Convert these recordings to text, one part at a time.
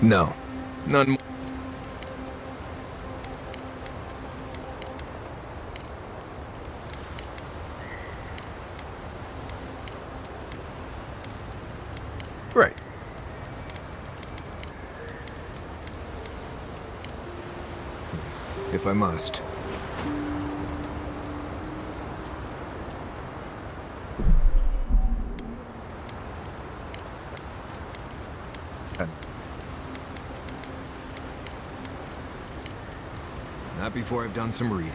No. None more. Right. If I must. Not before I've done some reading.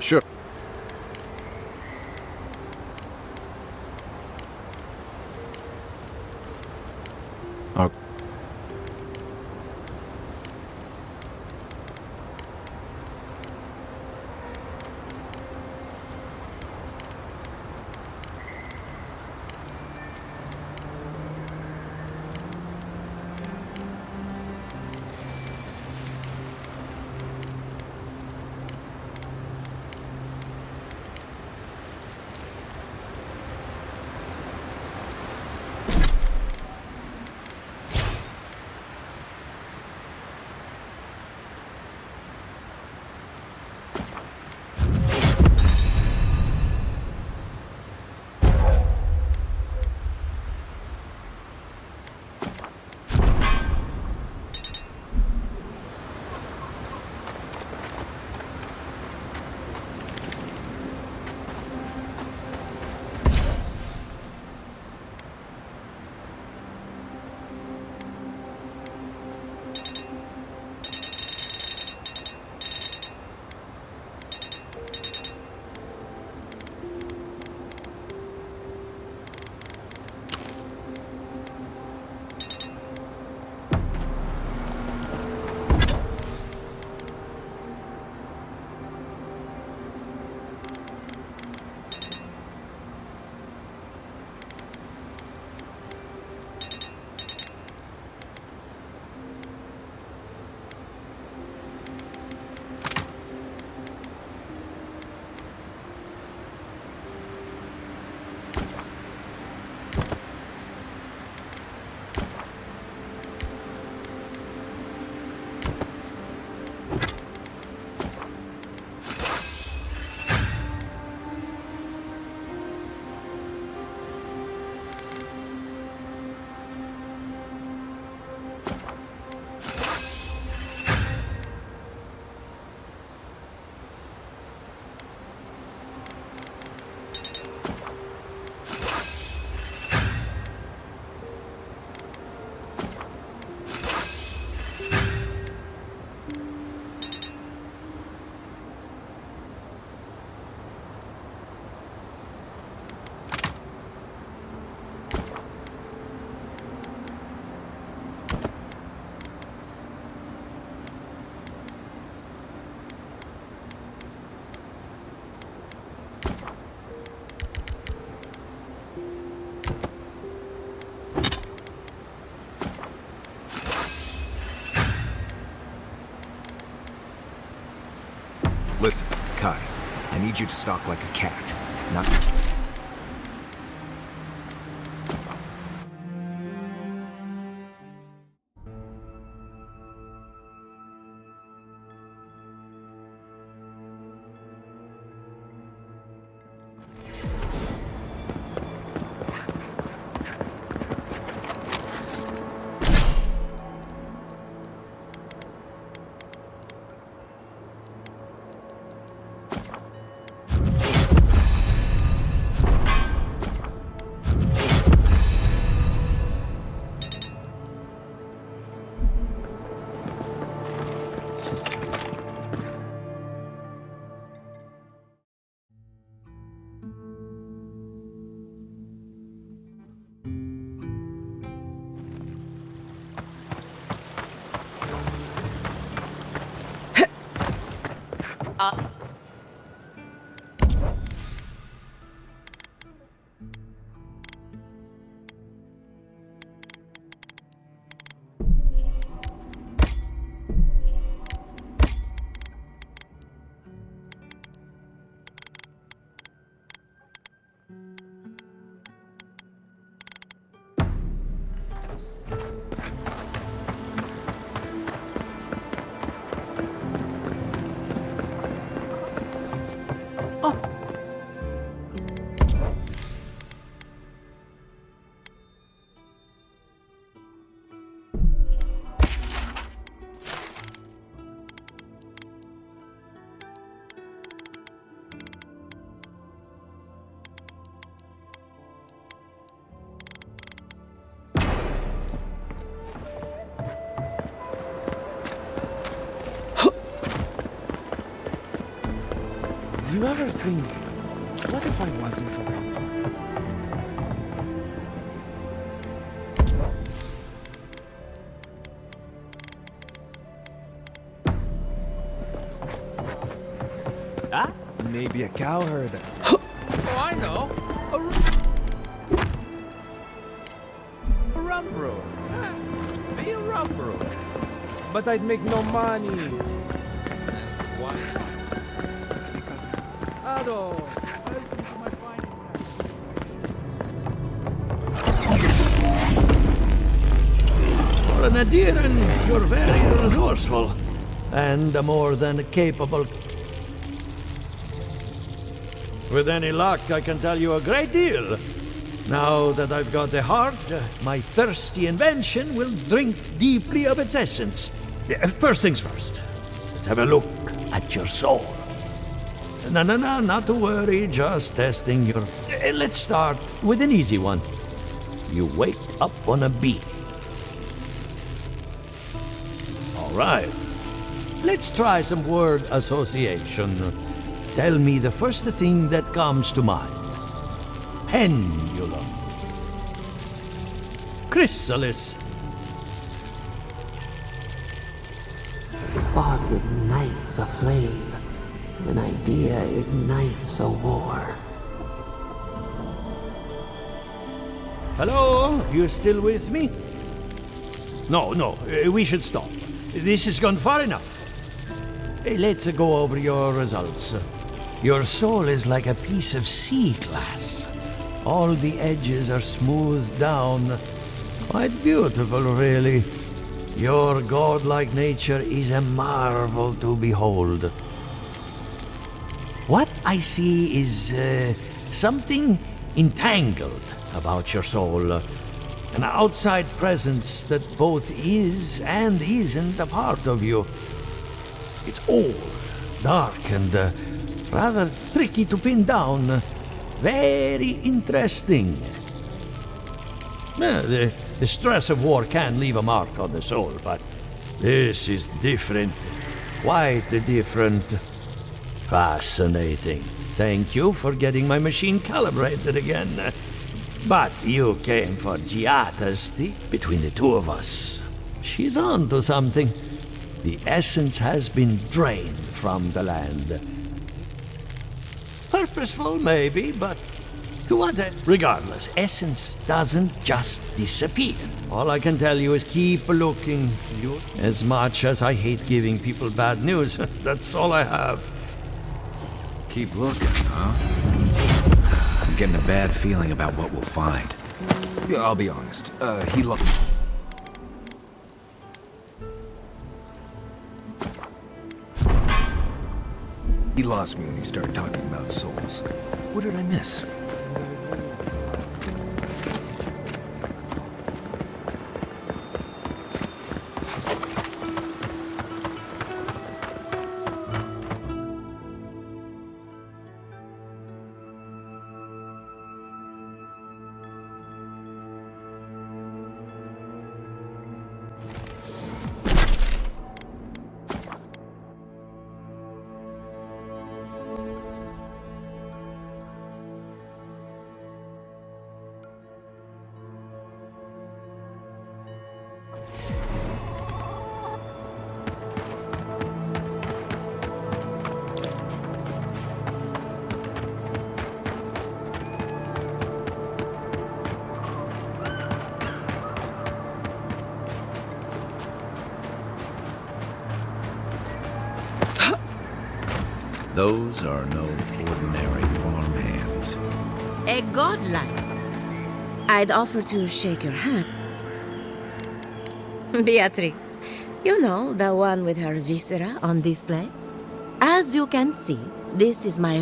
Sure. Okay. Listen, Kai, I need you to stalk like a cat, not... you ever think, what if I wasn't around? Ah? Maybe a cow herder. Oh, I know. A rum brewer. Be a rum brewer. But I'd make no money. Why? Because Ado, welcome to my finest. For an Adiran, you're very resourceful and more than capable. With any luck, I can tell you a great deal. Now that I've got the heart, my thirsty invention will drink deeply of its essence. First things first, let's have a look at your soul. No, not to worry, just testing your... Let's start with an easy one. You wake up on a bee. All right, let's try some word association. Tell me the first thing that comes to mind. Pendulum. Chrysalis. A spark ignites a flame. An idea ignites a war. Hello? You still with me? No, we should stop. This has gone far enough. Let's go over your results. Your soul is like a piece of sea glass. All the edges are smoothed down. Quite beautiful, really. Your godlike nature is a marvel to behold. What I see is something entangled about your soul. An outside presence that both is and isn't a part of you. It's old, dark, and rather tricky to pin down. Very interesting. The stress of war can leave a mark on the soul, but this is different. Quite different. Fascinating. Thank you for getting my machine calibrated again. But you came for Giata's tea. Between the two of us, she's on to something. The essence has been drained from the land. Purposeful, maybe, but to what end? Regardless, essence doesn't just disappear. All I can tell you is keep looking. As much as I hate giving people bad news, that's all I have. Keep looking, huh? I'm getting a bad feeling about what we'll find. Yeah, I'll be honest. He lost me when he started talking about souls. What did I miss? Those are no ordinary farmhands. A godlike. I'd offer to shake your hand. Beatrice, you know, the one with her viscera on display? As you can see, this is my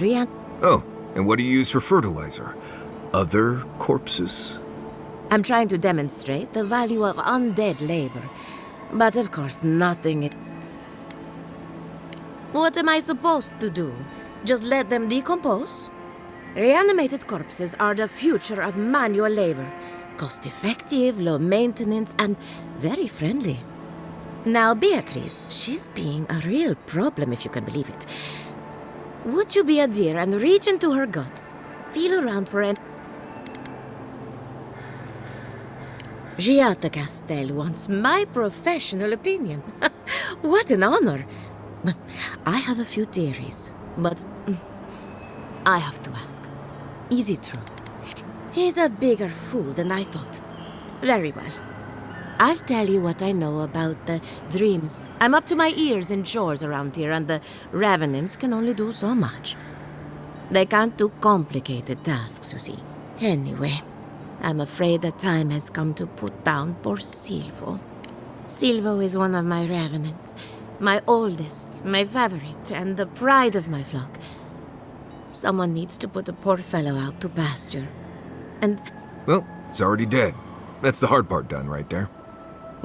Oh, and what do you use for fertilizer? Other corpses? I'm trying to demonstrate the value of undead labor. But of course, nothing... What am I supposed to do? Just let them decompose? Reanimated corpses are the future of manual labor. Cost-effective, low maintenance, and very friendly. Now, Beatrice, she's being a real problem, if you can believe it. Would you be a dear and reach into her guts? Feel around for an... Giata Castel wants my professional opinion. What an honor. I have a few theories, but I have to ask. Is it true? He's a bigger fool than I thought. Very well. I'll tell you what I know about the dreams. I'm up to my ears in chores around here, and the Revenants can only do so much. They can't do complicated tasks, you see. Anyway, I'm afraid the time has come to put down poor Silvo. Silvo is one of my Revenants. My oldest, my favorite, and the pride of my flock. Someone needs to put the poor fellow out to pasture. And Well, it's already dead. That's the hard part done right there.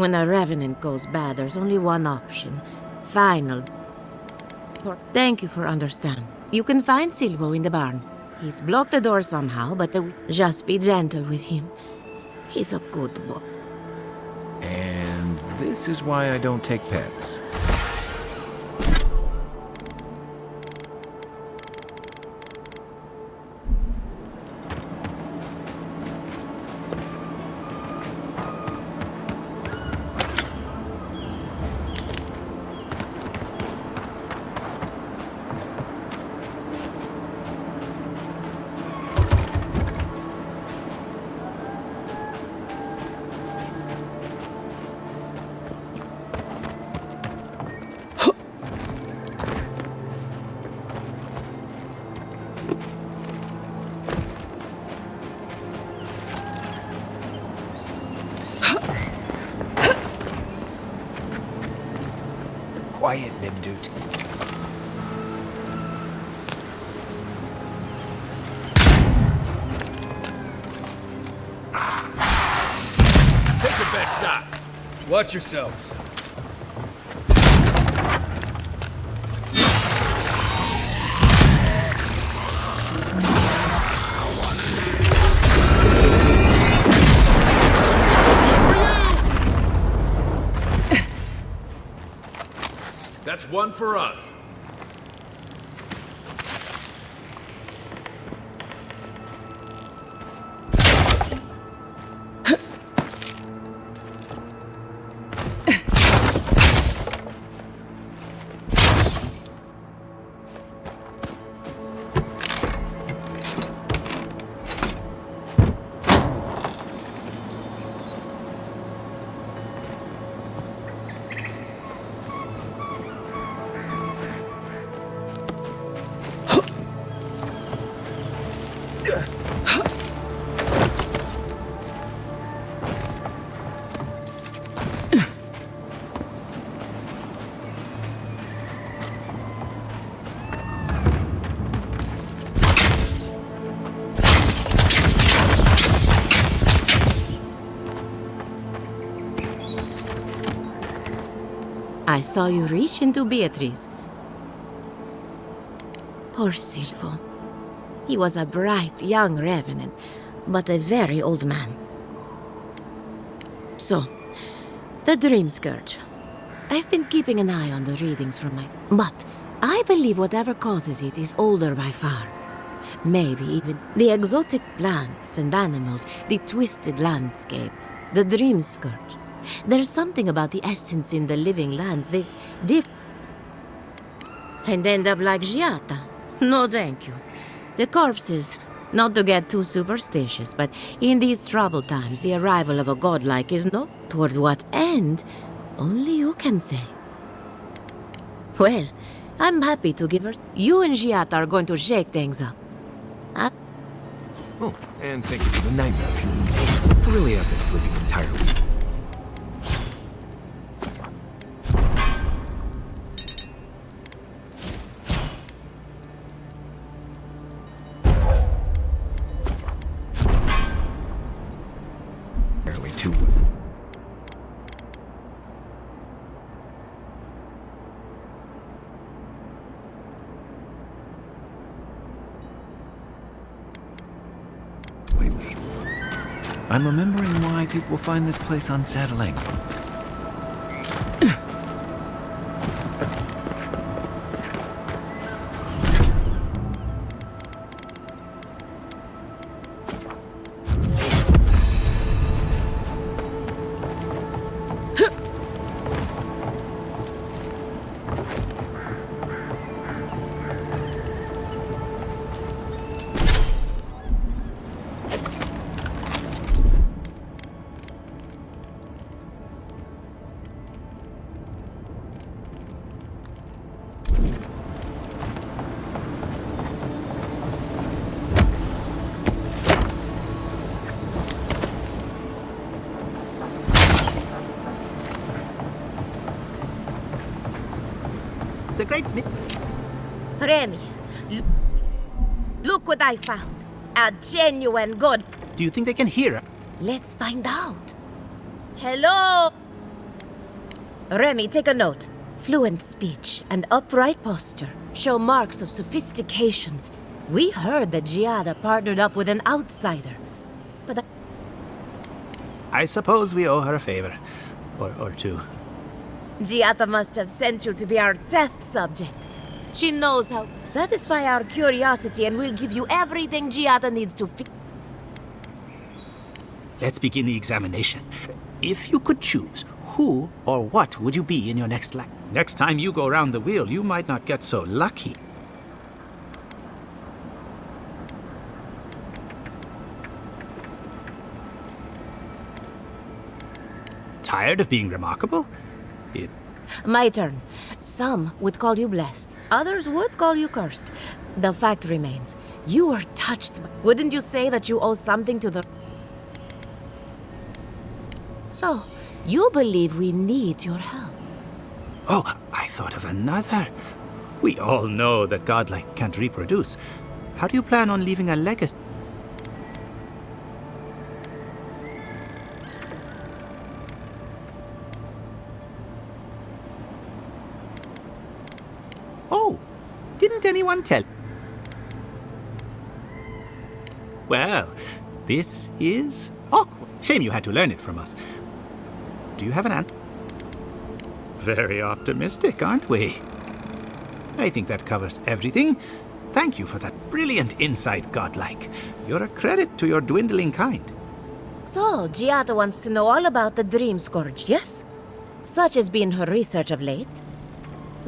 when a Revenant goes bad, there's only one option. Final. Thank you for understanding. You can find Silvo in the barn. He's blocked the door somehow, but just be gentle with him. He's a good boy. And this is why I don't take pets. Quiet, Nimdut. Take your best shot. Watch yourselves. That's one for us. I saw you reach into Beatrice. Poor Silvo. He was a bright young Revenant, but a very old man. So, the Dream Scourge. I've been keeping an eye on the readings from my... But I believe whatever causes it is older by far. Maybe even the exotic plants and animals, the twisted landscape, the Dream Scourge. There's something about the essence in the living lands that's deep. And end up like Giata. No thank you. The corpses, not to get too superstitious, but in these troubled times, the arrival of a godlike is no... Toward what end, only you can say. Well, I'm happy to give her... You and Giata are going to shake things up. Oh, and thank you for the nightmare. Really, I've been sleeping entirely. Barely too. Lately, I'm remembering why people find this place unsettling. the great... Remy, look what I found. A genuine god. Do you think they can hear her? Let's find out. Hello? Remy, take a note. Fluent speech and upright posture show marks of sophistication. We heard that Giada partnered up with an outsider. But I suppose we owe her a favor. Or two. Giada must have sent you to be our test subject. She knows how to satisfy our curiosity and will give you everything Giada needs to fix. Let's begin the examination. If you could choose, who or what would you be in your next life? Next time you go round the wheel, you might not get so lucky. Tired of being remarkable? My turn. Some would call you blessed. Others would call you cursed. The fact remains, you were touched. Wouldn't you say that you owe something to the... So, you believe we need your help? Oh, I thought of another. We all know that godlike can't reproduce. How do you plan on leaving a legacy? Oh, didn't anyone tell? Well, this is awkward. Shame you had to learn it from us. Do you have an answer? Very optimistic, aren't we? I think that covers everything. Thank you for that brilliant insight, godlike. You're a credit to your dwindling kind. So, Giada wants to know all about the Dream Scourge, yes? Such has been her research of late.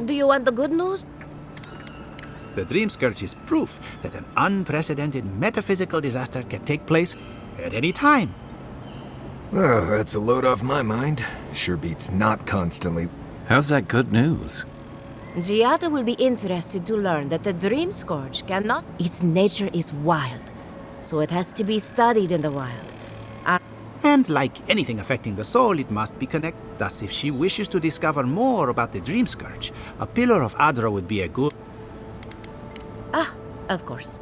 Do you want the good news? The Dream Scourge is proof that an unprecedented metaphysical disaster can take place at any time. Oh, that's a load off my mind. Sure beats not constantly. How's that good news? Giada will be interested to learn that the Dream Scourge cannot... Its nature is wild, so it has to be studied in the wild. And like anything affecting the soul, it must be connected. Thus, if she wishes to discover more about the Dream Scourge, a pillar of Adra would be a good... Of course.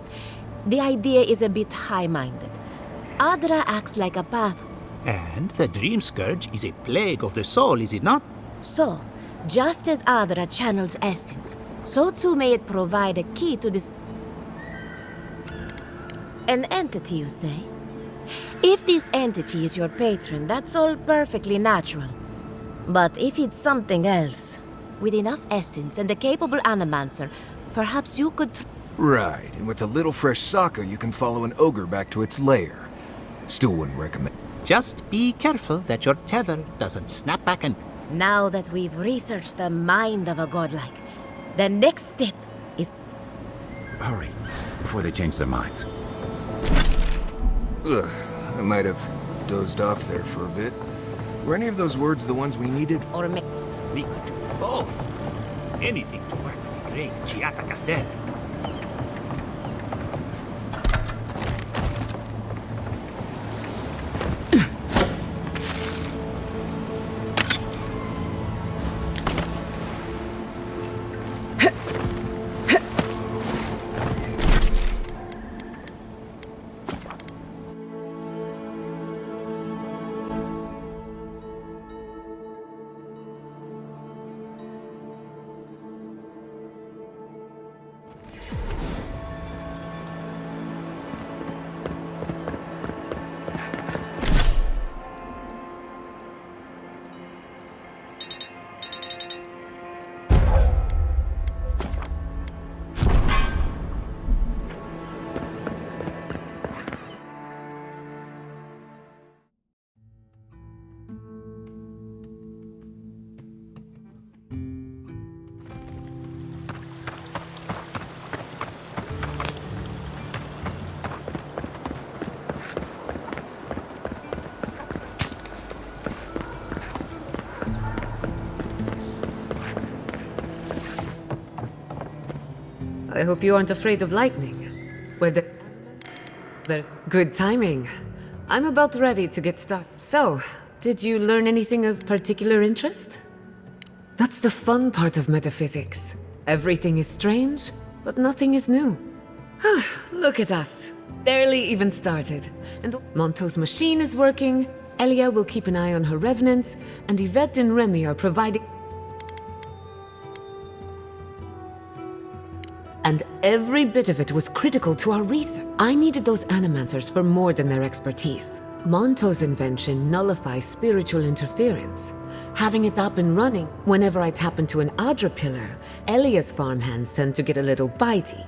The idea is a bit high-minded. Adra acts like a path. And the Dream Scourge is a plague of the soul, is it not? So, just as Adra channels essence, so too may it provide a key to this... An entity, you say? If this entity is your patron, that's all perfectly natural. But if it's something else, with enough essence and a capable animancer, perhaps you could... Right, and with a little fresh sake, you can follow an ogre back to its lair. Still wouldn't recommend. Just be careful that your tether doesn't snap back and... Now that we've researched the mind of a godlike, the next step is... Hurry, before they change their minds. Ugh, I might have dozed off there for a bit. Were any of those words the ones we needed? Or We could do both. Anything to work with the great Giada Castel. I hope you aren't afraid of lightning. There's good timing. I'm about ready to get started. So, did you learn anything of particular interest? That's the fun part of metaphysics. Everything is strange, but nothing is new. Look at us. Barely even started. And Monto's machine is working, Elia will keep an eye on her revenants, and Yvette and Remy are providing... And every bit of it was critical to our research. I needed those animancers for more than their expertise. Monto's invention nullifies spiritual interference. Having it up and running, whenever I tap into an Adra pillar, Elia's farmhands tend to get a little bitey.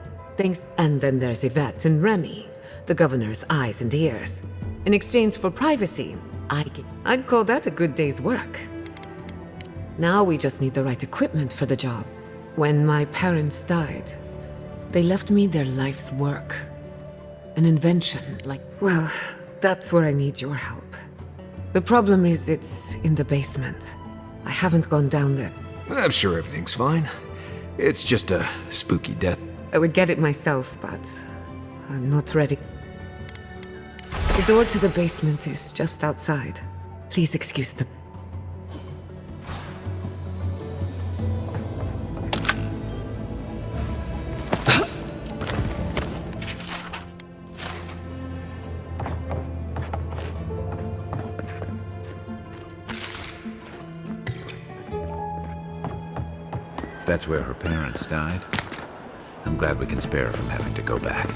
And then there's Yvette and Remy, the governor's eyes and ears. In exchange for privacy, I'd call that a good day's work. Now we just need the right equipment for the job. When my parents died, they left me their life's work. An invention, well, that's where I need your help. The problem is it's in the basement. I haven't gone down there. I'm sure everything's fine. It's just a spooky death. I would get it myself, but I'm not ready. The door to the basement is just outside. Please excuse the... If that's where her parents died, I'm glad we can spare her from having to go back.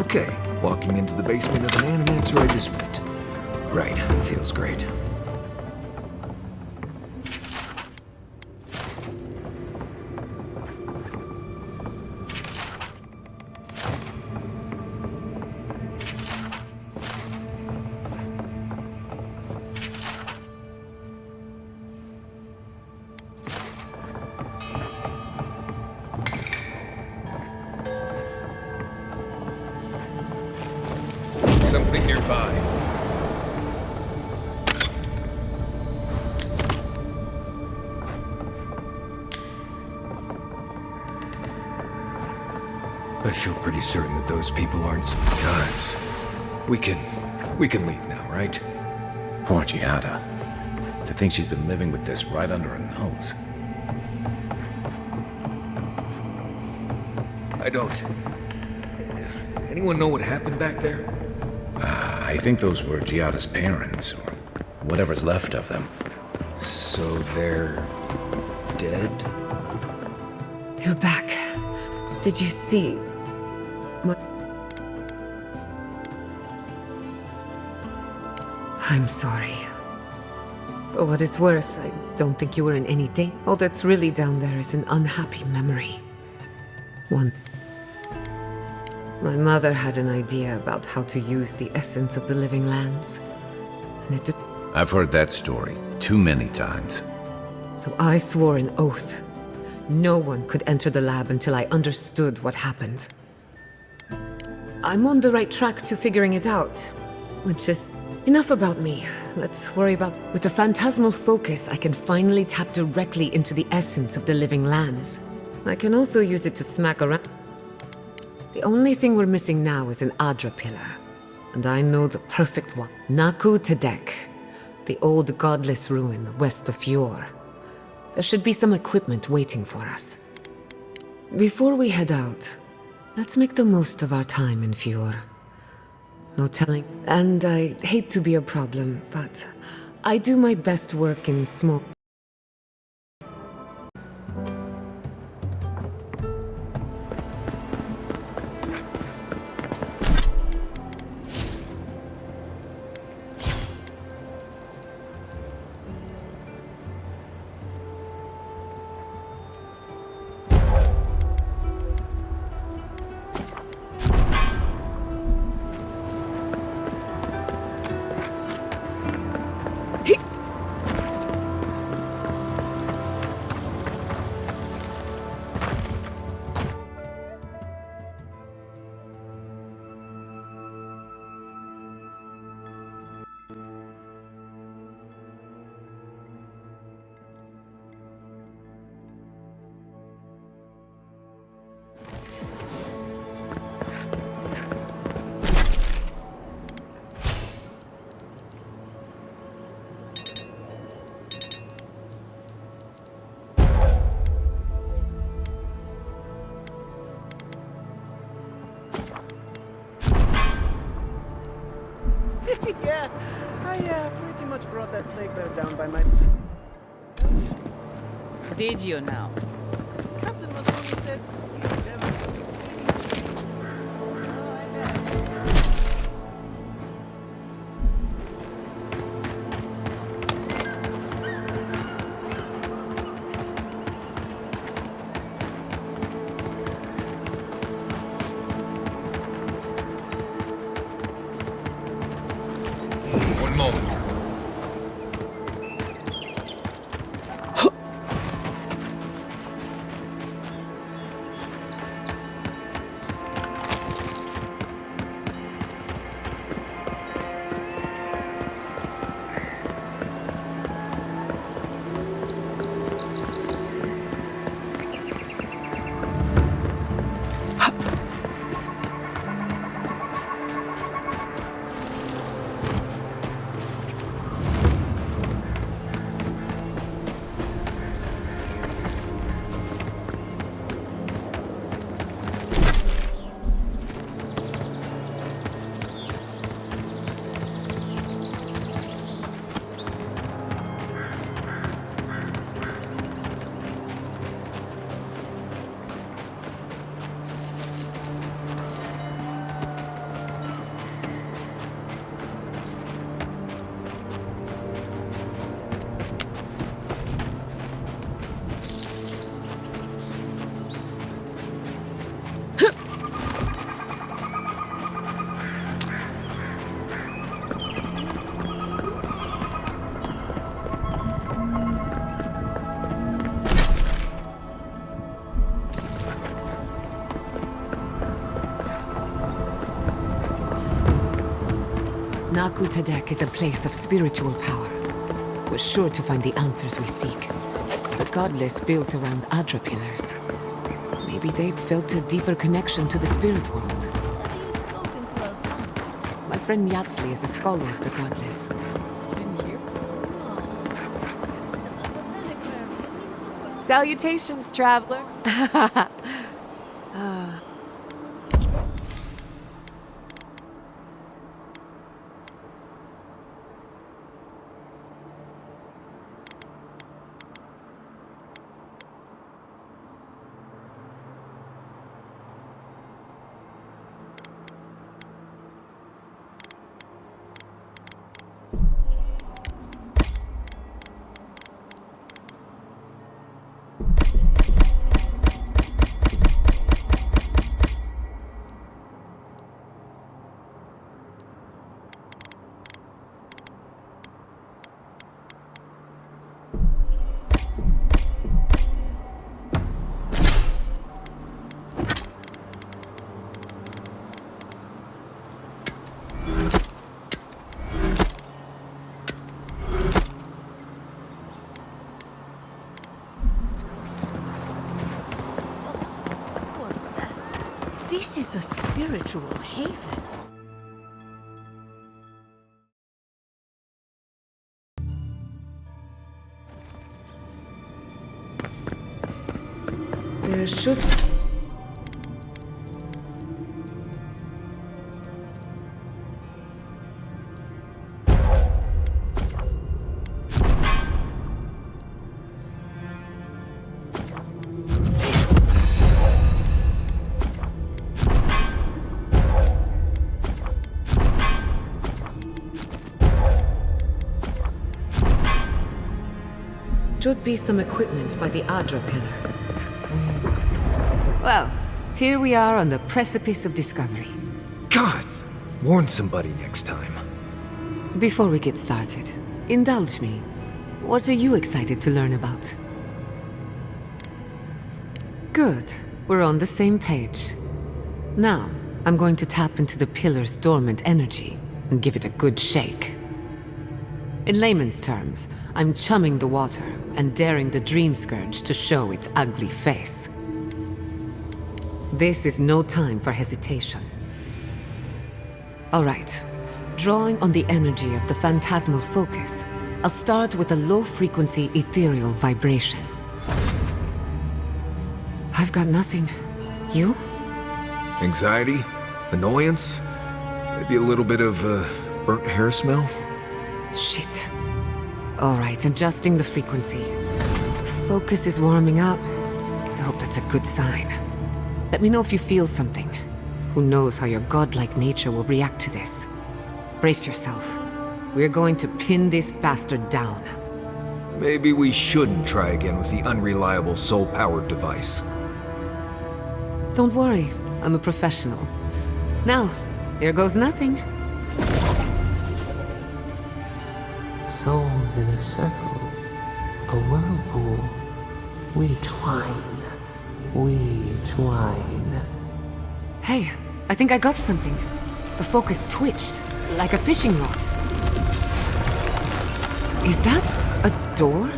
Okay, walking into the basement of an animancer I just met. Right, feels great. Something nearby. I feel pretty certain that those people aren't some gods. We can leave now, right? Poor Giada. To think she's been living with this right under her nose. I don't. Anyone know what happened back there? I think those were Giada's parents, or whatever's left of them. So they're dead? You're back. Did you see? I'm sorry. For what it's worth, I don't think you were in any danger. All that's really down there is an unhappy memory. My mother had an idea about how to use the essence of the living lands. And I've heard that story too many times. So I swore an oath. No one could enter the lab until I understood what happened. I'm on the right track to figuring it out. Which is enough about me. Let's worry about... With a phantasmal focus, I can finally tap directly into the essence of the living lands. I can also use it to smack around. The only thing we're missing now is an Adra pillar. And I know the perfect one. Naku Tedek, the old godless ruin west of Fjord. There should be some equipment waiting for us. Before we head out, let's make the most of our time in Fjord. No telling. And I hate to be a problem, but I do my best work in small... Yeah, I pretty much brought that plague bear down by myself. Did you now? Captain was only said he'd never... One moment. Naku Tadek is a place of spiritual power. We're sure to find the answers we seek. The godless built around Adra pillars. Maybe they've felt a deeper connection to the spirit world. My friend Yatsli is a scholar of the godless. Salutations, traveler. This is a spiritual haven. There should... should be some equipment by the Adra pillar. Well, here we are on the precipice of discovery. Gods! Warn somebody next time. Before we get started, indulge me. What are you excited to learn about? Good. We're on the same page. Now, I'm going to tap into the pillar's dormant energy and give it a good shake. In layman's terms, I'm chumming the water and daring the dream scourge to show its ugly face. This is no time for hesitation. All right. Drawing on the energy of the phantasmal focus, I'll start with a low-frequency ethereal vibration. I've got nothing. You? Anxiety? Annoyance? Maybe a little bit of, burnt hair smell? Shit. Alright, adjusting the frequency. The focus is warming up. I hope that's a good sign. Let me know if you feel something. Who knows how your godlike nature will react to this. Brace yourself. We're going to pin this bastard down. Maybe we shouldn't try again with the unreliable soul-powered device. Don't worry, I'm a professional. Now, here goes nothing. Souls in a circle, a whirlpool. We twine. Hey, I think I got something. The focus twitched, like a fishing rod. Is that a door?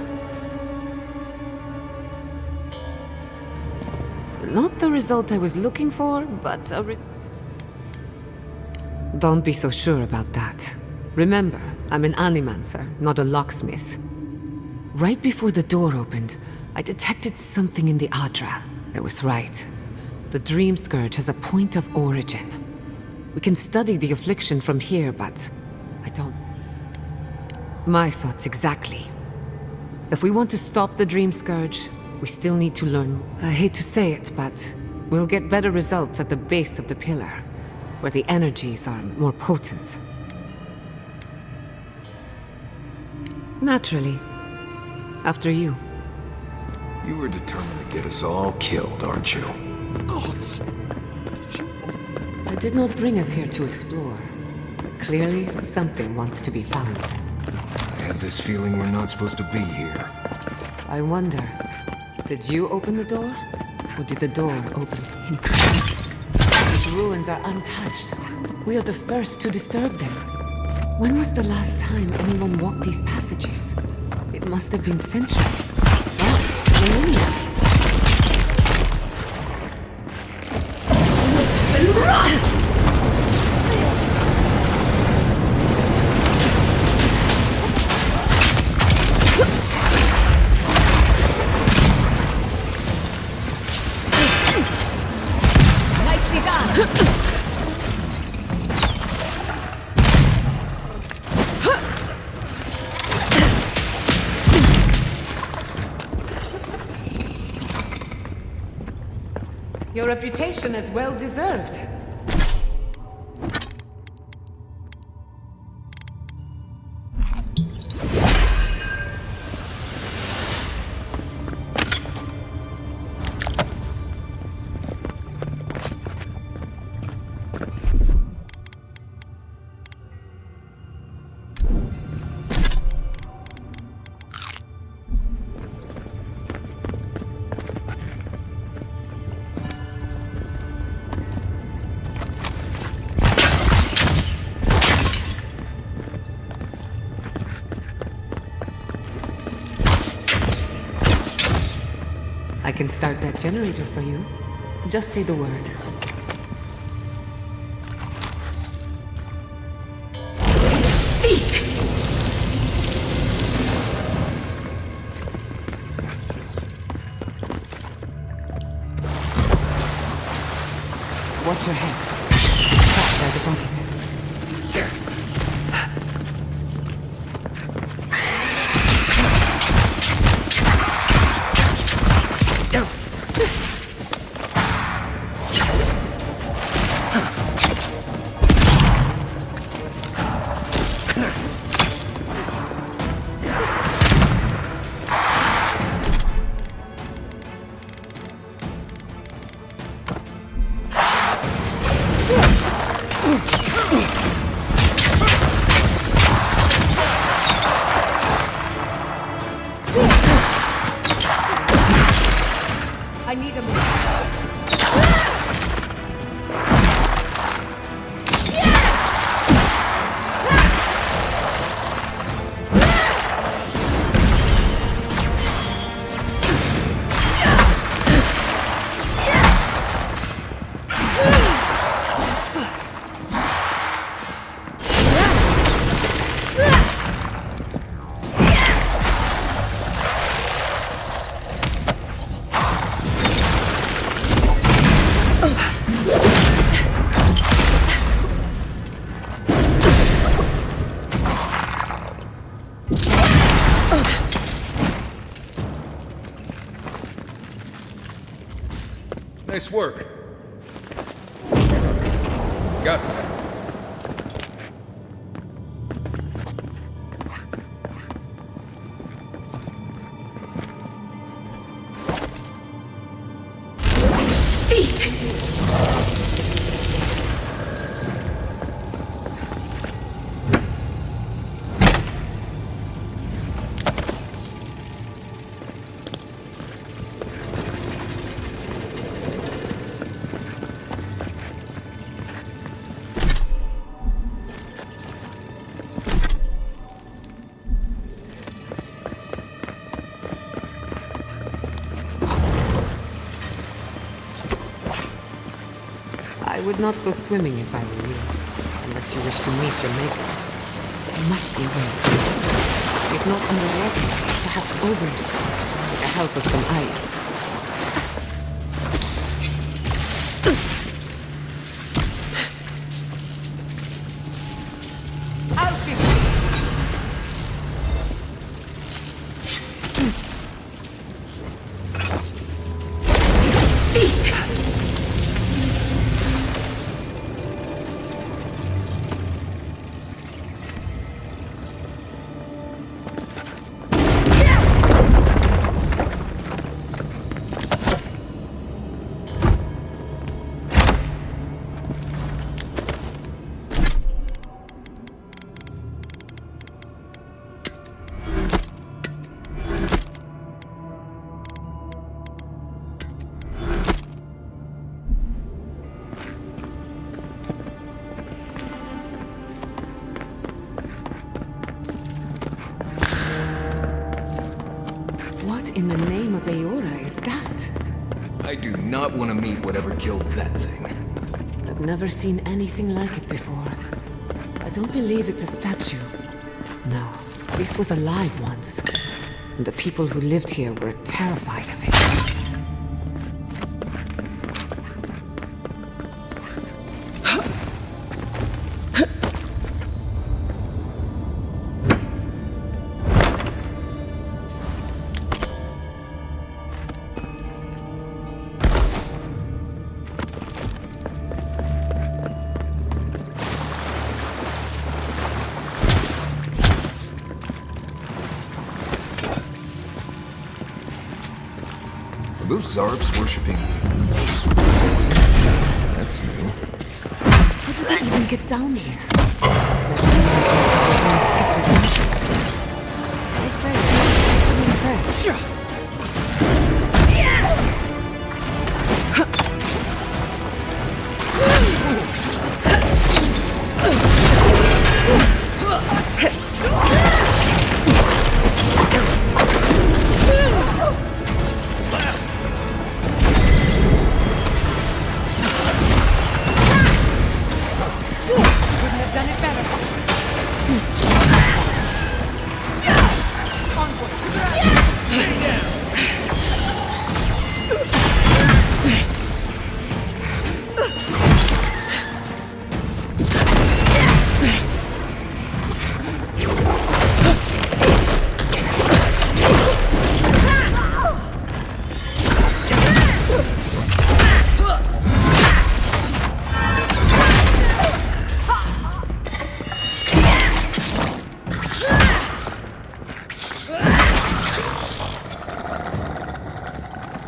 Not the result I was looking for, but a Don't be so sure about that. Remember, I'm an animancer, not a locksmith. Right before the door opened, I detected something in the Adra. I was right. The Dream Scourge has a point of origin. We can study the affliction from here, but I don't... My thoughts exactly. If we want to stop the Dream Scourge, we still need to learn. I hate to say it, but we'll get better results at the base of the pillar, where the energies are more potent. Naturally. After you. You were determined to get us all killed, aren't you? Gods! I did not bring us here to explore. But clearly, something wants to be found. I have this feeling we're not supposed to be here. I wonder, did you open the door? Or did the door open incredibly? These ruins are untouched. We are the first to disturb them. When was the last time anyone walked these passages? It must have been centuries. Millennia. Nicely done! Your reputation is well deserved. I can start that generator for you. Just say the word. Seek! Watch your head. Trap by the bucket. I need a Nice work. Got some. I would not go swimming if I were you, unless you wish to meet your maker. There must be a way across. If not underwater, perhaps over it, with the help of some ice. In the name of Eora is that? I do not want to meet whatever killed that thing. I've never seen anything like it before. I don't believe it's a statue. No, this was alive once. And the people who lived here were terrified of it. Those Zarbs worshipping... That's new. How did they even get down here? I say, I'm impressed.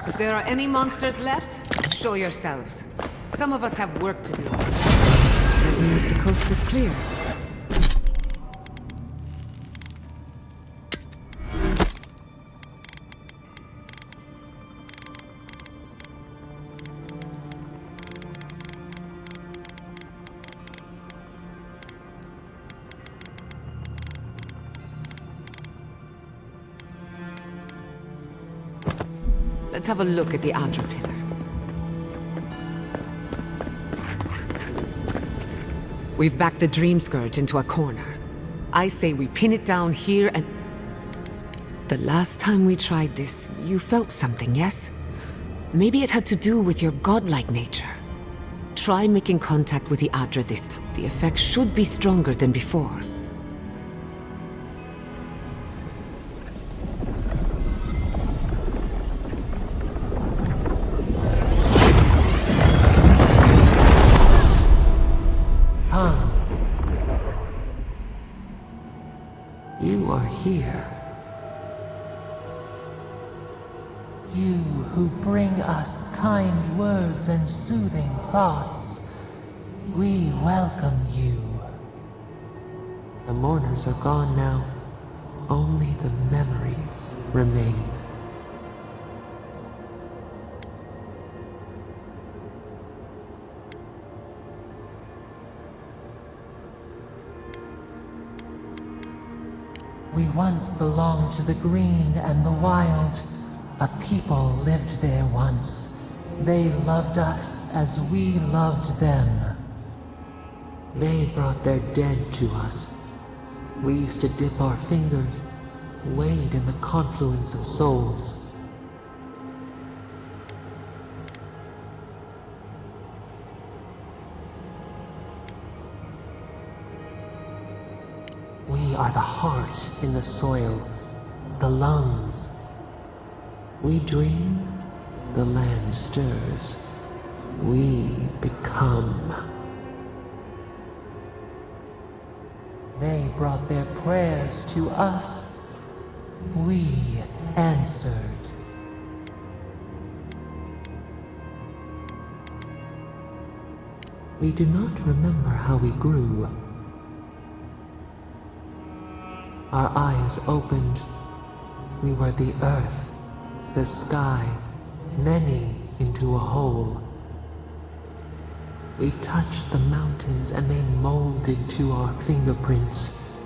If there are any monsters left, show yourselves. Some of us have work to do. That means the coast is clear. Let's have a look at the Adra pillar. We've backed the Dream Scourge into a corner. I say we pin it down here and... The last time we tried this, you felt something, yes? Maybe it had to do with your godlike nature. Try making contact with the Adra this time. The effect should be stronger than before. You are here. You who bring us kind words and soothing thoughts, we welcome you. The mourners are gone now. Only the memories remain. We once belonged to the green and the wild. A people lived there once. They loved us as we loved them. They brought their dead to us. We used to dip our fingers, wade in the confluence of souls. We are the heart in the soil, the lungs. We dream, the land stirs. We become. They brought their prayers to us. We answered. We do not remember how we grew. Our eyes opened. We were the earth, the sky, many into a whole. We touched the mountains and they molded to our fingerprints.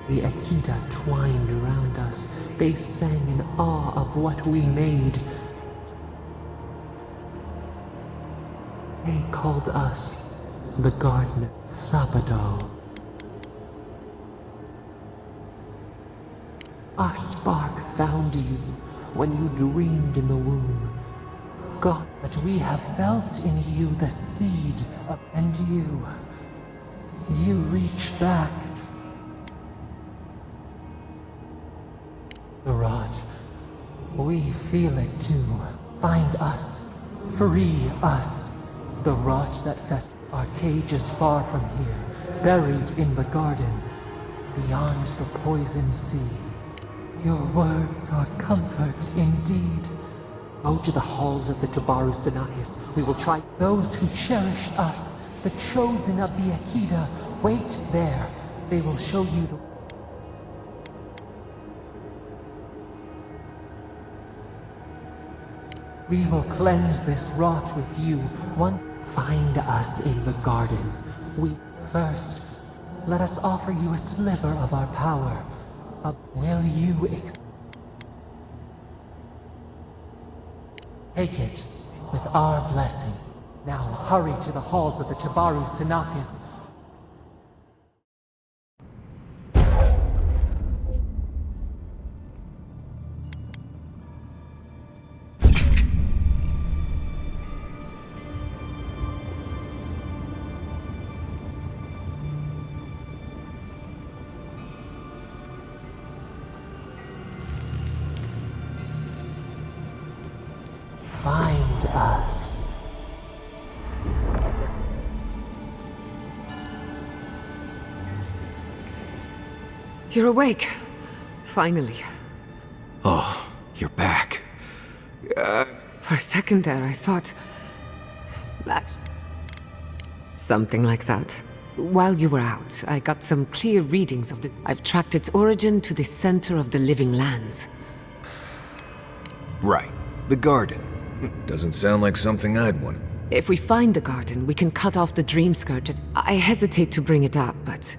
The Akita twined around us. They sang in awe of what we made. They called us the gardener, Sapadal. Our spark found you when you dreamed in the womb. God, but we have felt in you the seed of, and you reach back. The rot, we feel it too. Find us, free us. The rot that festers. Our cage is far from here, buried in the garden, beyond the poison sea. Your words are comfort indeed. Go to the halls of the Tabaru Sanakis. We will try. Those who cherish us, the chosen of the Akita, wait there. They will show you the... We will cleanse this rot with you. Once find us in the garden. First, let us offer you a sliver of our power. Will you take it with our blessing? Now hurry to the halls of the Tabaru Sanakis. Find us. You're awake. Finally. Oh, you're back. For a second there, I thought... something like that. While you were out, I got some clear readings of the... I've tracked its origin to the center of the living lands. Right. The garden. Doesn't sound like something I'd want. If we find the garden, we can cut off the dream scourge. I hesitate to bring it up, but...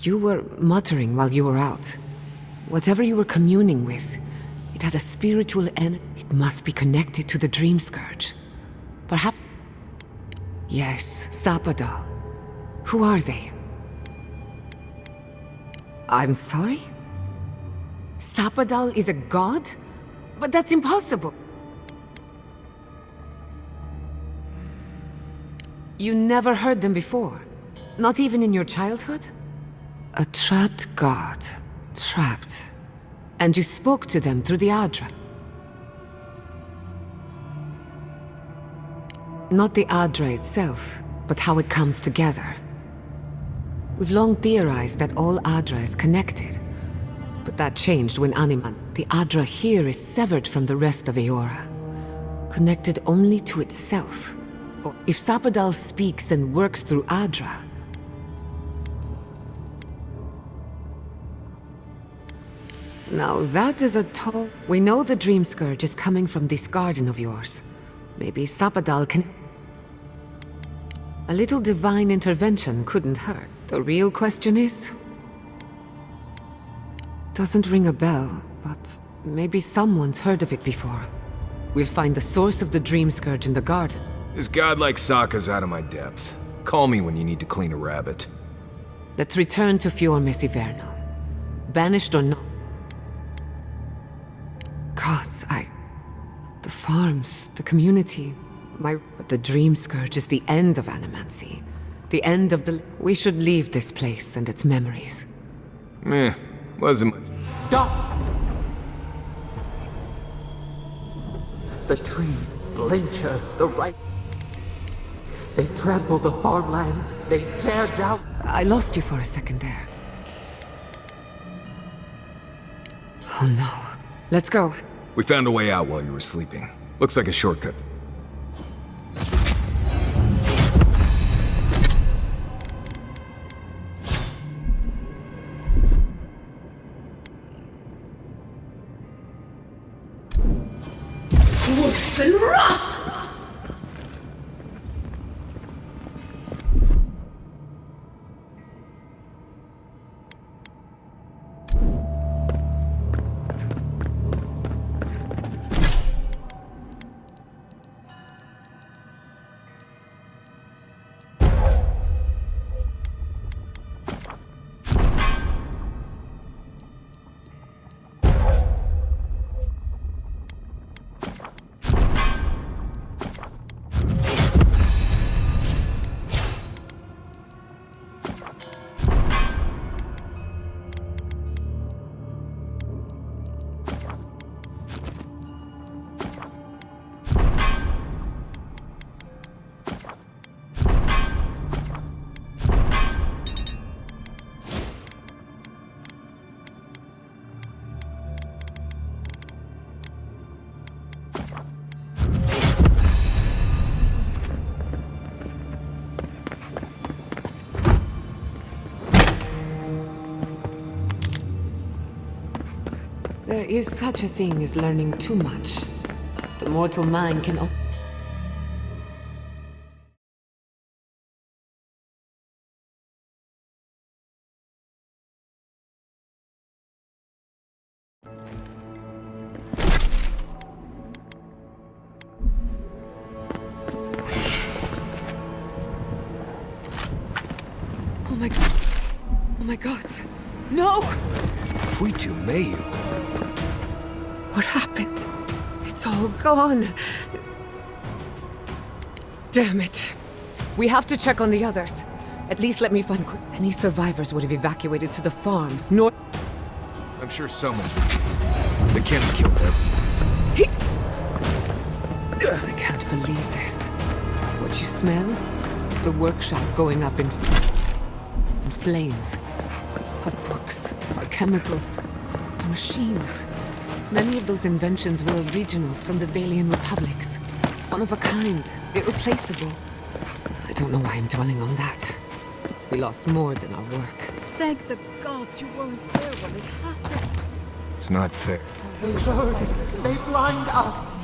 you were muttering while you were out. Whatever you were communing with, it had a spiritual energy. It must be connected to the dream scourge. Perhaps... Yes, Sapadal. Who are they? I'm sorry? Sapadal is a god? But that's impossible. You never heard them before? Not even in your childhood? A trapped god. Trapped. And you spoke to them through the Adra? Not the Adra itself, but how it comes together. We've long theorized that all Adra is connected. But that changed when the Adra here is severed from the rest of Eora. Connected only to itself. Or if Sapadal speaks and works through Adra... Now that is a tall... We know the Dream Scourge is coming from this garden of yours. Maybe Sapadal can... A little divine intervention couldn't hurt. The real question is... Doesn't ring a bell, but maybe someone's heard of it before. We'll find the source of the Dream Scourge in the garden. This godlike Sokka's out of my depth. Call me when you need to clean a rabbit. Let's return to Fior Mesiverno. Banished or not. Gods, the farms, the community, But the Dream Scourge is the end of Animancy. The end of the... We should leave this place and its memories. Wasn't... Stop! The trees splinter the right... They trample the farmlands, they tear down... I lost you for a second there. Oh no. Let's go. We found a way out while you were sleeping. Looks like a shortcut. Wolf and wrath! There is such a thing as learning too much. The mortal mind can... Oh my god. Oh my god. No! Fuitu Mayu. What happened? It's all gone. Damn it. We have to check on the others. At least let me find... Any survivors would have evacuated to the farms, nor... I'm sure someone... They can't have killed everyone. I can't believe this. What you smell is the workshop going up in flames. Our books, our chemicals, our machines. Many of those inventions were originals from the Valian republics. One of a kind, irreplaceable. I don't know why I'm dwelling on that. We lost more than our work. Thank the gods you weren't there when it happened. It's not fair. They burn, they blind us.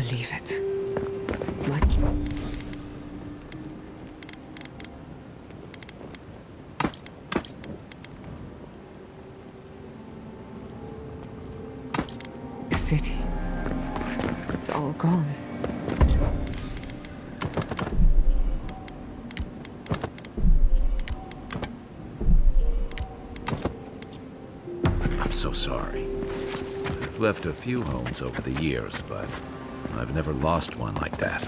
believe it. What? The city. It's all gone. I'm so sorry. I've left a few homes over the years, but I've never lost one like that.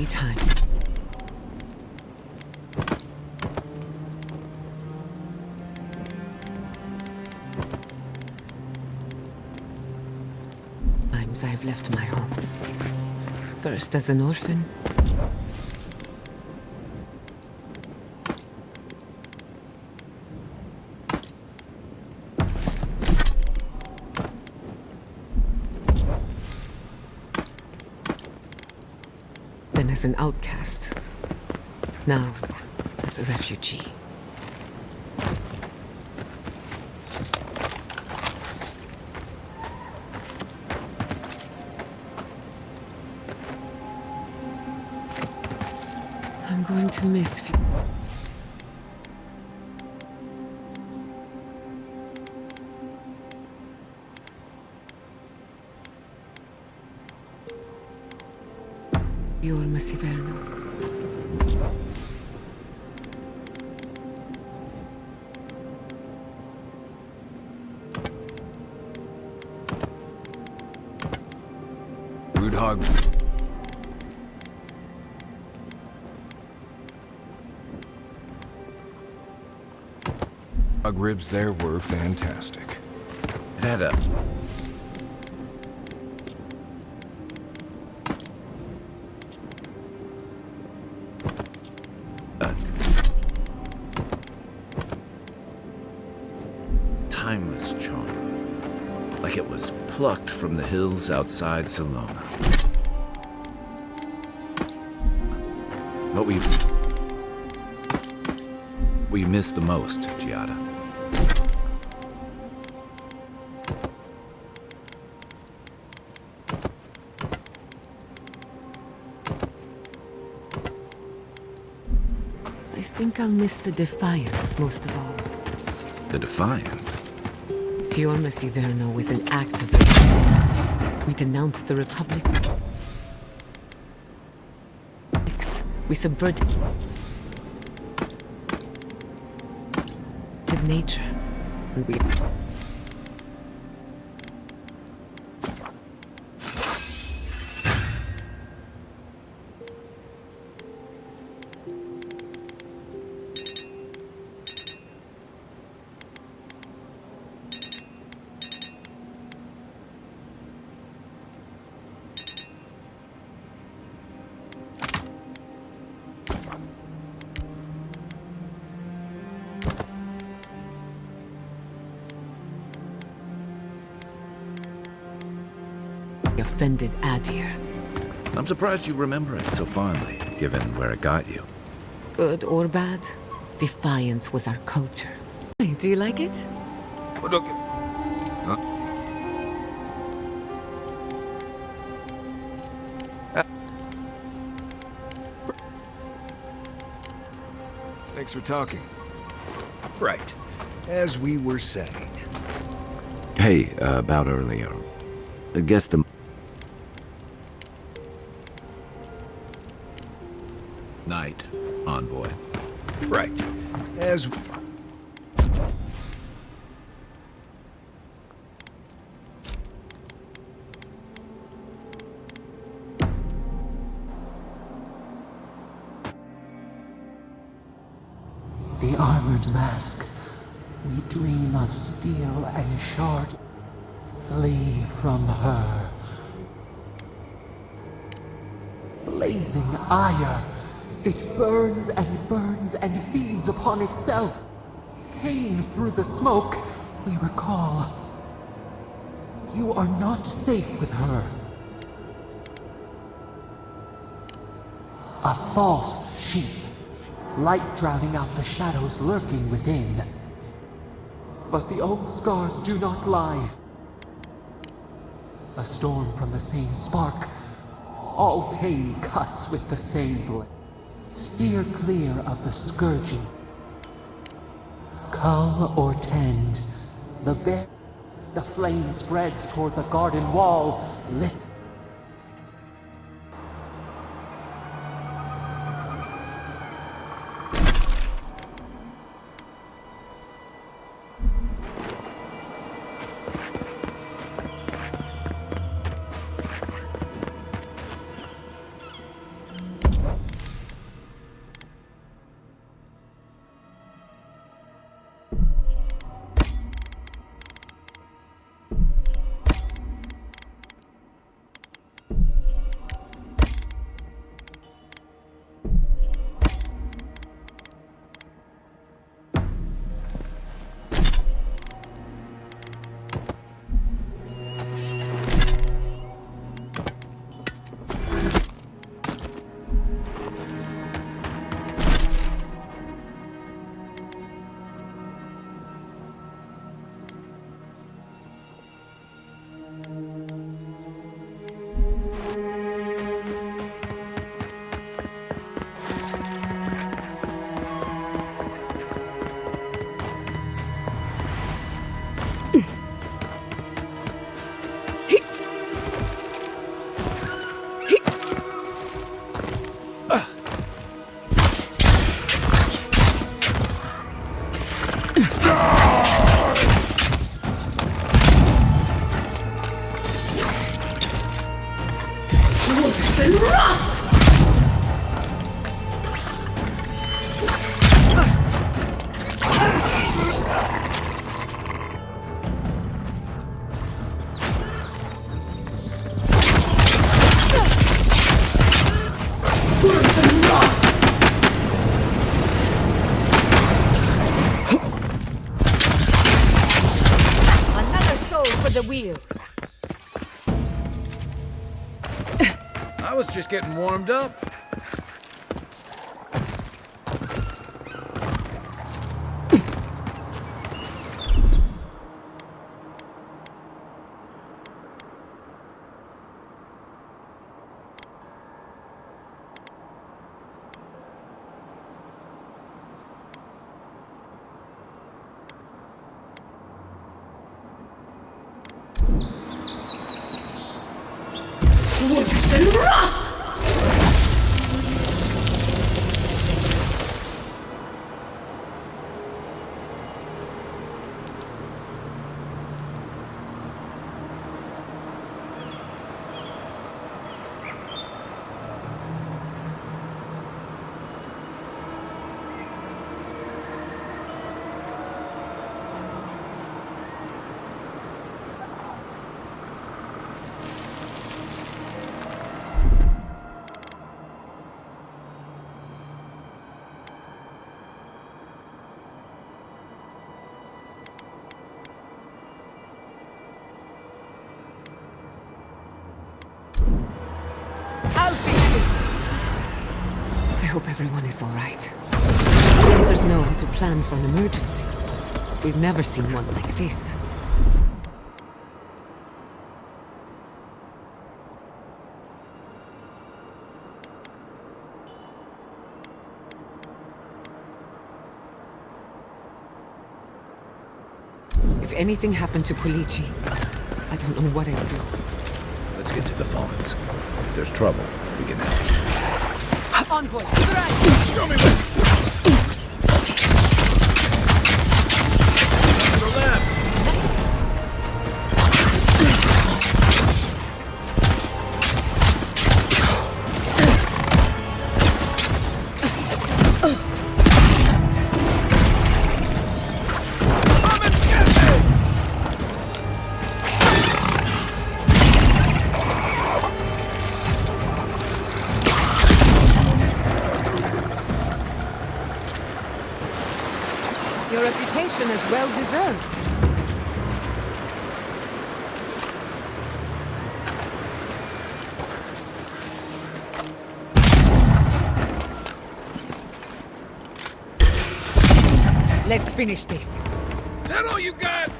Time. Times I've left my home. First as an orphan. Then as an outcast. Now, as a refugee. I'm going to miss Fiorma Siverno. Rudhog. Hog ribs there were fantastic. It had a timeless charm, like it was plucked from the hills outside Salona. What we missed the most, Giada. I think I'll miss the Defiance most of all. The Defiance? Fiorma Siverno was an activist. We denounced the Republic. We subverted nature, and we... offended Adir. I'm surprised you remember it so fondly, given where it got you. Good or bad, defiance was our culture. Do you like it? Thanks for talking. Right. As we were saying. Hey, about earlier. I guess the Knight envoy. Right. As the armored mask, we dream of steel and shard. Flee from her. Blazing ire, it burns and feeds upon itself. Pain through the smoke, we recall. You are not safe with her. A false sheep, light drowning out the shadows lurking within. But the old scars do not lie. A storm from the same spark. All pain cuts with the same blade. Steer clear of the scourging. Cull or tend, the flame spreads toward the garden wall. Listen. I was just getting warmed up. I hope everyone is all right. The Answers know how to plan for an emergency. We've never seen one like this. If anything happened to Quilici, I don't know what I'd do. Let's get to the Fawns. If there's trouble, we can help. Envoy, to the right! Show me where! To the left! as well deserved. Let's finish this. Is that all you got?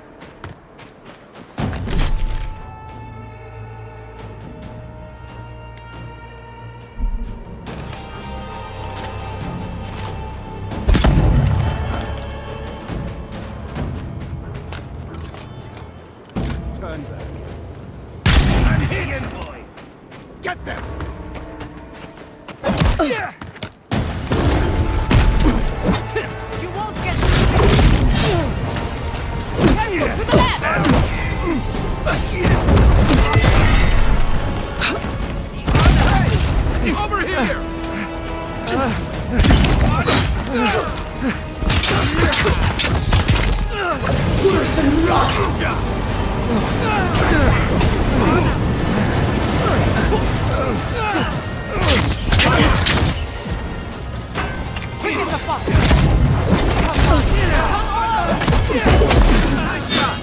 Turn back. I'm hit, boy. Get them. You won't get careful to the left! Over here! Worse than rock! Quick as a fox! Nice shot!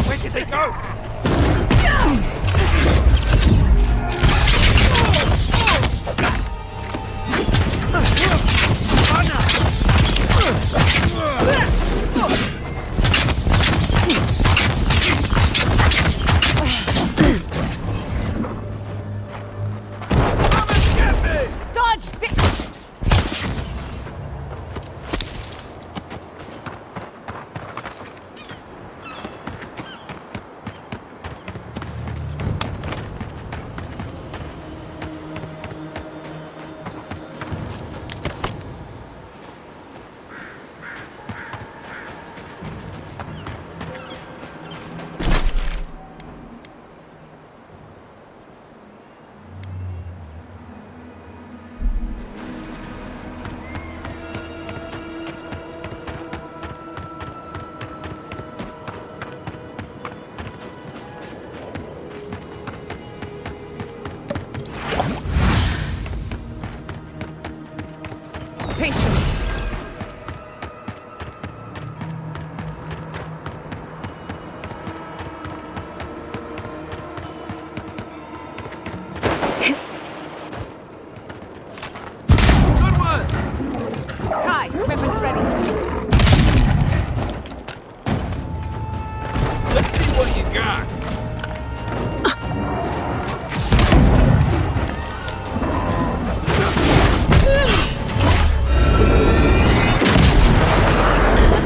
Where did they go? Dodge! Kai, weapons ready. Let's see what you got.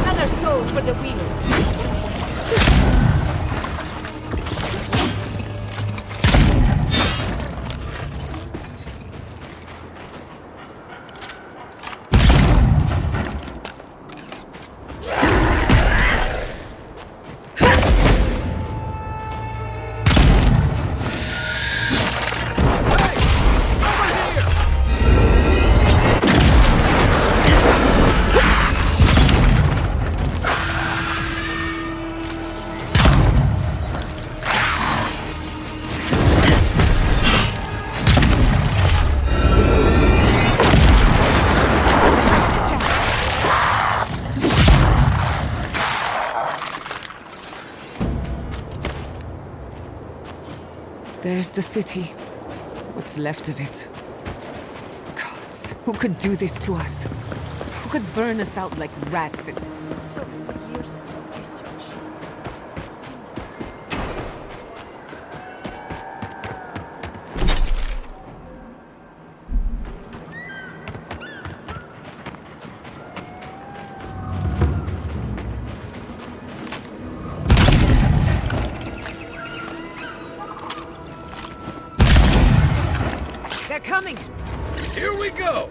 Another soul for the wheel. There's the city. What's left of it. Gods, who could do this to us? Who could burn us out like rats and... So many years of research. They're coming! Here we go!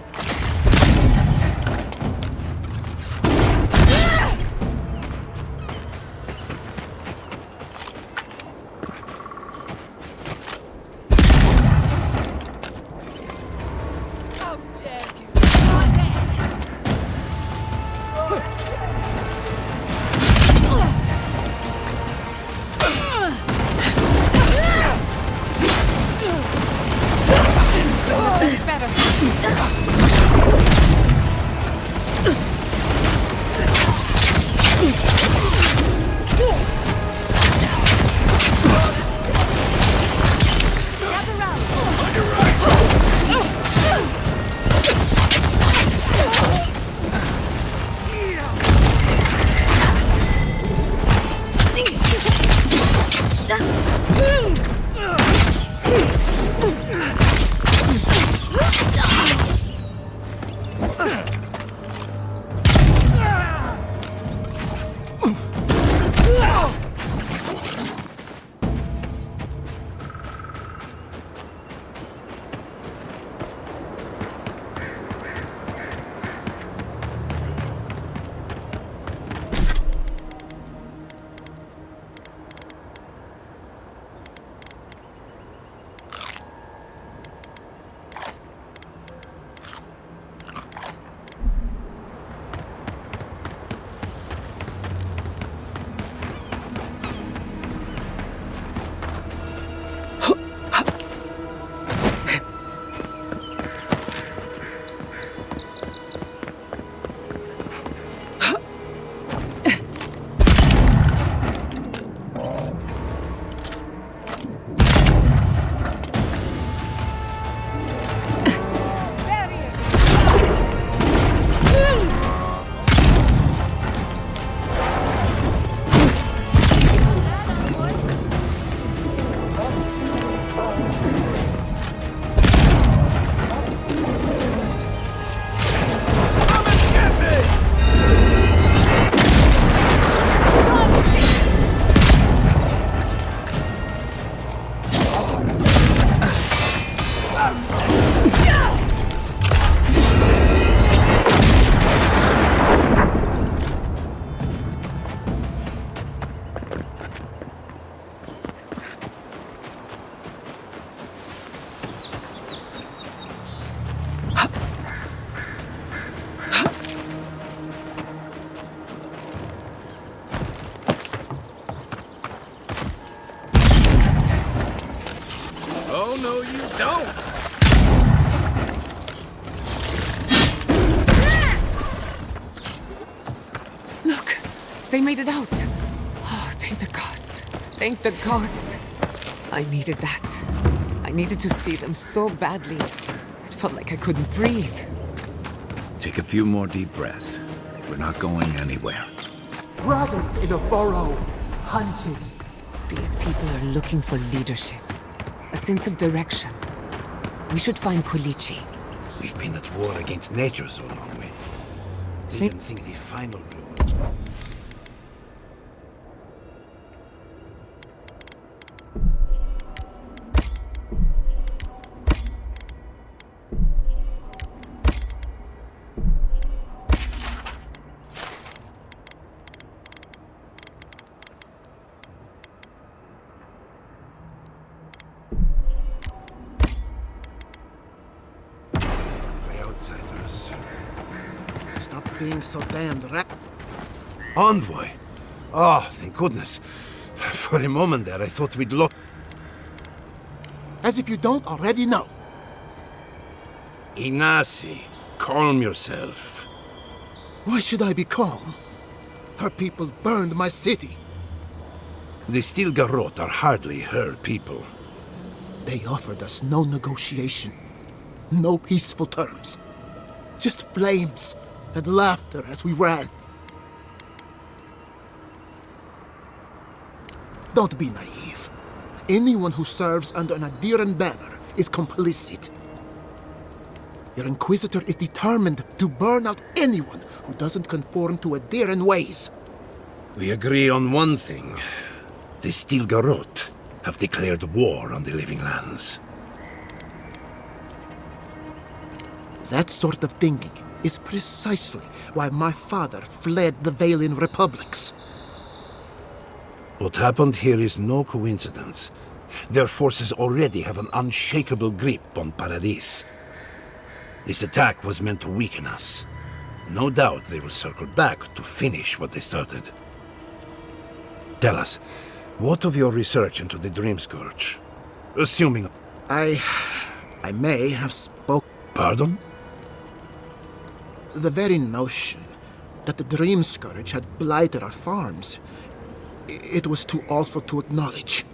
Oh, no, you don't! Look! They made it out! Oh, thank the gods. Thank the gods. I needed that. I needed to see them so badly. It felt like I couldn't breathe. Take a few more deep breaths. We're not going anywhere. Rabbits in a burrow, hunted. These people are looking for leadership. A sense of direction. We should find Kolichi. We've been at war against nature so long. We didn't think the final blow. Being so damned Envoy? Oh, thank goodness. For a moment there, I thought we'd lost. As if you don't already know. Ignacy, calm yourself. Why should I be calm? Her people burned my city. The Stilgarot are hardly her people. They offered us no negotiation, no peaceful terms. Just flames and laughter as we ran. Don't be naive. Anyone who serves under an Adiran banner is complicit. Your Inquisitor is determined to burn out anyone who doesn't conform to Adiran ways. We agree on one thing. The Stilgarot have declared war on the Living Lands. That sort of thinking is precisely why my father fled the Valian republics. What happened here is no coincidence. Their forces already have an unshakable grip on Paradis. This attack was meant to weaken us. No doubt they will circle back to finish what they started. Tell us, what of your research into the Dream Scourge? Assuming... I may have spoke... Pardon? The very notion that the Dream Scourge had blighted our farms, it was too awful to acknowledge.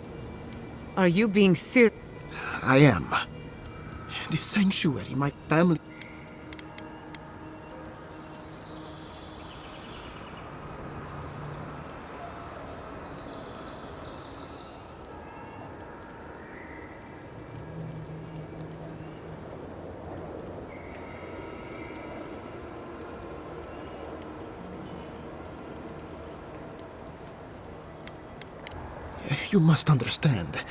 Are you being serious? I am. The sanctuary my family... You must understand.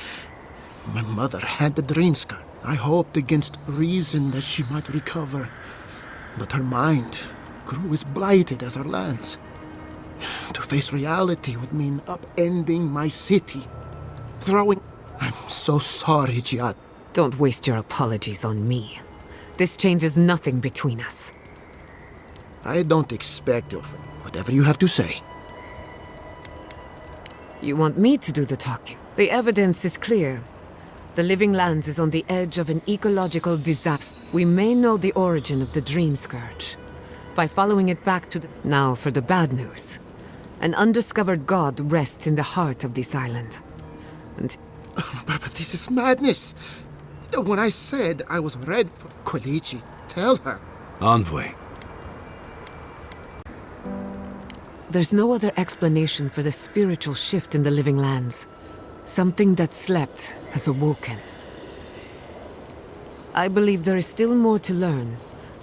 My mother had the Dream Scourge. I hoped against reason that she might recover. But her mind grew as blighted as our lands. To face reality would mean upending my city. I'm so sorry, Jihad. Don't waste your apologies on me. This changes nothing between us. I don't expect it. Whatever you have to say. You want me to do the talking? The evidence is clear. The Living Lands is on the edge of an ecological disaster. We may know the origin of the Dream Scourge by following it back to the... Now for the bad news. An undiscovered god rests in the heart of this island. And... But this is madness. When I said I was ready for Quilichi, tell her. Envoy. There's no other explanation for the spiritual shift in the Living Lands. Something that slept has awoken. I believe there is still more to learn,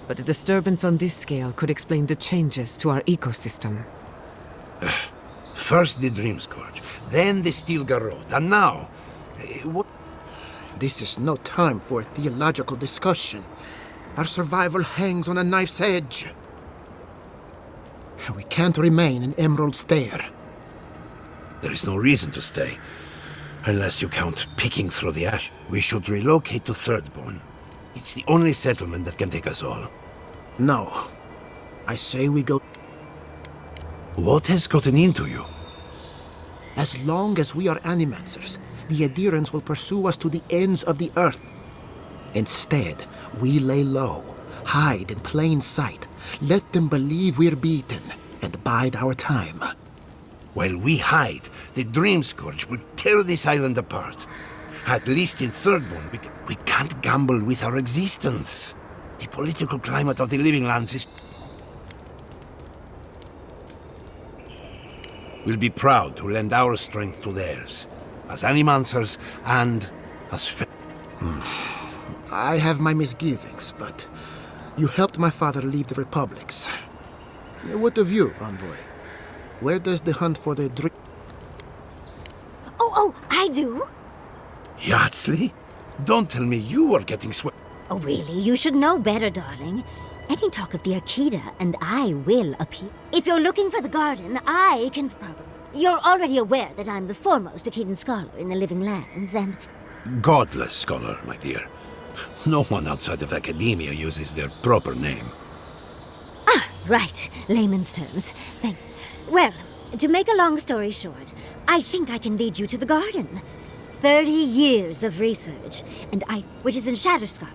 but a disturbance on this scale could explain the changes to our ecosystem. First the Dream Scourge, then the Steel Garrote, and now... what? This is no time for a theological discussion. Our survival hangs on a knife's edge. We can't remain in Emerald Stair. There is no reason to stay. Unless you count picking through the ash. We should relocate to Thirdborn. It's the only settlement that can take us all. No. I say we go... What has gotten into you? As long as we are Animancers, the Adherents will pursue us to the ends of the earth. Instead, we lay low, hide in plain sight, let them believe we're beaten, and bide our time. While we hide, the Dream Scourge will tear this island apart. At least in Thirdborn, we can't gamble with our existence. The political climate of the Living Lands is... We'll be proud to lend our strength to theirs, as Animancers and as... I have my misgivings, but you helped my father leave the republics. What of you, Envoy? Where does the hunt for the dream... Oh, I do. Yardsley? Don't tell me you are getting sweat. Oh, really? You should know better, darling. Any talk of the Akita, and I will appear. If you're looking for the garden, I can probably... You're already aware that I'm the foremost Akitan scholar in the Living Lands, and... Godless scholar, my dear. No one outside of academia uses their proper name. Ah, right. Layman's terms. Well, to make a long story short, I think I can lead you to the garden. 30 years of research, which is in Shatterscarp.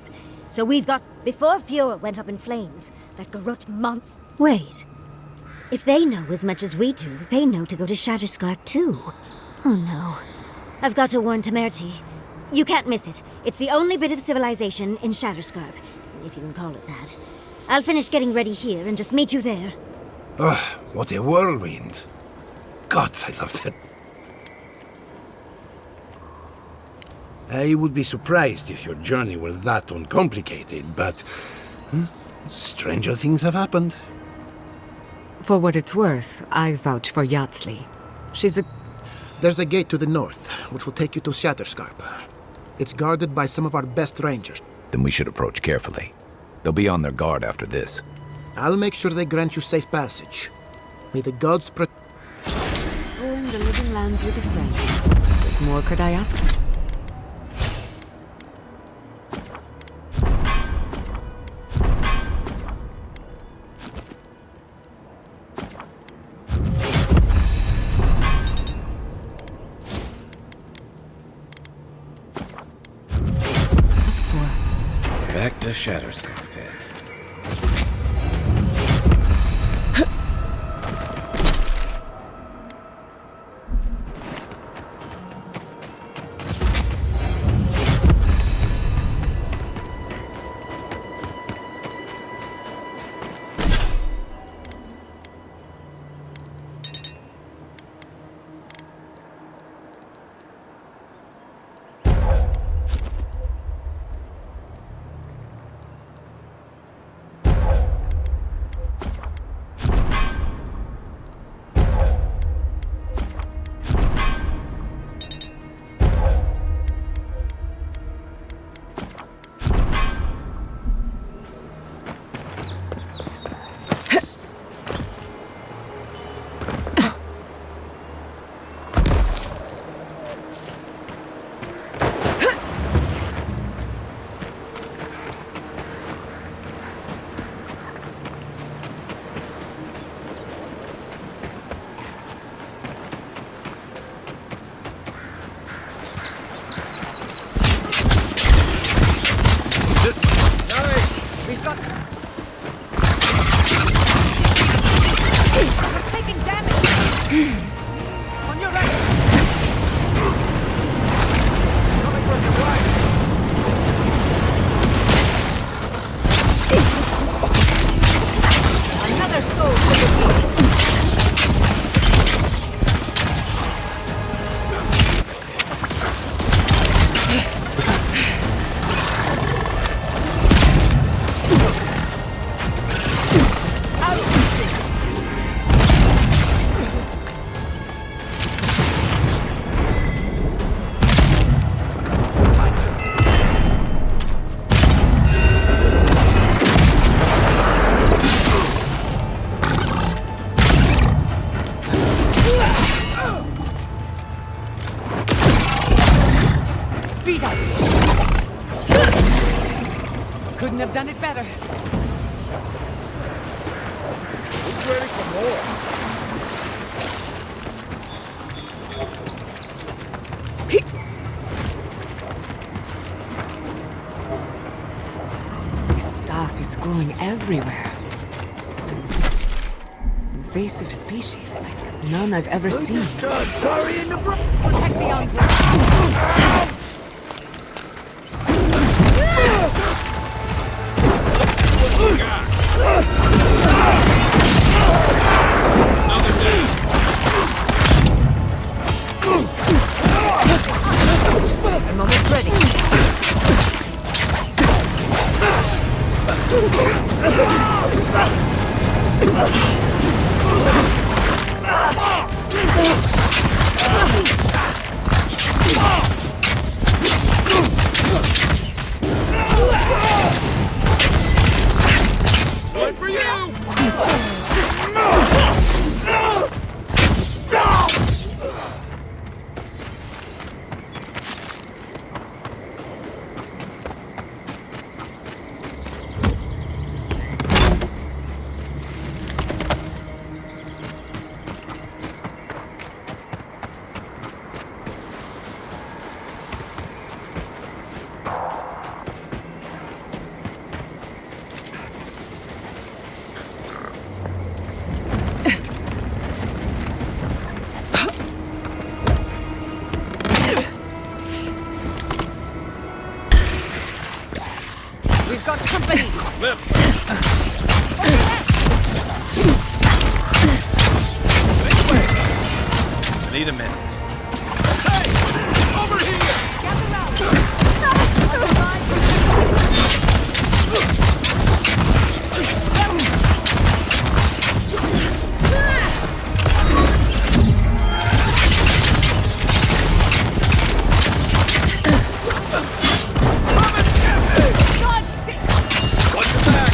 So we've got... Before Fiora went up in flames, that Garrote monster... Wait. If they know as much as we do, they know to go to Shatterscarp too. Oh no. I've got to warn Temerity. You can't miss it. It's the only bit of civilization in Shatterscarp, if you can call it that. I'll finish getting ready here and just meet you there. Ah, what a whirlwind. God, I love that. I would be surprised if your journey were that uncomplicated, but... stranger things have happened. For what it's worth, I vouch for Yardsley. She's a... There's a gate to the north, which will take you to Shatterscarp. It's guarded by some of our best rangers. Then we should approach carefully. They'll be on their guard after this. I'll make sure they grant you safe passage. May the gods Exploring the living lands with a friend. What more could I ask for? Back to Shatterskull then. Couldn't have done it better. Who's ready for more? This stuff is growing everywhere. Invasive species like none I've ever seen. Sorry in the protect the enclave. I'm almost ready. Good for you! We've got company. Need a minute. Hey! Over here! Gather round. Watch your back!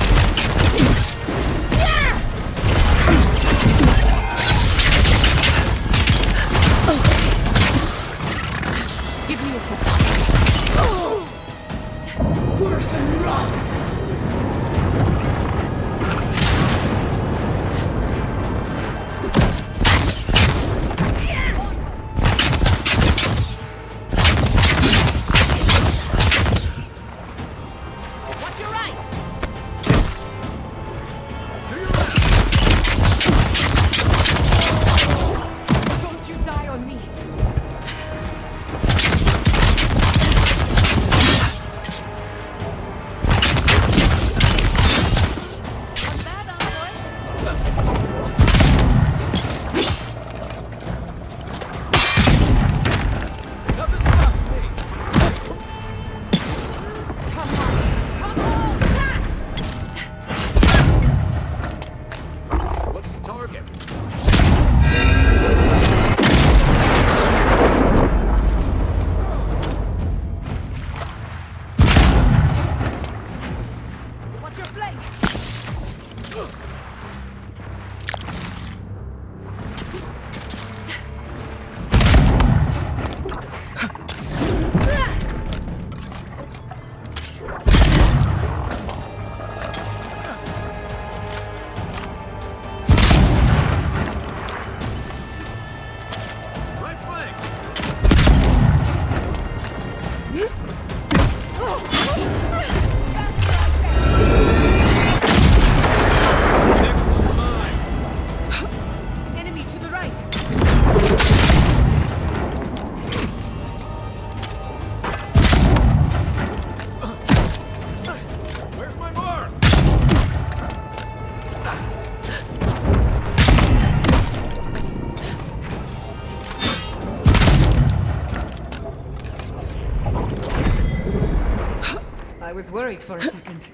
I was worried for a second.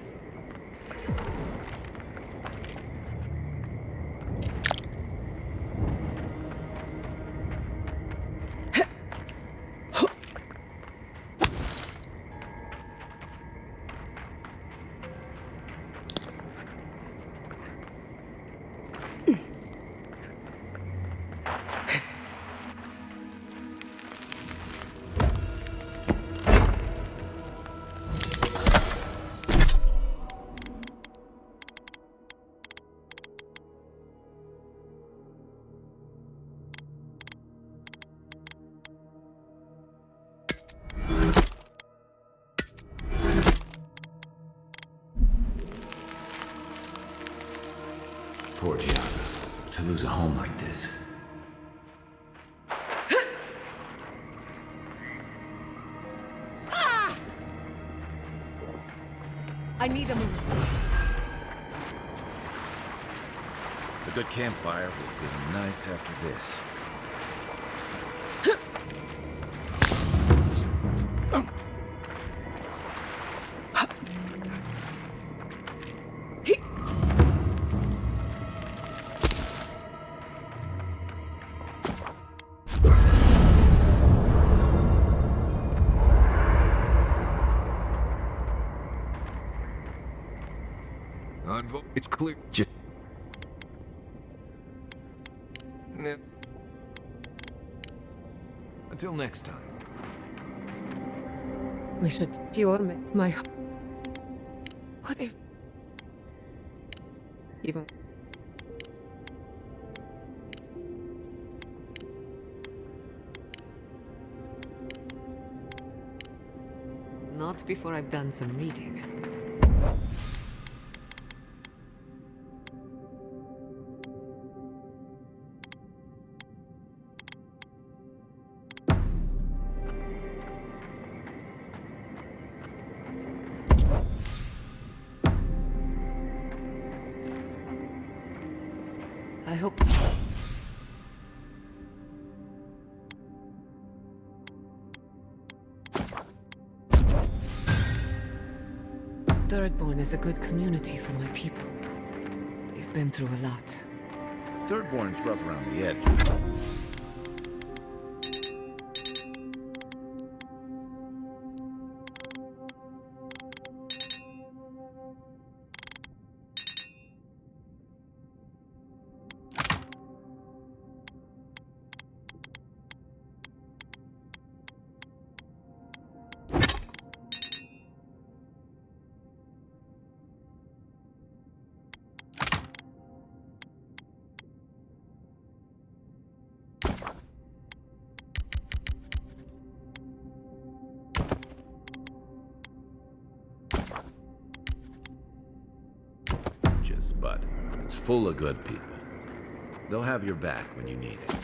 Poor Gianna. To lose a home like this. I need a moment. A good campfire will feel nice after this. It's clear. Until next time. We should form my... What if... Even... Not before I've done some reading. I hope... Thirdborn is a good community for my people. They've been through a lot. Thirdborn's rough around the edge. But it's full of good people. They'll have your back when you need it.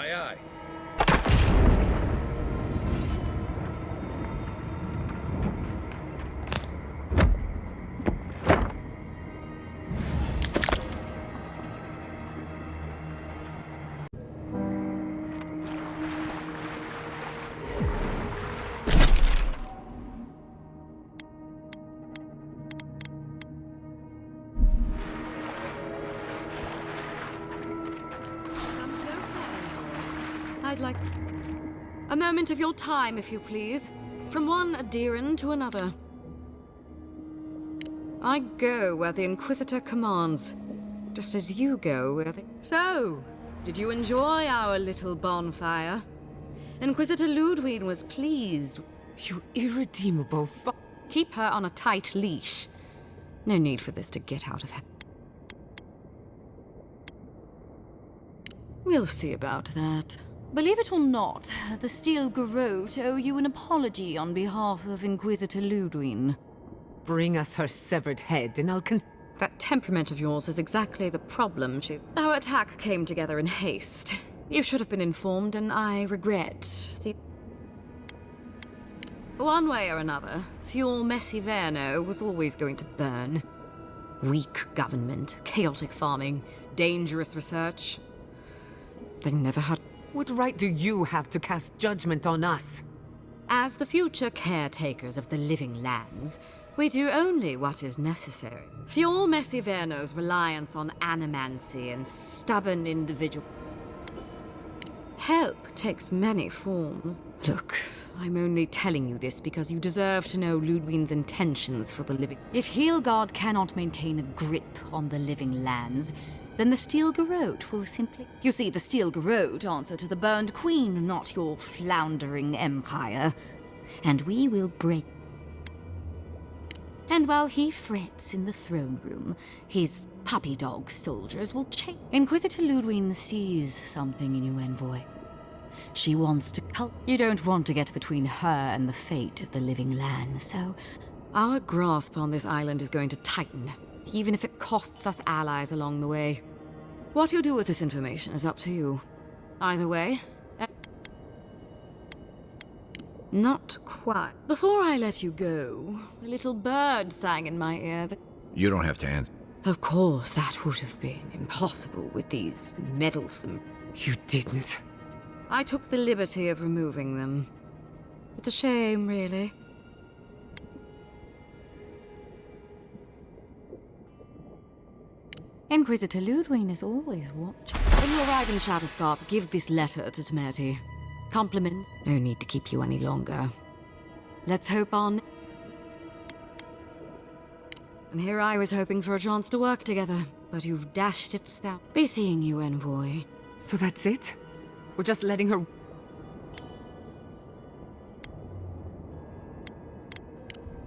Aye, aye. I'd like a moment of your time, if you please. From one Adiran to another. I go where the Inquisitor commands, just as you go where the... So, did you enjoy our little bonfire? Inquisitor Ludwig was pleased. You irredeemable Keep her on a tight leash. No need for this to get out of hand. We'll see about that. Believe it or not, the Steel Garrote owe you an apology on behalf of Inquisitor Ludwig. Bring us her severed head and I'll That temperament of yours is exactly the problem. Our attack came together in haste. You should have been informed, and I regret the... One way or another, Fuel Messiverno was always going to burn. Weak government, chaotic farming, dangerous research. They never had... What right do you have to cast judgment on us? As the future caretakers of the living lands, we do only what is necessary. Fuel Messiverno's reliance on animancy and stubborn individual... Help takes many forms. Look, I'm only telling you this because you deserve to know Ludwig's intentions for the living. If Heelgard cannot maintain a grip on the living lands, then the Steel Garrote will simply... You see, the Steel Garrote answer to the Burned Queen, not your floundering empire. And we will break... And while he frets in the throne room, his puppy dog soldiers will change. Inquisitor Ludwig sees something in you, envoy. She wants to You don't want to get between her and the fate of the living land, so our grasp on this island is going to tighten, even if it costs us allies along the way. What you do with this information is up to you. Either way... Not quite. Before I let you go, a little bird sang in my ear that... You don't have to answer. Of course, that would have been impossible with these meddlesome... You didn't. I took the liberty of removing them. It's a shame, really. Inquisitor Ludwig is always watching. When you arrive in Shatterscarp, give this letter to Temerty. Compliments. No need to keep you any longer. Let's hope on... And here I was hoping for a chance to work together, but you've dashed it down. Be seeing you, envoy. So that's it? We're just letting her...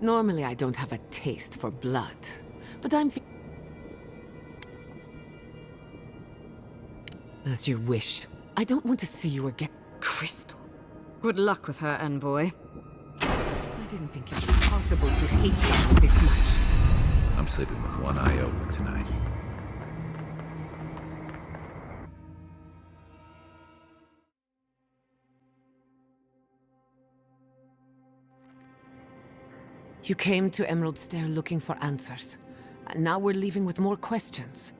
Normally I don't have a taste for blood, but I'm... As you wish. I don't want to see you again. Crystal. Good luck with her, envoy. I didn't think it was possible to hate someone this much. I'm sleeping with one eye open tonight. You came to Emerald Stair looking for answers, and now we're leaving with more questions.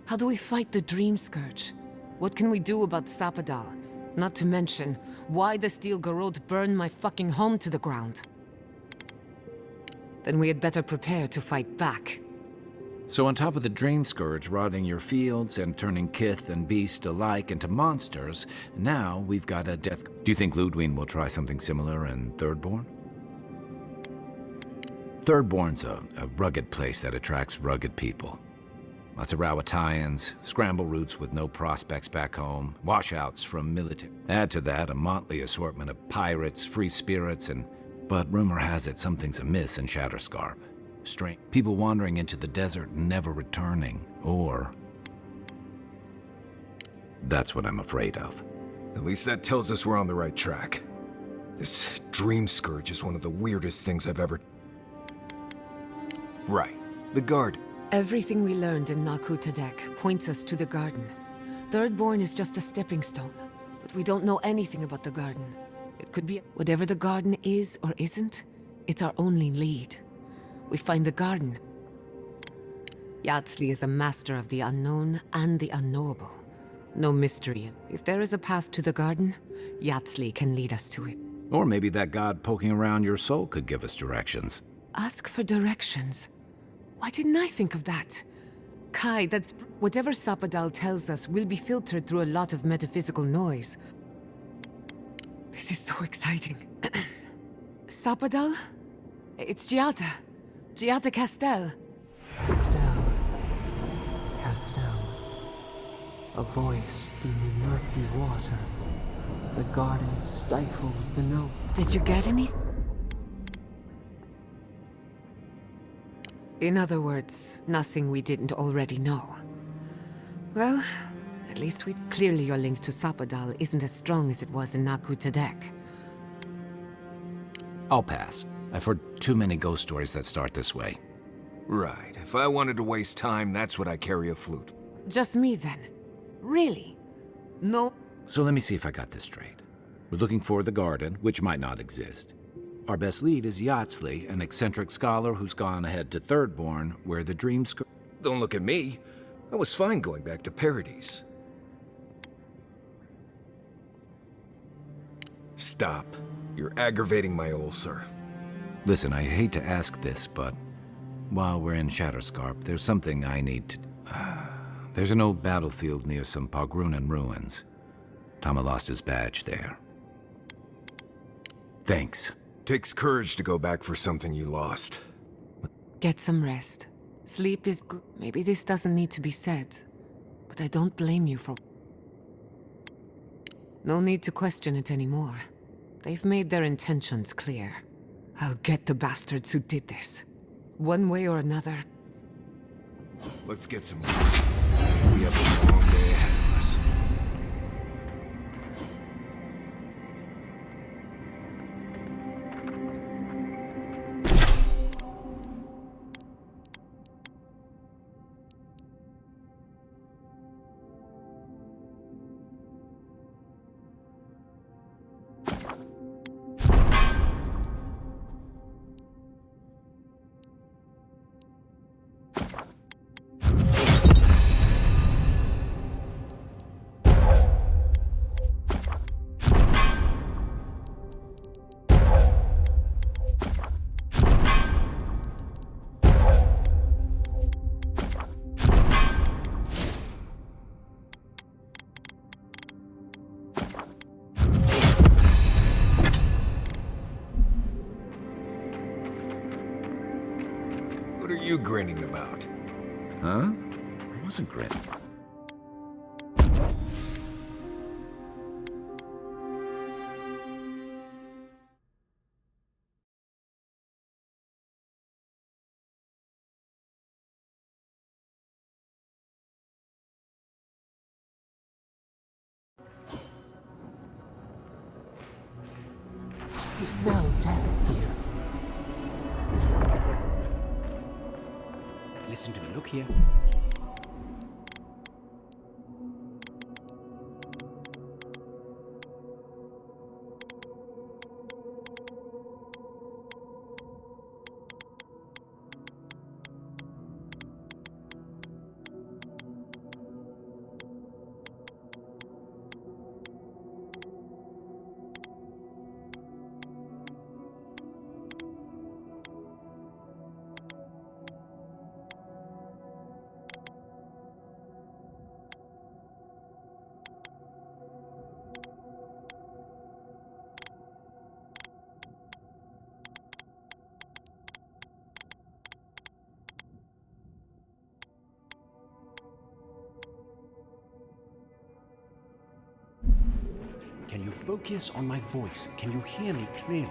How do we fight the Dream Scourge? What can we do about Sapadal? Not to mention, why the Steel Garrote burned my fucking home to the ground? Then we had better prepare to fight back. So on top of the Dream Scourge rotting your fields and turning kith and beast alike into monsters, now we've got a death... Do you think Ludwig will try something similar in Thirdborn? Thirdborn's a rugged place that attracts rugged people. Lots of Rawatayans, scramble routes with no prospects back home, washouts from military. Add to that a motley assortment of pirates, free spirits, and... But rumor has it something's amiss in Shatterscarp. Strange. People wandering into the desert and never returning, or... That's what I'm afraid of. At least that tells us we're on the right track. This Dream Scourge is one of the weirdest things I've ever... Right. The Guard. Everything we learned in Naku Tadek points us to the garden. Thirdborn is just a stepping stone. But we don't know anything about the garden. It could be whatever the garden is or isn't. It's our only lead. We find the garden. Yatsley is a master of the unknown and the unknowable. No mystery. If there is a path to the garden, Yatsley can lead us to it. Or maybe that god poking around your soul could give us directions. Ask for directions. Why didn't I think of that? Kai, that's... Whatever Sapadal tells us will be filtered through a lot of metaphysical noise. This is so exciting. Sapadal? It's Giata. Giata Castel. Castel. A voice through murky water. The garden stifles the note. Did you get any? In other words, nothing we didn't already know. Well, at least clearly your link to Sapadal isn't as strong as it was in Naku Tadek. I'll pass. I've heard too many ghost stories that start this way. Right. If I wanted to waste time, that's what I carry a flute. Just me then? Really? No? So let me see if I got this straight. We're looking for the garden, which might not exist. Our best lead is Yatsley, an eccentric scholar who's gone ahead to Thirdborn, where the dreams go. Don't look at me. I was fine going back to Paradise. Stop. You're aggravating my ulcer. Listen, I hate to ask this, but while we're in Shatterscarp, there's something I need to... There's an old battlefield near some Pogrunan ruins. Tama lost his badge there. Thanks. Takes courage to go back for something you lost. Get some rest. Sleep is good. Maybe this doesn't need to be said, but I don't blame you for... No need to question it anymore. They've made their intentions clear. I'll get the bastards who did this. One way or another. Let's get some... We have a long day ahead of us. What are you grinning about? Huh? I wasn't grinning. You smell death here. Listen to me, look here. Can you focus on my voice? Can you hear me clearly?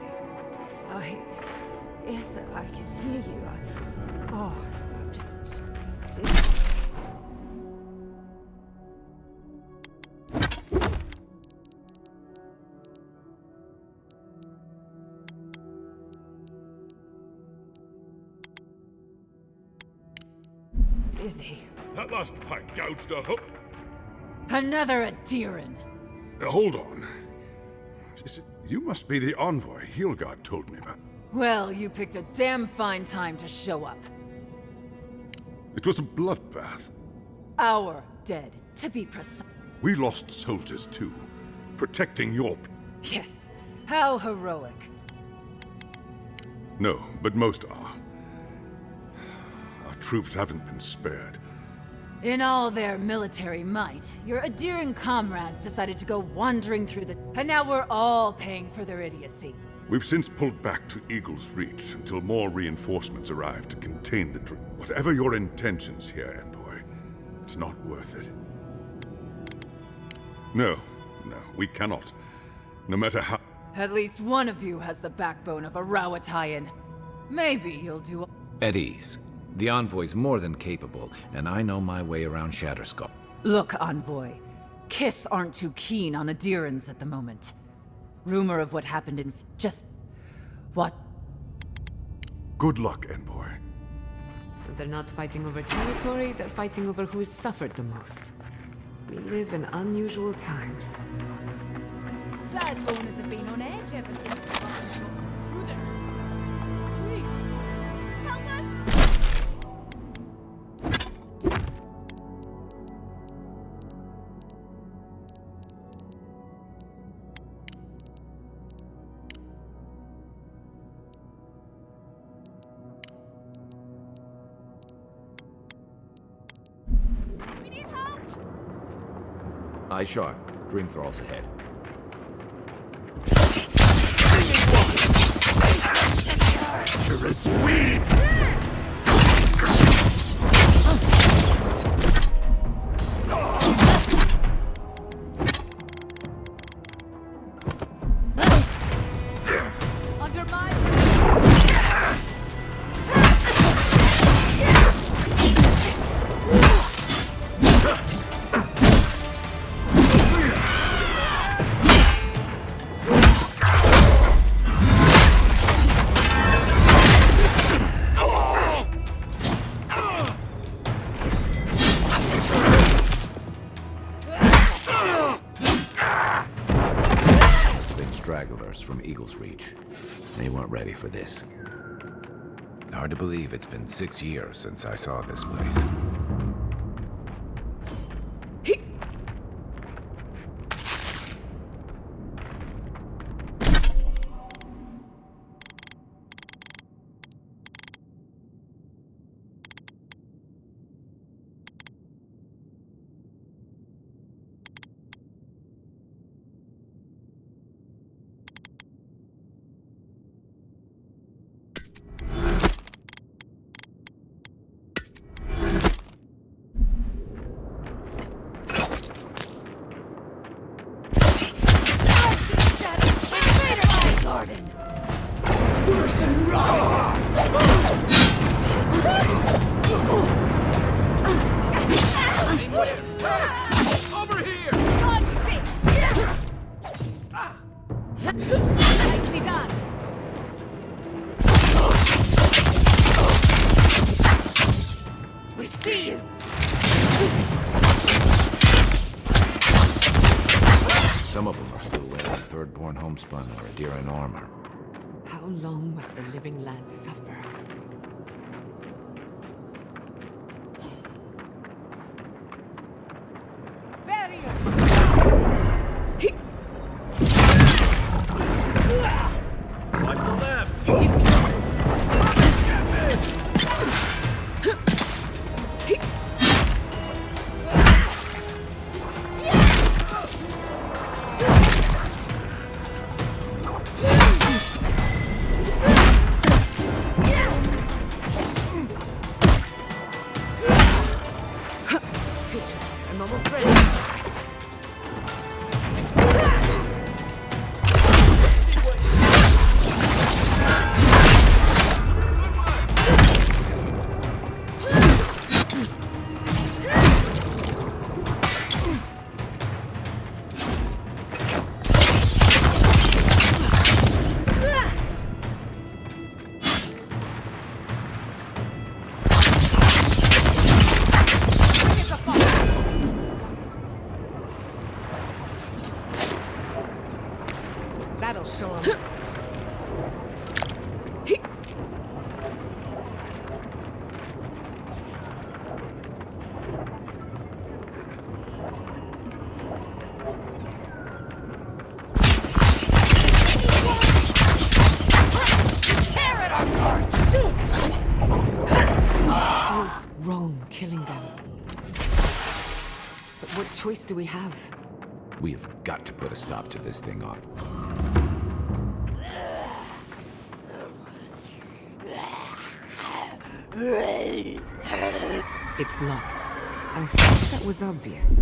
Yes, I can hear you. I'm just... Dizzy. That last fight gouged a hook. Another Adiran. Hold on. You must be the envoy Hildgard told me about. Well, you picked a damn fine time to show up. It was a bloodbath. Our dead, to be precise. We lost soldiers too, protecting your... Yes, how heroic. No, but most are. Our troops haven't been spared. In all their military might, your adhering comrades decided to go wandering through the... And now we're all paying for their idiocy. We've since pulled back to Eagle's Reach until more reinforcements arrive to contain the... Whatever your intentions here, Envoy, it's not worth it. No, we cannot. No matter how... At least one of you has the backbone of a Rawatayan. Maybe you'll do... At ease. The Envoy's more than capable, and I know my way around Shatterskull. Look, Envoy. Kith aren't too keen on Adherans at the moment. Rumor of what happened in... What? Good luck, Envoy. They're not fighting over territory, they're fighting over who has suffered the most. We live in unusual times. Flagboners have been on edge ever since the fire. Who there? Please! Help us! We need help! Eye sharp. Dream thralls ahead. Treacherous weed! Under my... Stragglers from Eagle's Reach. They weren't ready for this. Hard to believe it's been 6 years since I saw this place. Over here! Dodge this! Nicely done! We see you! Some of them are still wearing third-born homespun or Adheran armor. How long must the living land suffer? Watch the left! Yeah! That'll show him. Feels wrong killing them. But what choice do we have? We have got to put a stop to this thing on. It's locked. I thought that was obvious.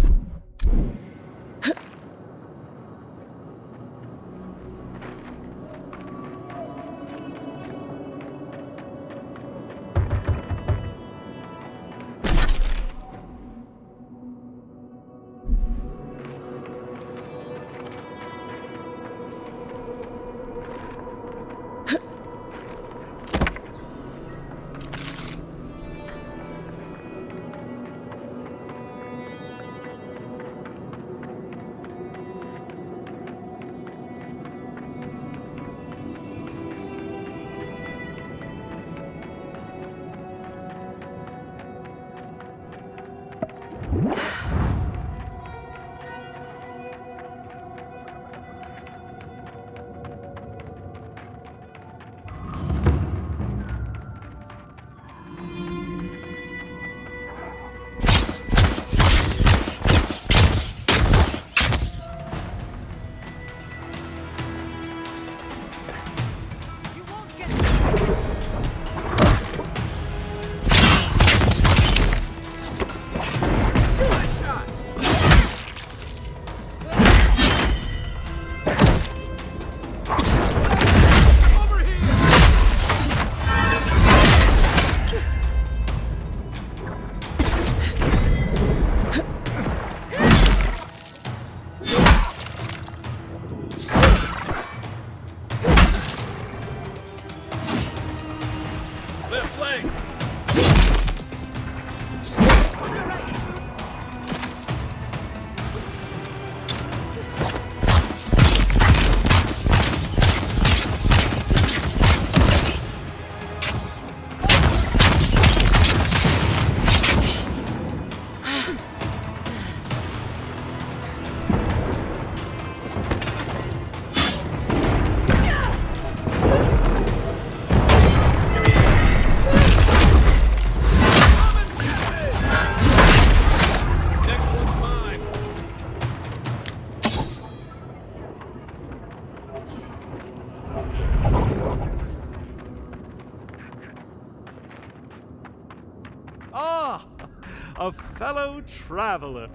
A fellow traveler.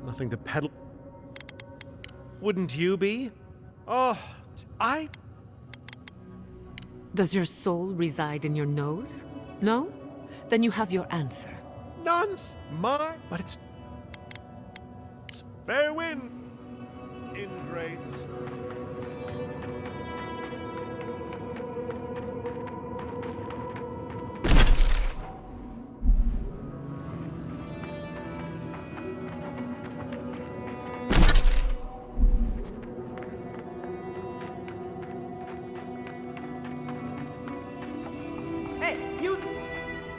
Nothing to peddle. Wouldn't you be? Oh, Does your soul reside in your nose? No? Then you have your answer. Nonce, but it's fair wind. Ingrates.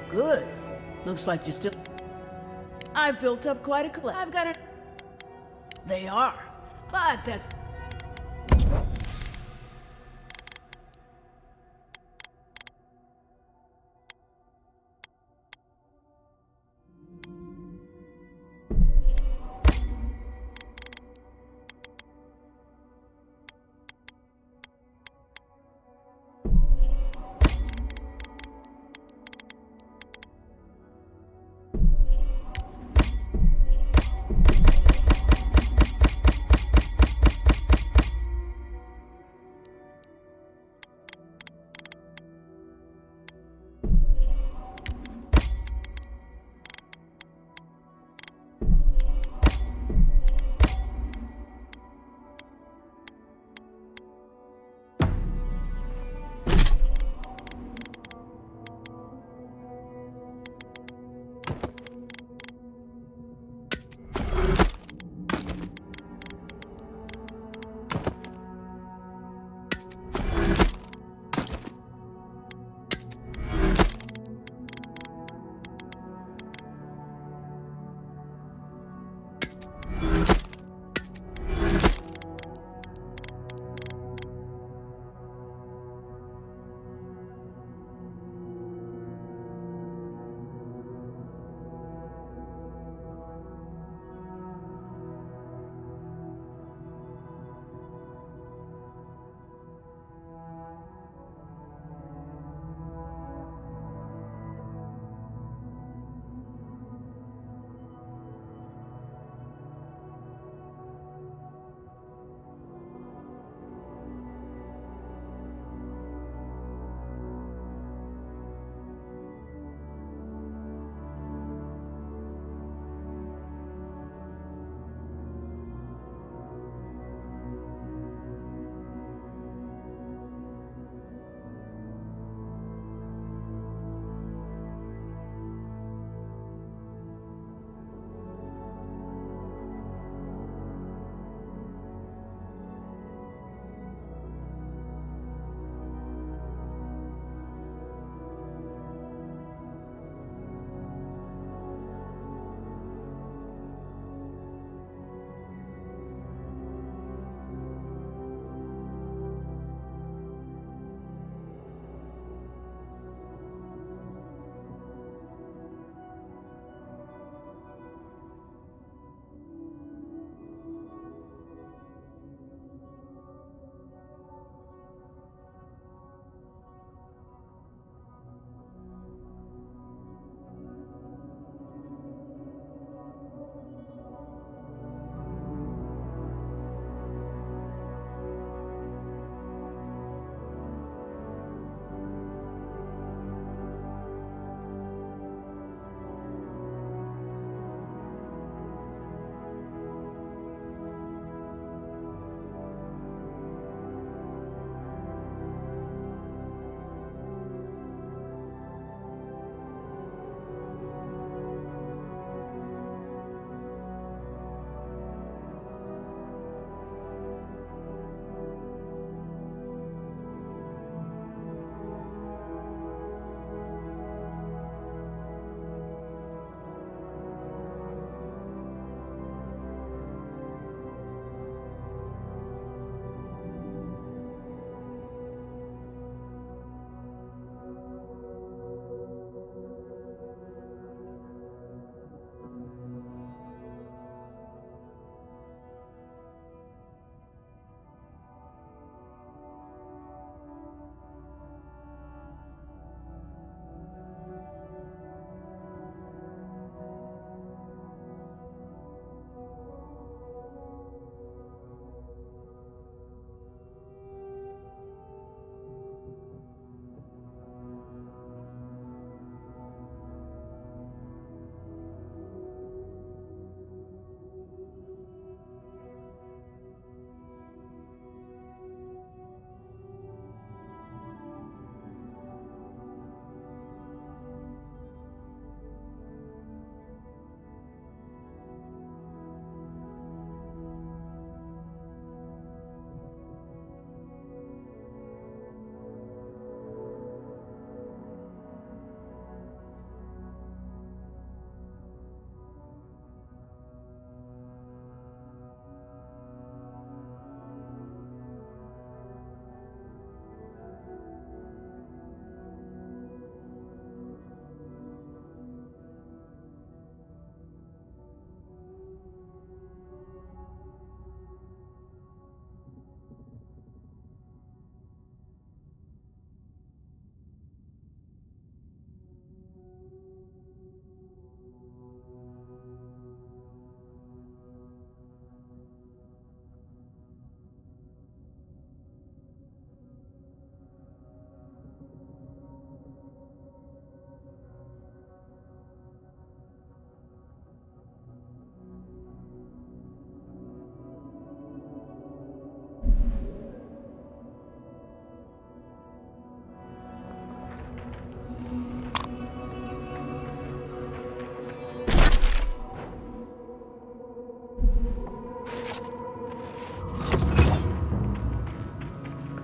Good. Looks like you still... I've built up quite a collection. I've got it. They are. But that's...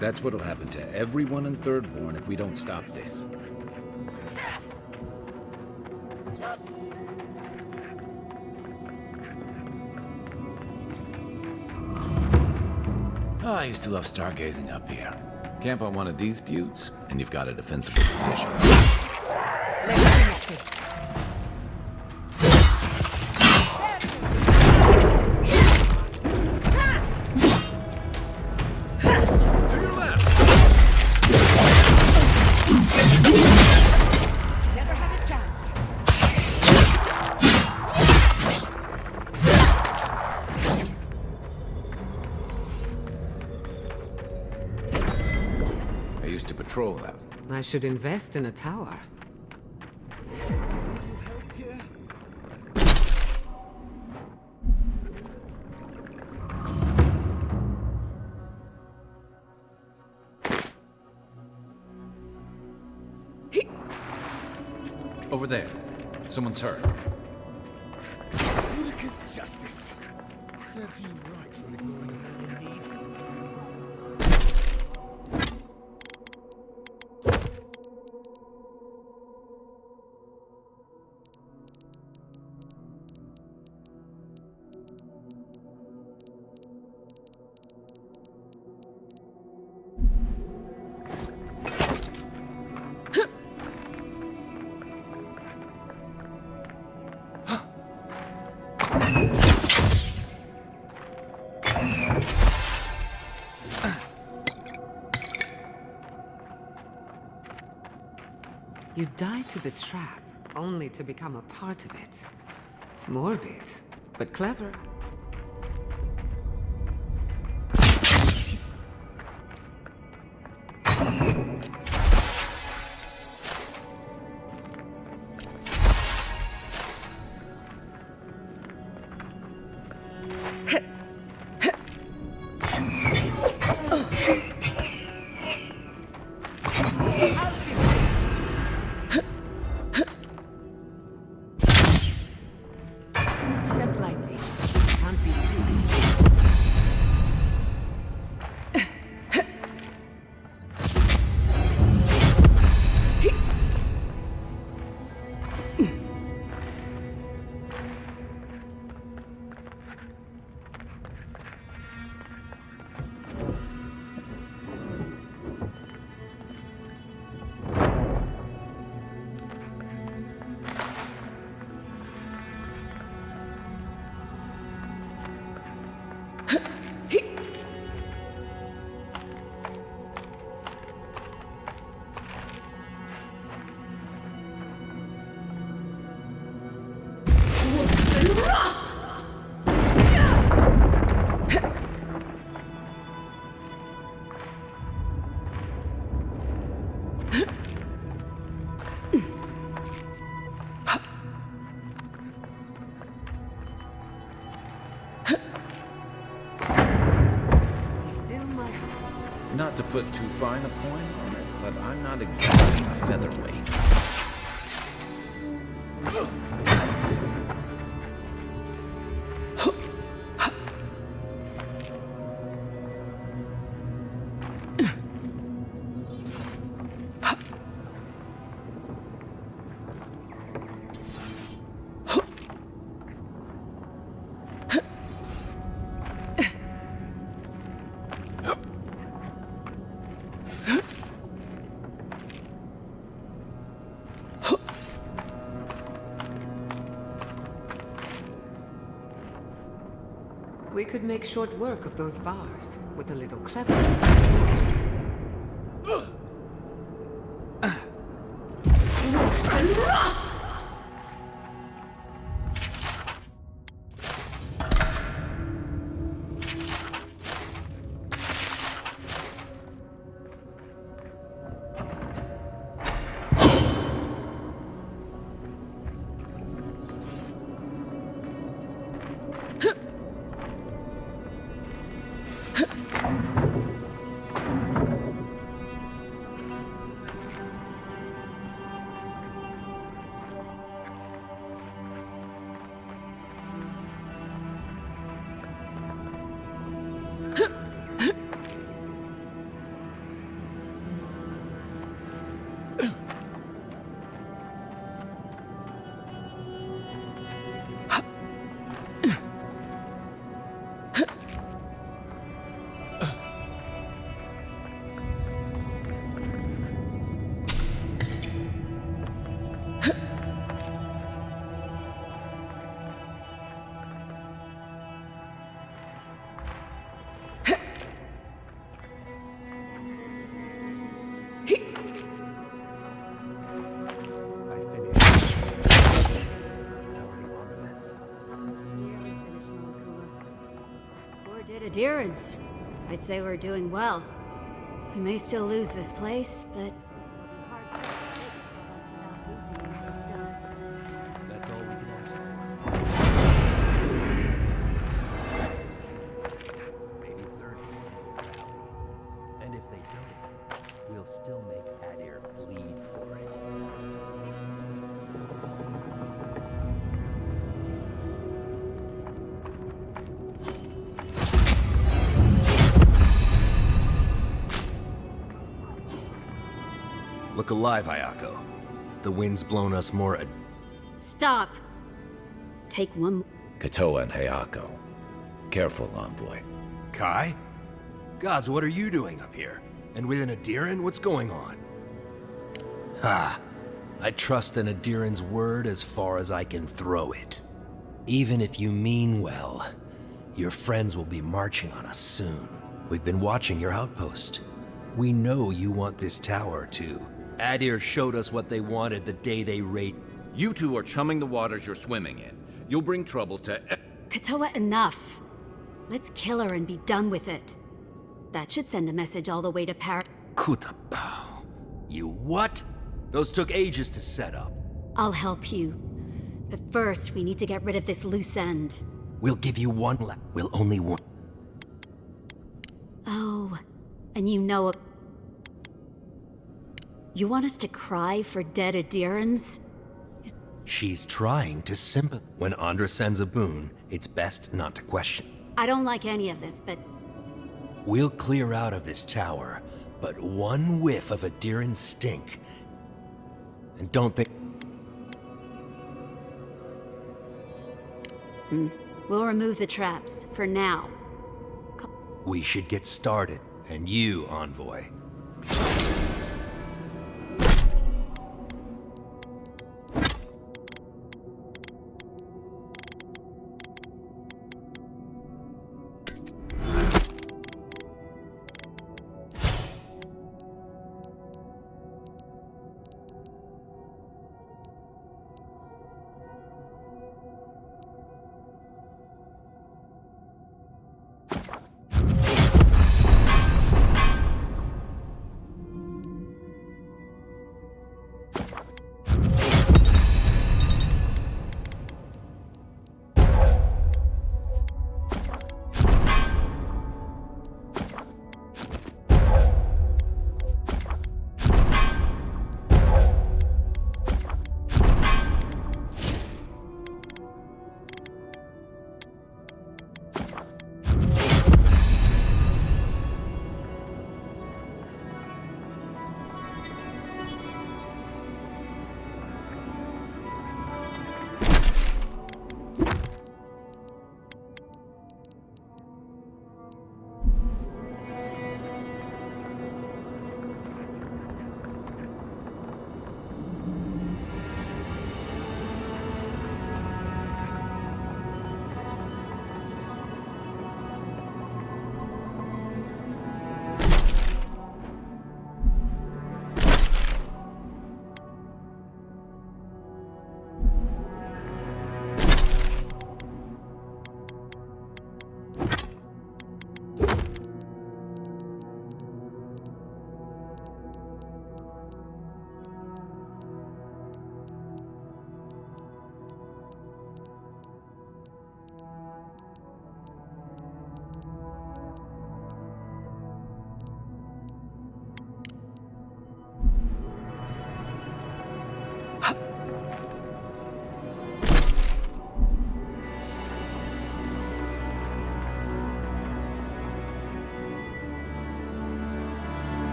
That's what'll happen to everyone in Thirdborn if we don't stop this. Oh, I used to love stargazing up here. Camp on one of these buttes, and you've got a defensible position. Patrol out. I should invest in a tower. Over there. Someone's hurt. Utica's justice. Serves you right for ignoring a man in need. You die to the trap, only to become a part of it. Morbid, but clever. Not to put too fine a point on it, but I'm not exactly a featherweight. We could make short work of those bars, with a little cleverness, of course. Did adherence. I'd say we're doing well. We may still lose this place, but That's all we can ask. Maybe 30. And if they don't, we'll still make Adir bleed for it. Look alive, Hayako. The wind's blown us more. stop. Take one. Katoa and Hayako. Careful, envoy. Kai? Gods, what are you doing up here? And with an Adiran, what's going on? Ha! I trust an Adiran's word as far as I can throw it. Even if you mean well, your friends will be marching on us soon. We've been watching your outpost. We know you want this tower too. Adir showed us what they wanted the day they raid. You two are chumming the waters you're swimming in. You'll bring trouble to... Katoa, enough. Let's kill her and be done with it. That should send a message all the way to Kutabao. You what? Those took ages to set up. I'll help you. But first, we need to get rid of this loose end. We'll give you one We'll only want... Oh, and you know... You want us to cry for dead Adirans? She's trying to sympathize. When Andra sends a boon, it's best not to question. I don't like any of this, but... We'll clear out of this tower, but one whiff of Adiran stink. And don't think... We'll remove the traps, for now. We should get started. And you, Envoy.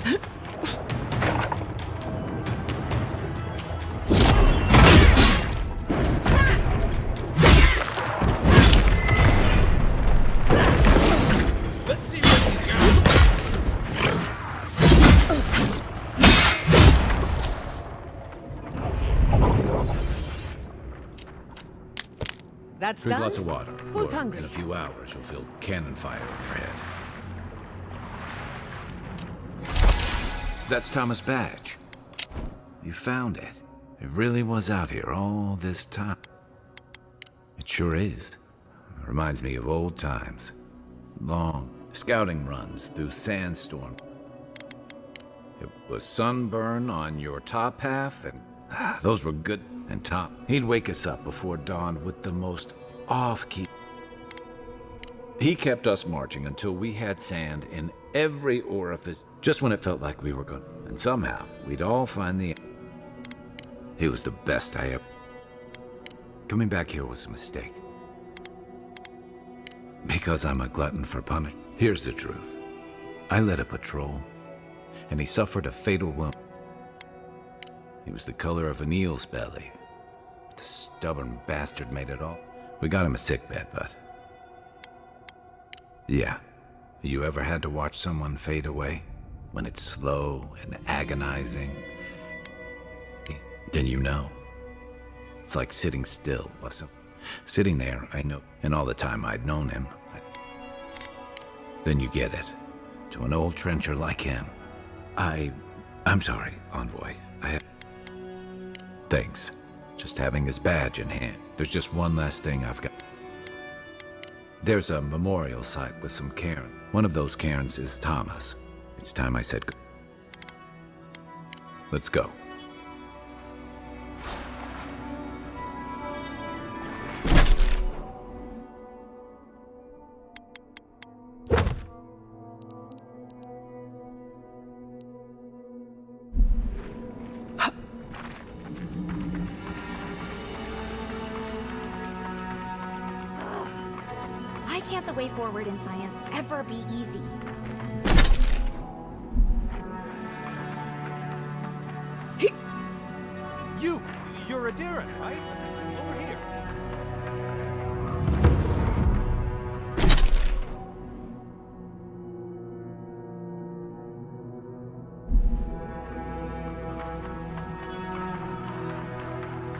Let's see what you got. That's Drink done? lots of water. Who's or hungry? In a few hours, you'll feel cannon fire in your head. That's Thomas' badge. You found it. It really was out here all this time. It sure is. Reminds me of old times. Long scouting runs through sandstorm. It was sunburn on your top half, and those were good. And Tom, he'd wake us up before dawn with the most off-key. He kept us marching until we had sand in every orifice, just when it felt like we were good. And somehow, we'd all find the end. He was the best I ever... Coming back here was a mistake. Because I'm a glutton for punishment. Here's the truth. I led a patrol, and he suffered a fatal wound. He was the color of an eel's belly. The stubborn bastard made it all. We got him a sickbed, but... Yeah. You ever had to watch someone fade away? When it's slow and agonizing? Then you know. It's like sitting still, wasn't it? Sitting there, I know. And all the time I'd known him. Then you get it. To an old trencher like him. I'm sorry, Envoy. Thanks. Just having his badge in hand. There's just one last thing I've got. There's a memorial site with some cairns. One of those cairns is Thomas. It's time I said go. Let's go. Why can't the way forward in science ever be easy? You're a Diran, right? Over here.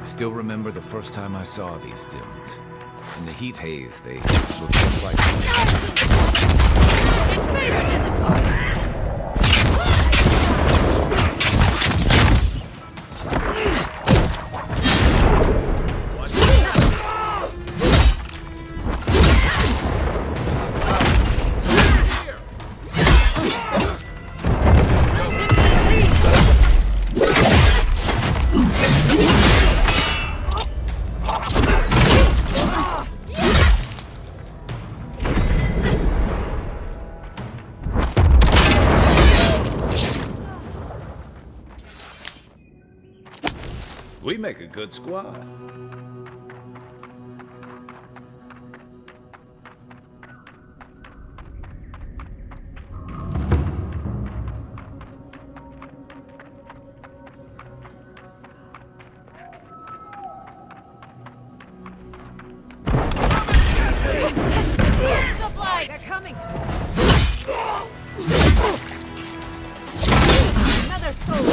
I still remember the first time I saw these dunes. In the heat haze, they looked just like... Invaders in the garden! We make a good squad. They're coming! Another soul!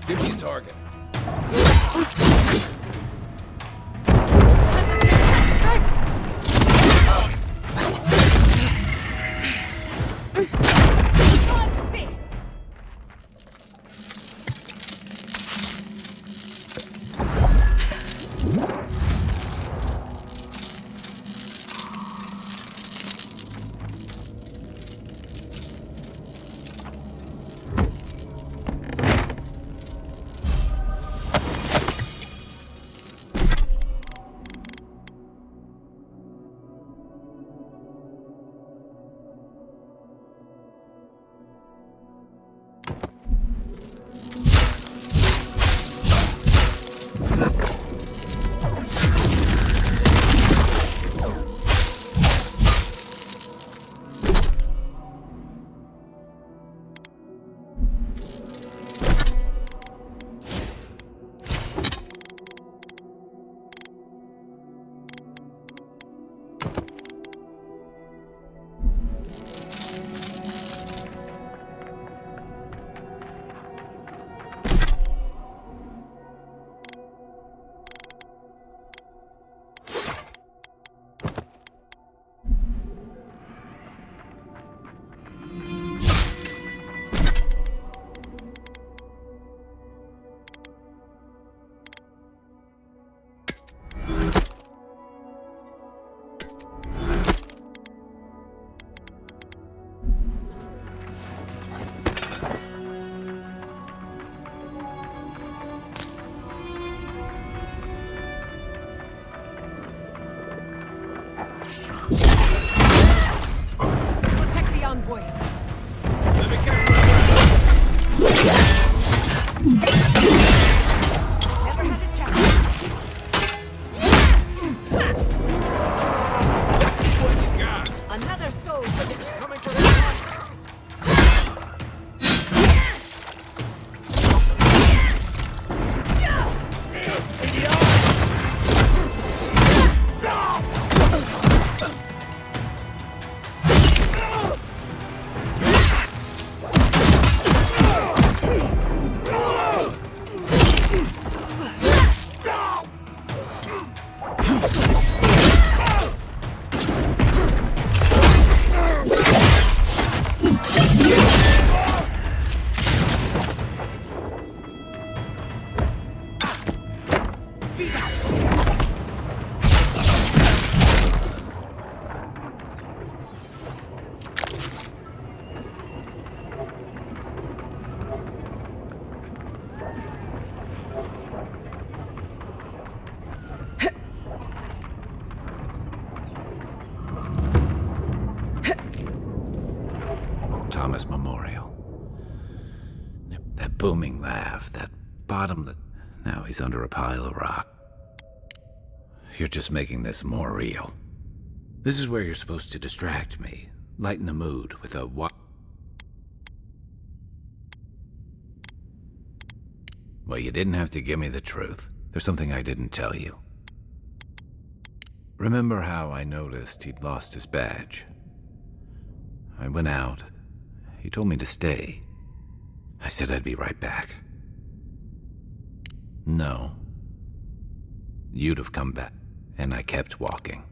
Give me a target. Watch this! booming laugh, that bottomless... Now he's under a pile of rock. You're just making this more real. This is where you're supposed to distract me, lighten the mood with a Well, you didn't have to give me the truth. There's something I didn't tell you. Remember how I noticed he'd lost his badge? I went out. He told me to stay. I said I'd be right back. No. You'd have come back, and I kept walking.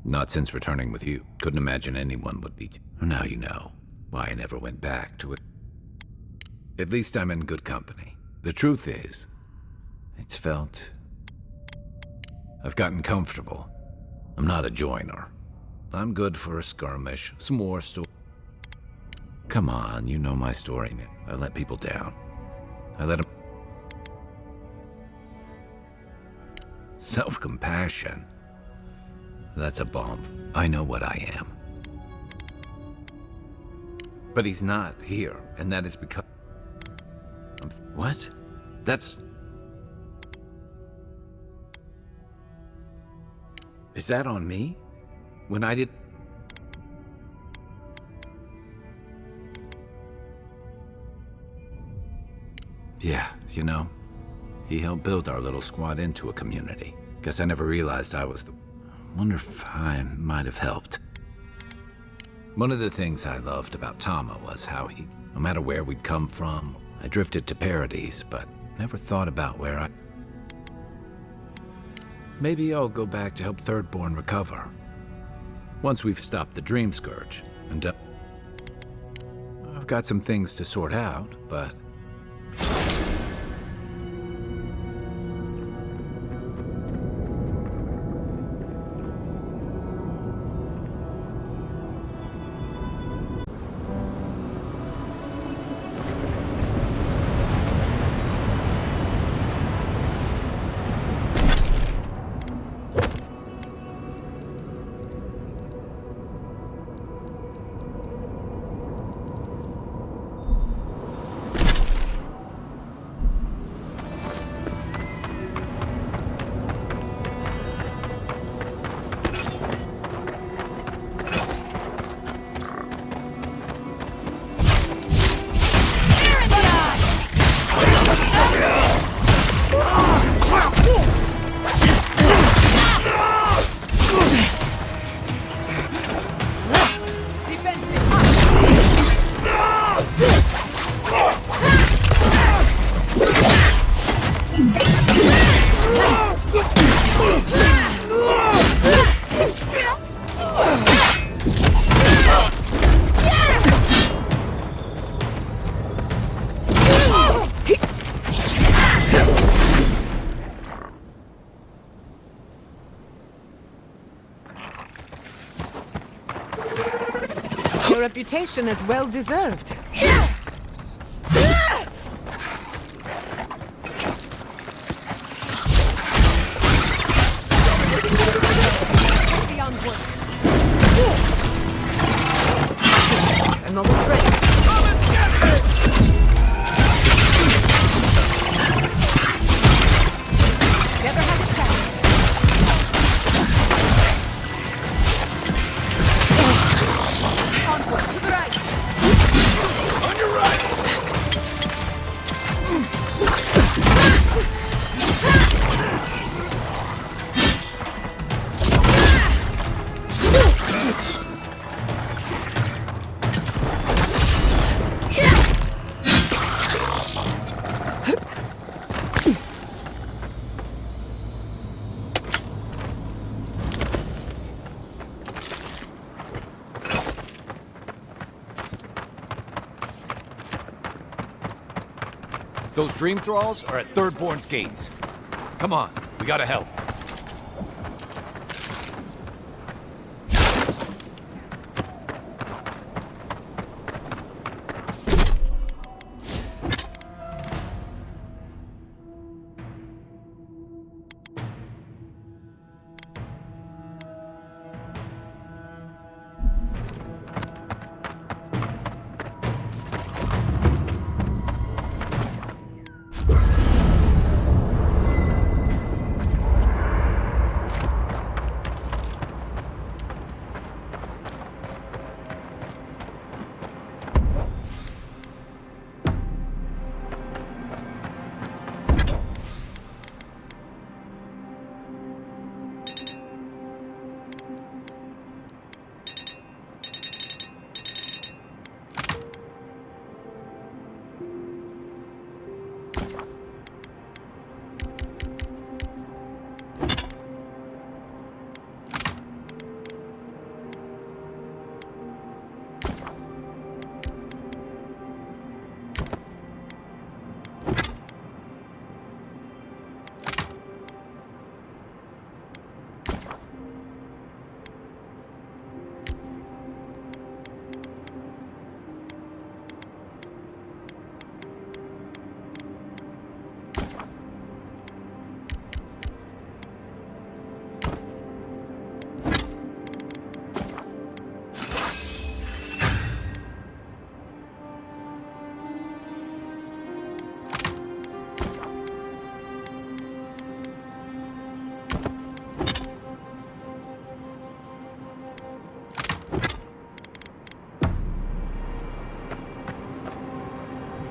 Not since returning with you. Couldn't imagine anyone would beat you. Now you know why I never went back to it. At least I'm in good company. The truth is, it's felt... I've gotten comfortable. I'm not a joiner. I'm good for a skirmish, some war story. Come on, you know my story now. I let people down. I let them... Self-compassion. That's a bomb. I know what I am. But he's not here, and that is because... What? That's... Is that on me? When I did... Yeah, you know, he helped build our little squad into a community. Guess I never realized I was the... Wonder if I might have helped. One of the things I loved about Tama was how he, no matter where we'd come from, I drifted to Paradise, but never thought about where I... Maybe I'll go back to help Thirdborn recover. Once we've stopped the Dream Scourge, and I've got some things to sort out, but... Your reputation is well deserved. Another strength. Never had a chance. Onward, to the right. On your right. Those dream thralls are at Thirdborn's gates. Come on, we gotta help.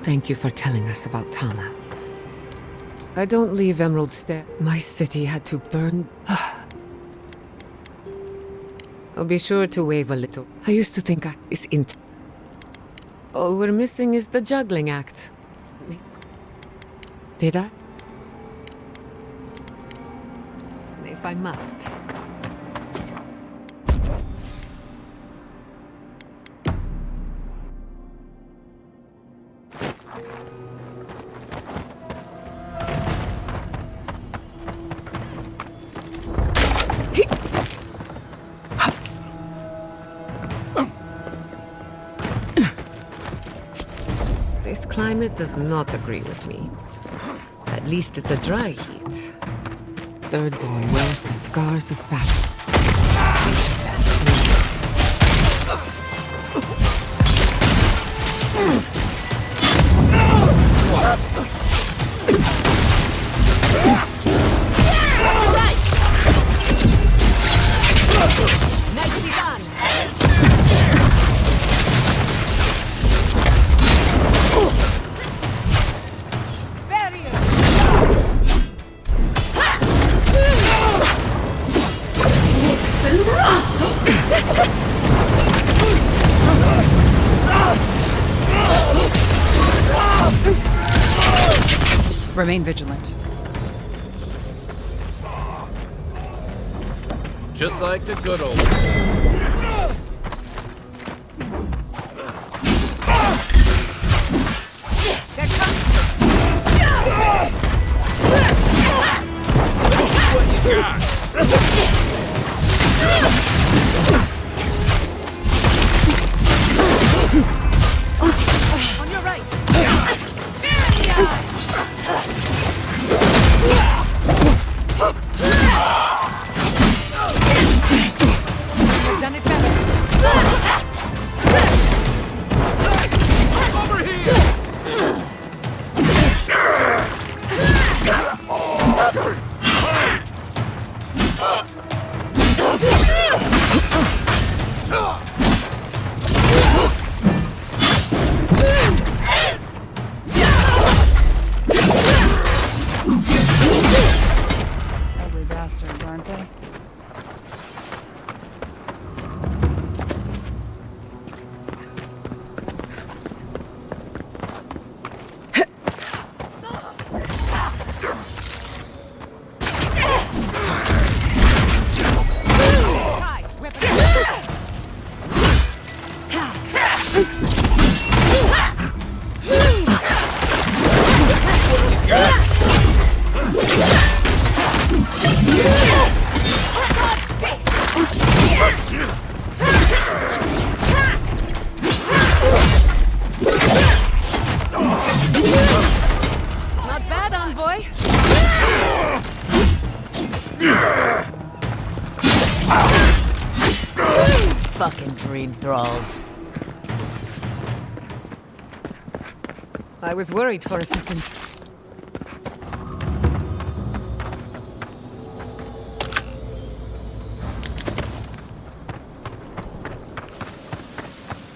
Thank you for telling us about Tama. I don't leave Emerald Stair. My city had to burn. I'll be sure to wave a little. I used to think is int. All we're missing is the juggling act. Did I? If I must. This climate does not agree with me. At least it's a dry heat. Thirdborn wears the scars of battle. Nicely done. Remain vigilant. Just like the good old. On your right. You've done it better. Over here! Ugly bastards, aren't they? Not bad, envoy. Fucking dream thralls. I was worried for a second.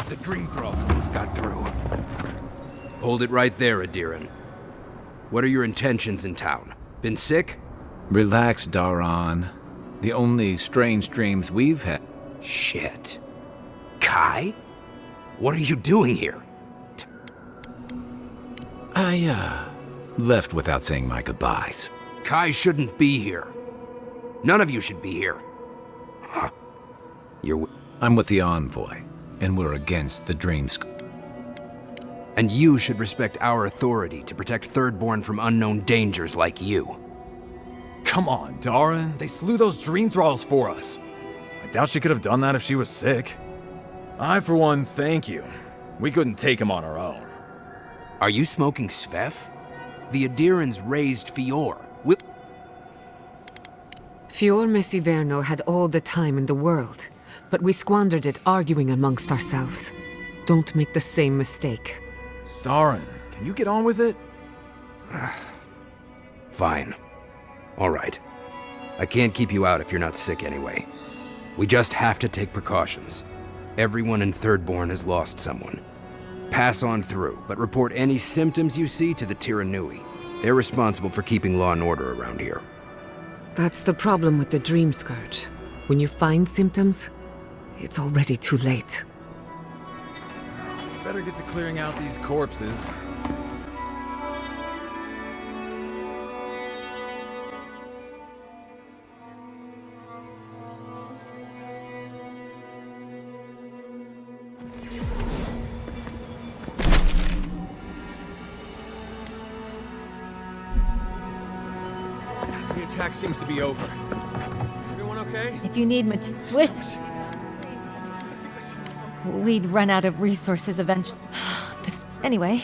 The dream thralls got through. Hold it right there, Adiran. What are your intentions in town? Been sick? Relax, Daran. The only strange dreams we've had. Shit. Kai? What are you doing here? I, left without saying my goodbyes. Kai shouldn't be here. None of you should be here. Huh. I'm with the Envoy, and we're against the Dream School. And you should respect our authority to protect Thirdborn from unknown dangers like you. Come on, Daran. They slew those dream thralls for us. I doubt she could have done that if she was sick. I, for one, thank you. We couldn't take him on our own. Are you smoking Svef? The Adirans raised Fior. Fior Messiverno had all the time in the world, but we squandered it arguing amongst ourselves. Don't make the same mistake. Daran, can you get on with it? Fine. All right. I can't keep you out if you're not sick anyway. We just have to take precautions. Everyone in Thirdborn has lost someone. Pass on through, but report any symptoms you see to the Tiranui. They're responsible for keeping law and order around here. That's the problem with the Dream Scourge. When you find symptoms, it's already too late. Better get to clearing out these corpses. The attack seems to be over. Everyone okay? If you need we'd run out of resources eventually. Anyway.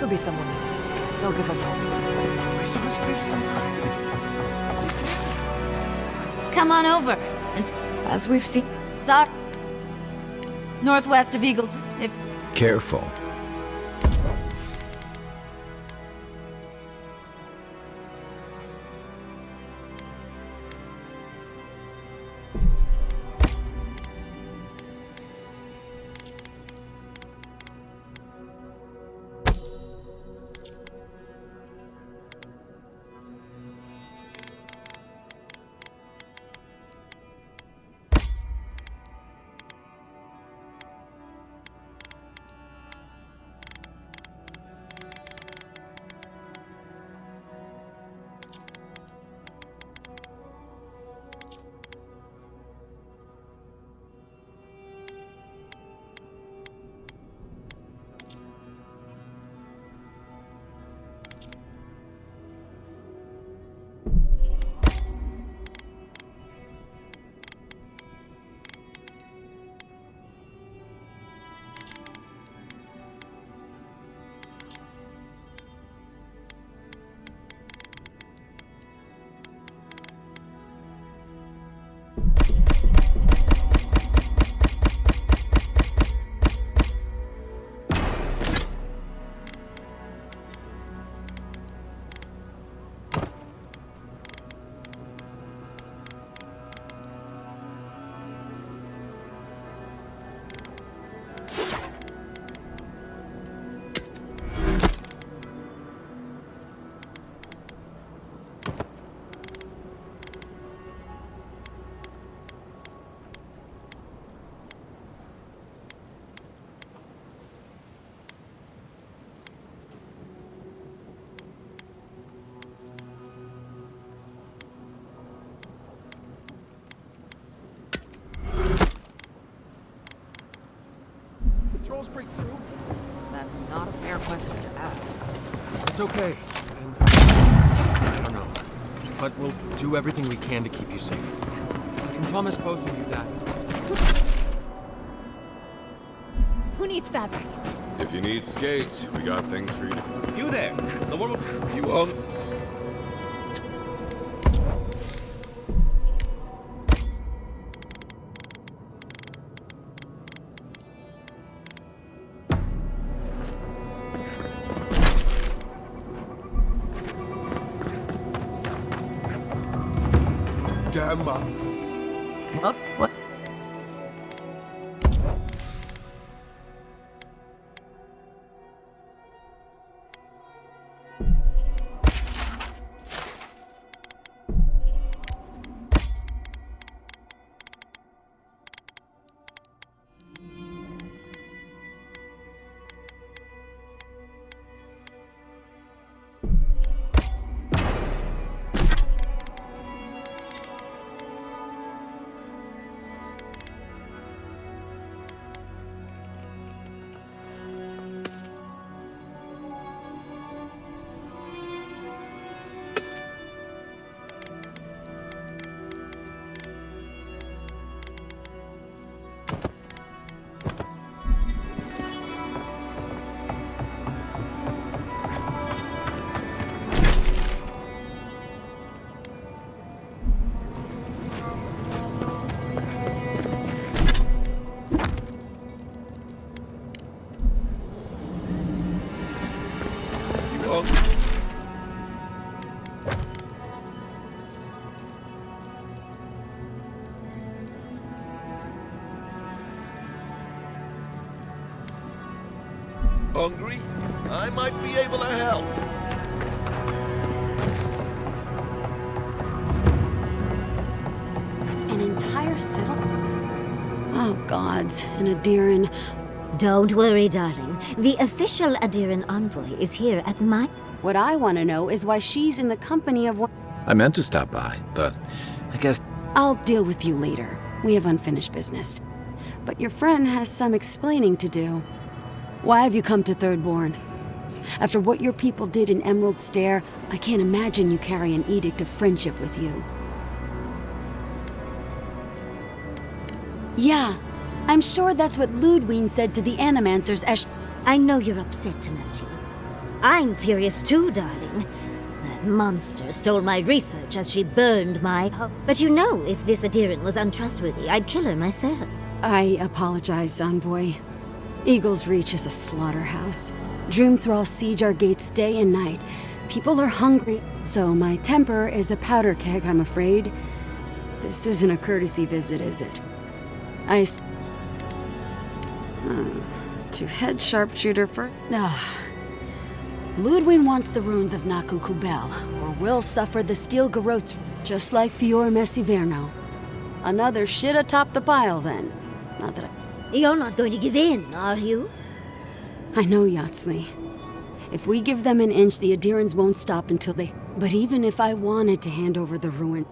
Could be someone else. Don't give up hope. Come on over. And as we've seen. Sorry. Northwest of Eagles. If Careful. almost break through? That's not a fair question to ask. It's okay. And I don't know. But we'll do everything we can to keep you safe. I can promise both of you that. Who needs fabric? If you need skates, we got things for you. You there, the one with... You hung? Damn. What? Hungry? I might be able to help. An entire settlement? Oh, gods, an Adiran. Don't worry, darling. The official Adiran envoy is here at my... What I want to know is why she's in the company of one... I meant to stop by, but I guess... I'll deal with you later. We have unfinished business. But your friend has some explaining to do. Why have you come to Thirdborn? After what your people did in Emerald Stair, I can't imagine you carry an edict of friendship with you. Yeah, I'm sure that's what Ludwig said to the Animancers as... I know you're upset, Timothy. I'm furious too, darling. That monster stole my research as she burned my... But you know, if this Adiran was untrustworthy, I'd kill her myself. I apologize, Envoy. Eagle's Reach is a slaughterhouse. Dreamthralls siege our gates day and night. People are hungry, so my temper is a powder keg, I'm afraid. This isn't a courtesy visit, is it? To head sharpshooter for... Ludwig wants the ruins of Naku Kubel, or will suffer the steel garrotes, just like Fior Messiverno. Another shit atop the pile, then. Not that I... You're not going to give in, are you? I know, Yatsley. If we give them an inch, the Adirans won't stop until they... But even if I wanted to hand over the ruin...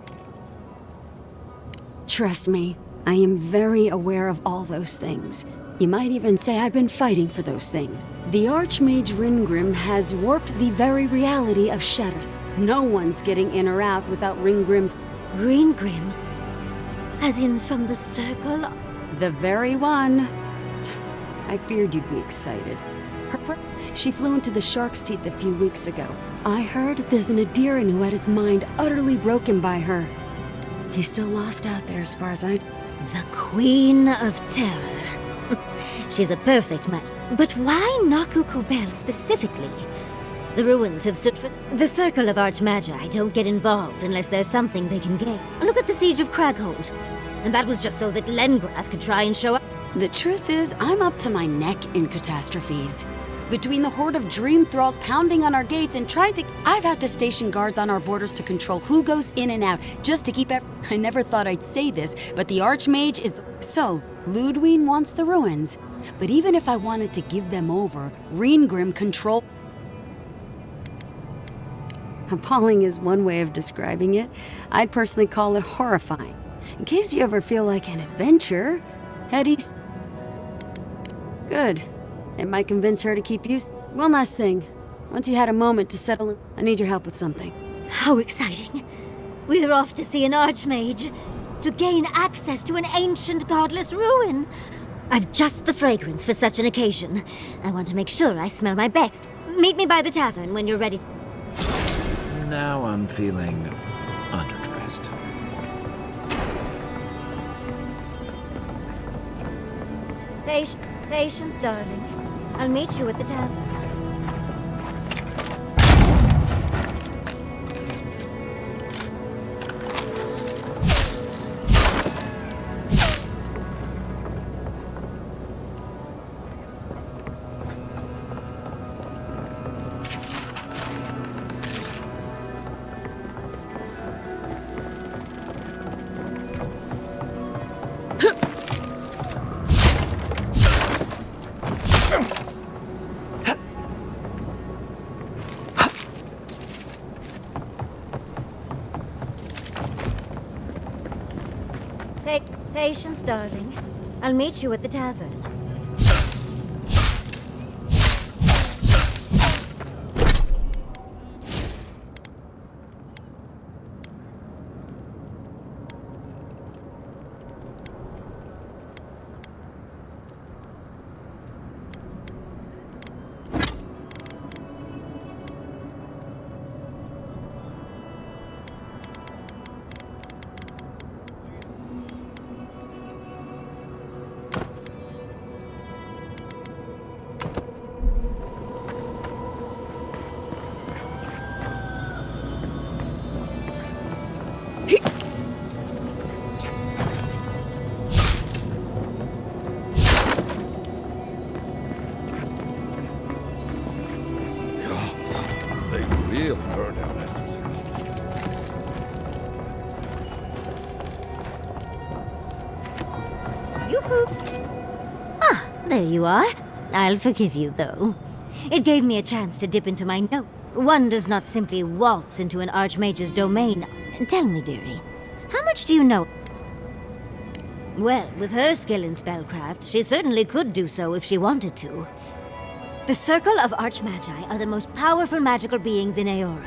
Trust me, I am very aware of all those things. You might even say I've been fighting for those things. The Archmage Ringrim has warped the very reality of shadows. No one's getting in or out without Ringgrim's... Ringgrim? As in from the circle? The very one. I feared you'd be excited. She flew into the Shark's Teeth a few weeks ago. I heard there's an Adiran who had his mind utterly broken by her. He's still lost out there as far as I... The Queen of Terror. She's a perfect match. But why Naku Kubel specifically? The ruins have stood for... The Circle of Archmagi don't get involved unless there's something they can gain. Look at the Siege of Craghold. And that was just so that Lengrath could try and show up. The truth is, I'm up to my neck in catastrophes. Between the horde of dream thralls pounding on our gates and trying to... I've had to station guards on our borders to control who goes in and out, just to keep... I never thought I'd say this, but the Archmage is... So, Ludwig wants the ruins. But even if I wanted to give them over, Ringgrim control... Appalling is one way of describing it. I'd personally call it horrifying. In case you ever feel like an adventure, head east... Good. It might convince her to keep you. One last thing. Once you had a moment to settle in, I need your help with something. How exciting. We're off to see an archmage. To gain access to an ancient godless ruin. I've just the fragrance for such an occasion. I want to make sure I smell my best. Meet me by the tavern when you're ready. Now I'm feeling underdressed. Patience, darling. I'll meet you at the tavern. Patience, darling. I'll meet you at the tavern. There you are. I'll forgive you, though. It gave me a chance to dip into my note. One does not simply waltz into an archmage's domain. Tell me, dearie, how much do you know? Well, with her skill in spellcraft, she certainly could do so if she wanted to. The Circle of Archmagi are the most powerful magical beings in Eora.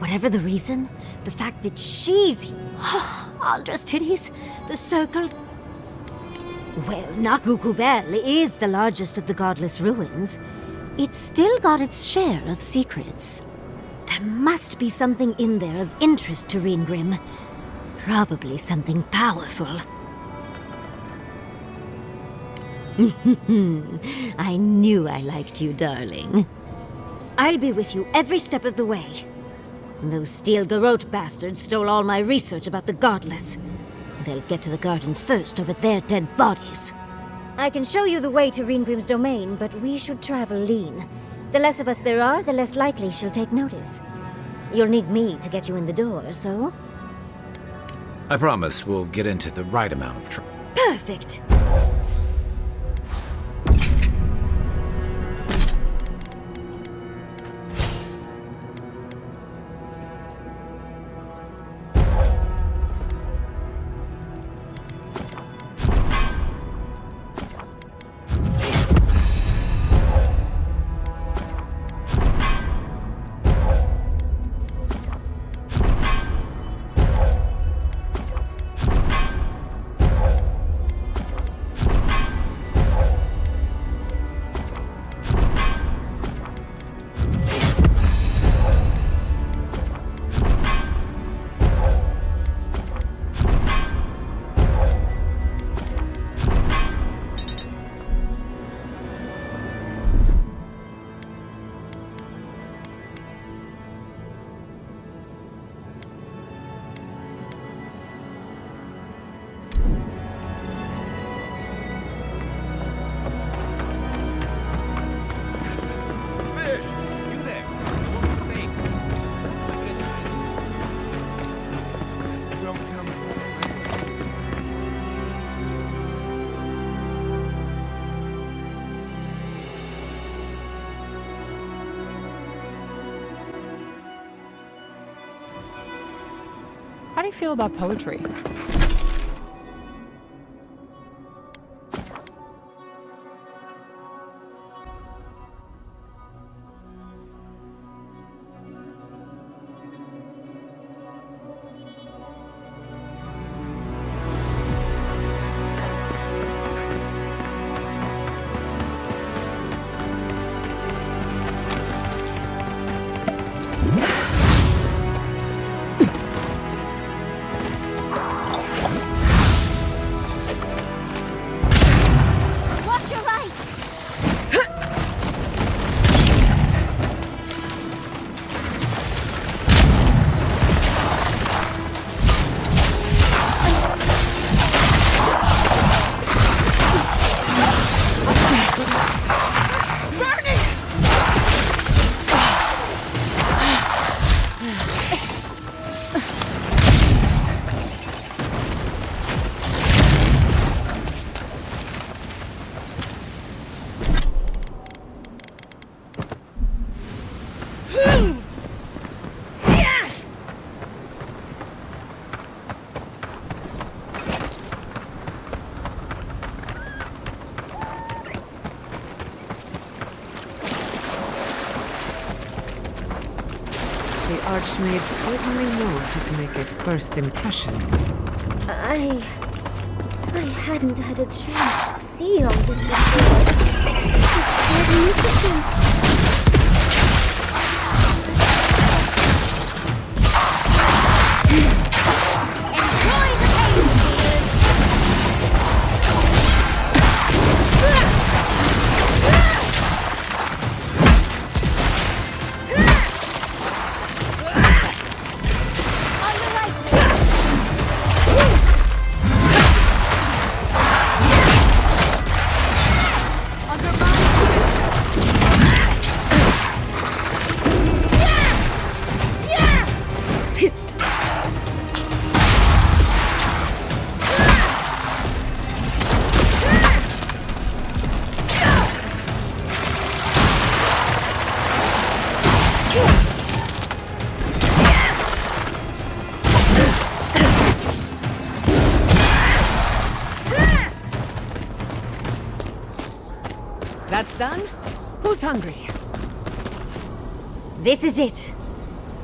Whatever the reason, the fact that she's... Aldra's titties, the Circle... Well, Nakukubel is the largest of the godless ruins. It's still got its share of secrets. There must be something in there of interest to Reengrim. Probably something powerful. I knew I liked you, darling. I'll be with you every step of the way. Those Steel Garrote bastards stole all my research about the godless. They'll get to the garden first over their dead bodies. I can show you the way to Reengrim's domain, but we should travel lean. The less of us there are, the less likely she'll take notice. You'll need me to get you in the door, so... I promise we'll get into the right amount of trouble. Perfect! How do you feel about poetry? Archmage certainly knows how to make a first impression. I hadn't had a chance to see all this before. It's magnificent. That's done? Who's hungry? This is it.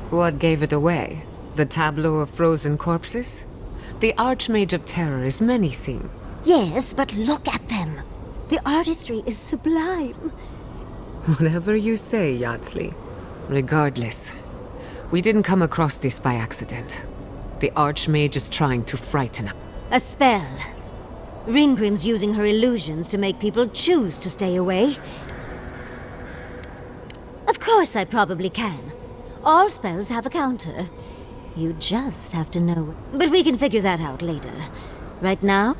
What gave it away? The tableau of frozen corpses? The Archmage of Terror is many things. Yes, but look at them. The artistry is sublime. Whatever you say, Yardsley. Regardless, we didn't come across this by accident. The Archmage is trying to frighten us. A spell. Ringrim's using her illusions to make people choose to stay away. Of course I probably can. All spells have a counter. You just have to know. But we can figure that out later. Right now?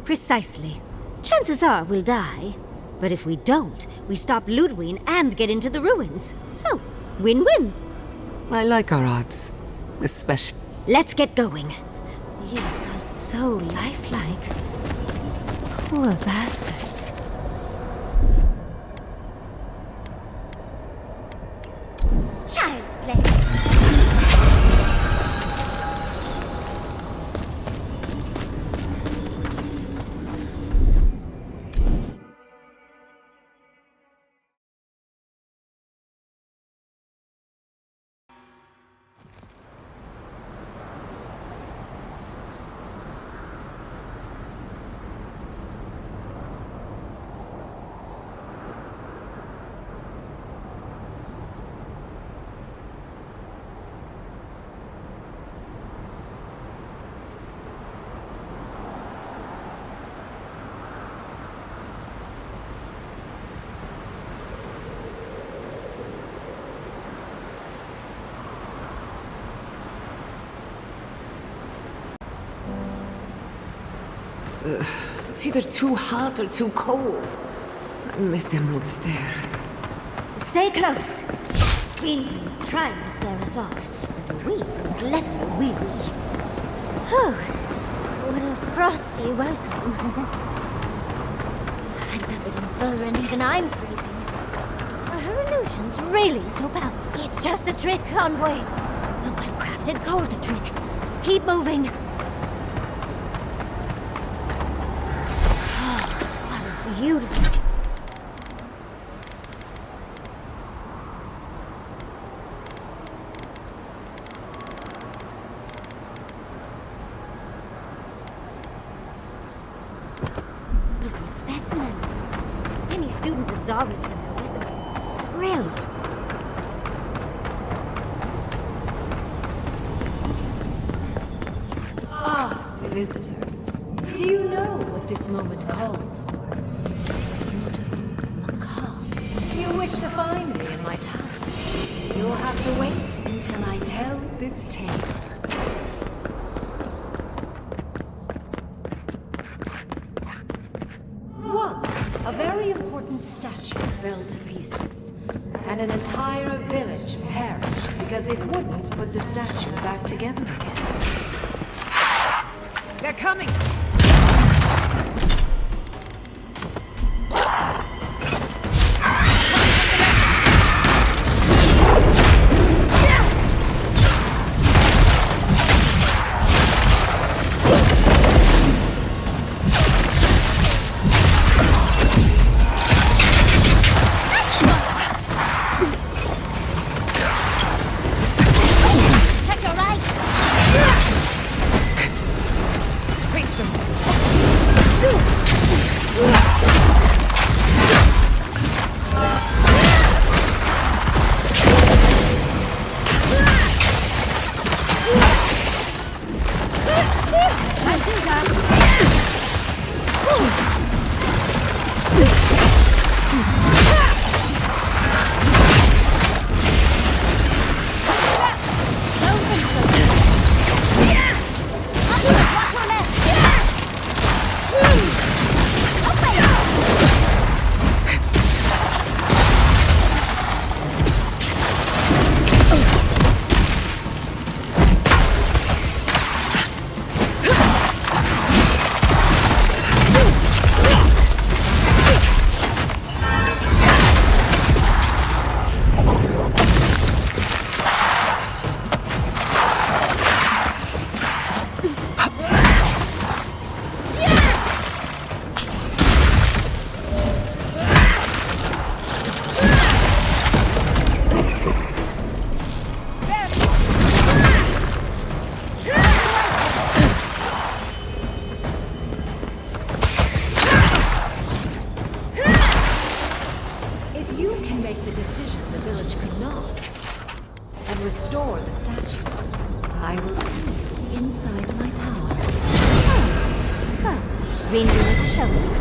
Precisely. Chances are we'll die. But if we don't, we stop Ludwig and get into the ruins. So, win-win. I like our odds. Especially... Let's get going. These are so lifelike. Poor bastards. Child's play. It's either too hot or too cold. I miss Emerald Stair. Stay close. Ringrim's trying to scare us off, but we won't let her, will we? Oh, what a frosty welcome. I'm covered in fur and even I'm freezing. Are her illusions really so powerful? It's just a trick, Envoy. A well-crafted cold trick. Keep moving. Beautiful. Beautiful specimen. Any student of Zarub's in there with them. Thrilled. Ah, visitors. Do you know what this moment calls for? You wish to find me in my town. You'll have to wait until I tell this tale. Once, a very important statue fell to pieces, and an entire village perished because it wouldn't put the statue back together again. They're coming! inside my tower. So, reindeers are showing off.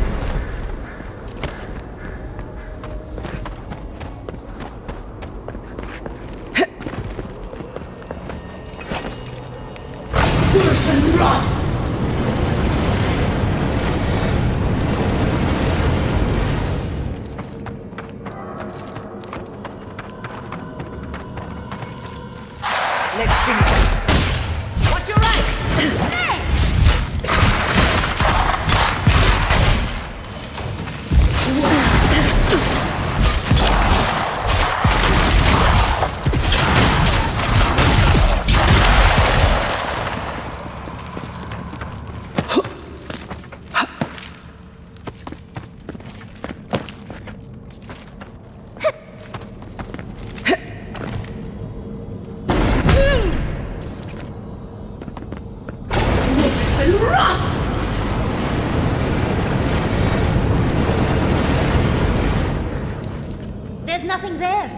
There's nothing there.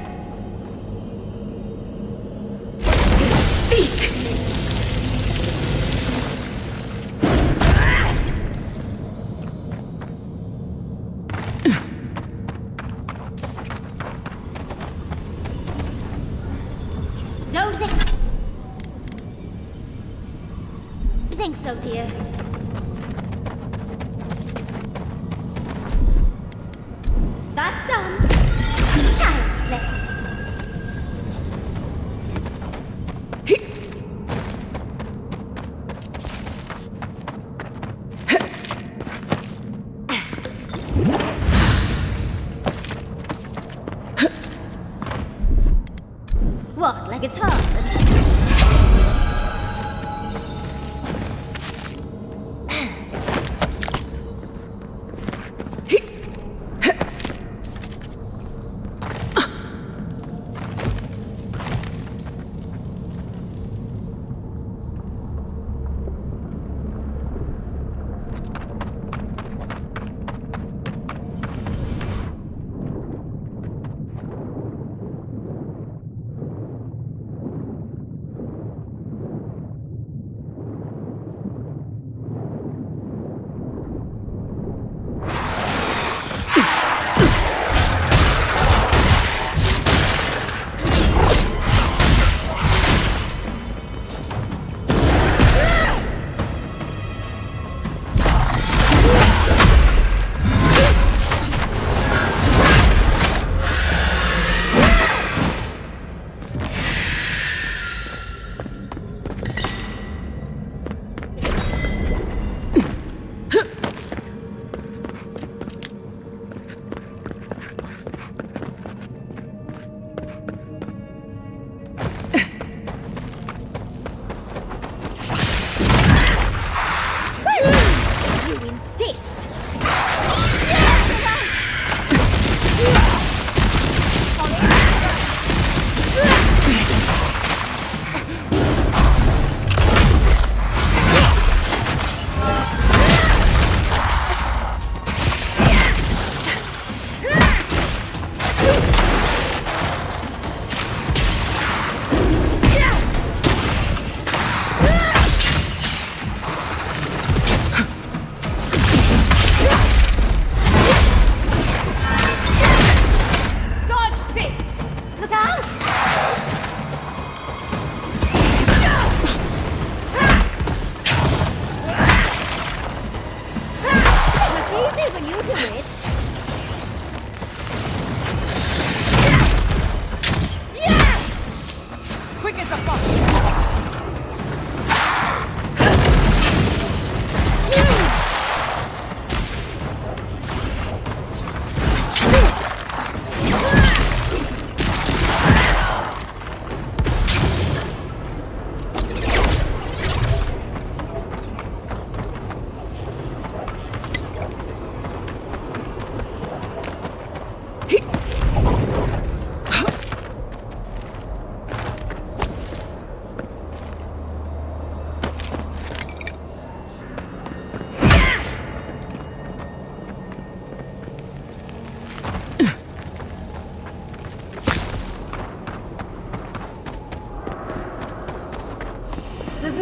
Seek! Don't think so, dear. That's done. Child's play. What, like it's hard?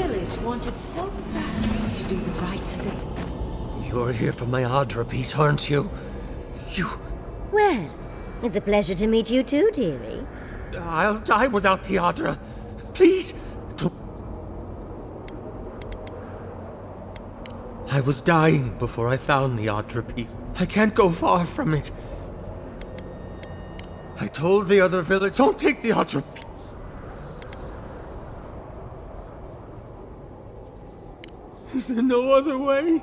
village wanted so badly to do the right thing. You're here for my Adra piece, aren't you? Well, it's a pleasure to meet you too, dearie. I'll die without the Adra. Please, don't. I was dying before I found the Adra piece. I can't go far from it. I told the other village, don't take the Adra piece. Is there no other way?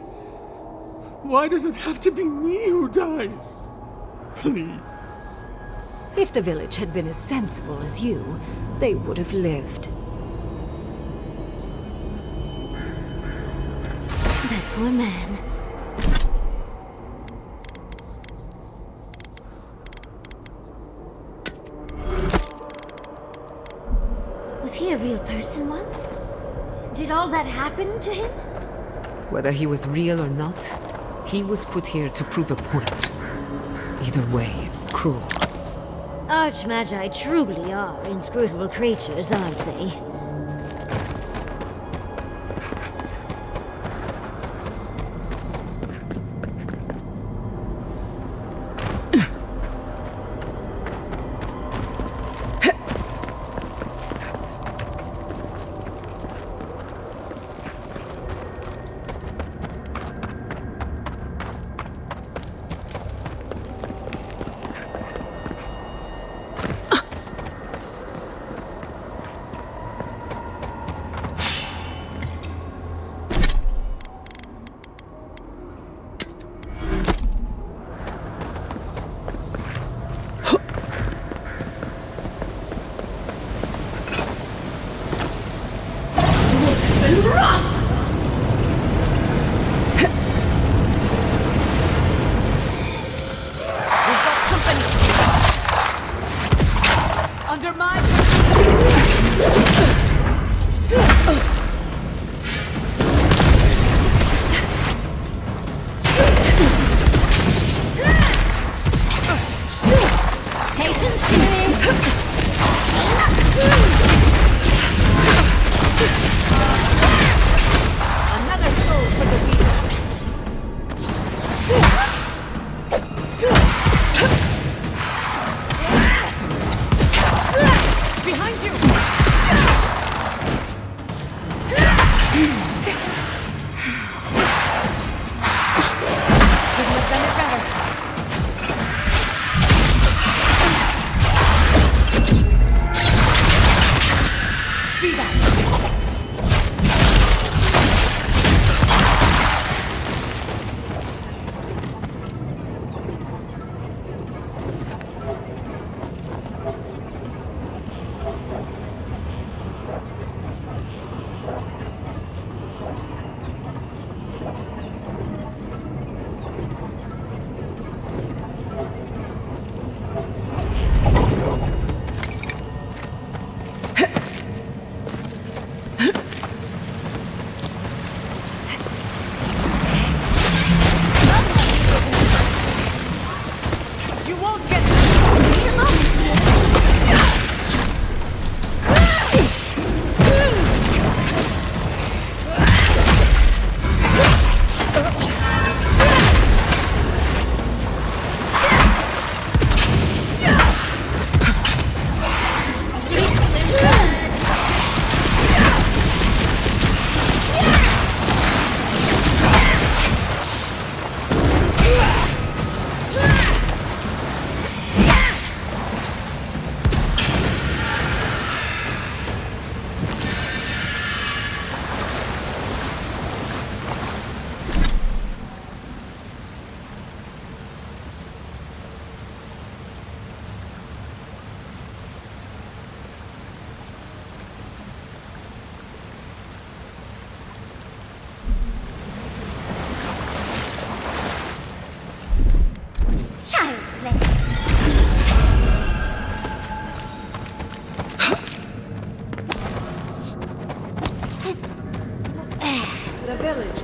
Why does it have to be me who dies? Please. If the village had been as sensible as you, they would have lived. That poor man. Was he a real person once? Did all that happen to him? Whether he was real or not, he was put here to prove a point. Either way, it's cruel. Archmagi truly are inscrutable creatures, aren't they?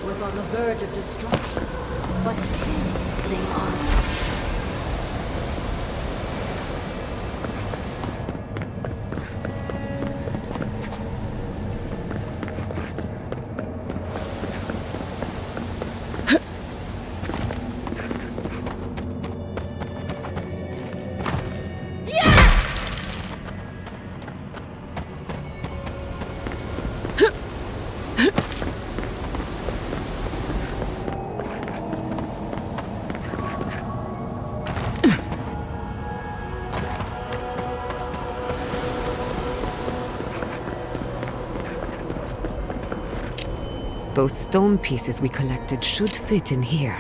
was on the verge of destruction, but still they are. Those stone pieces we collected should fit in here.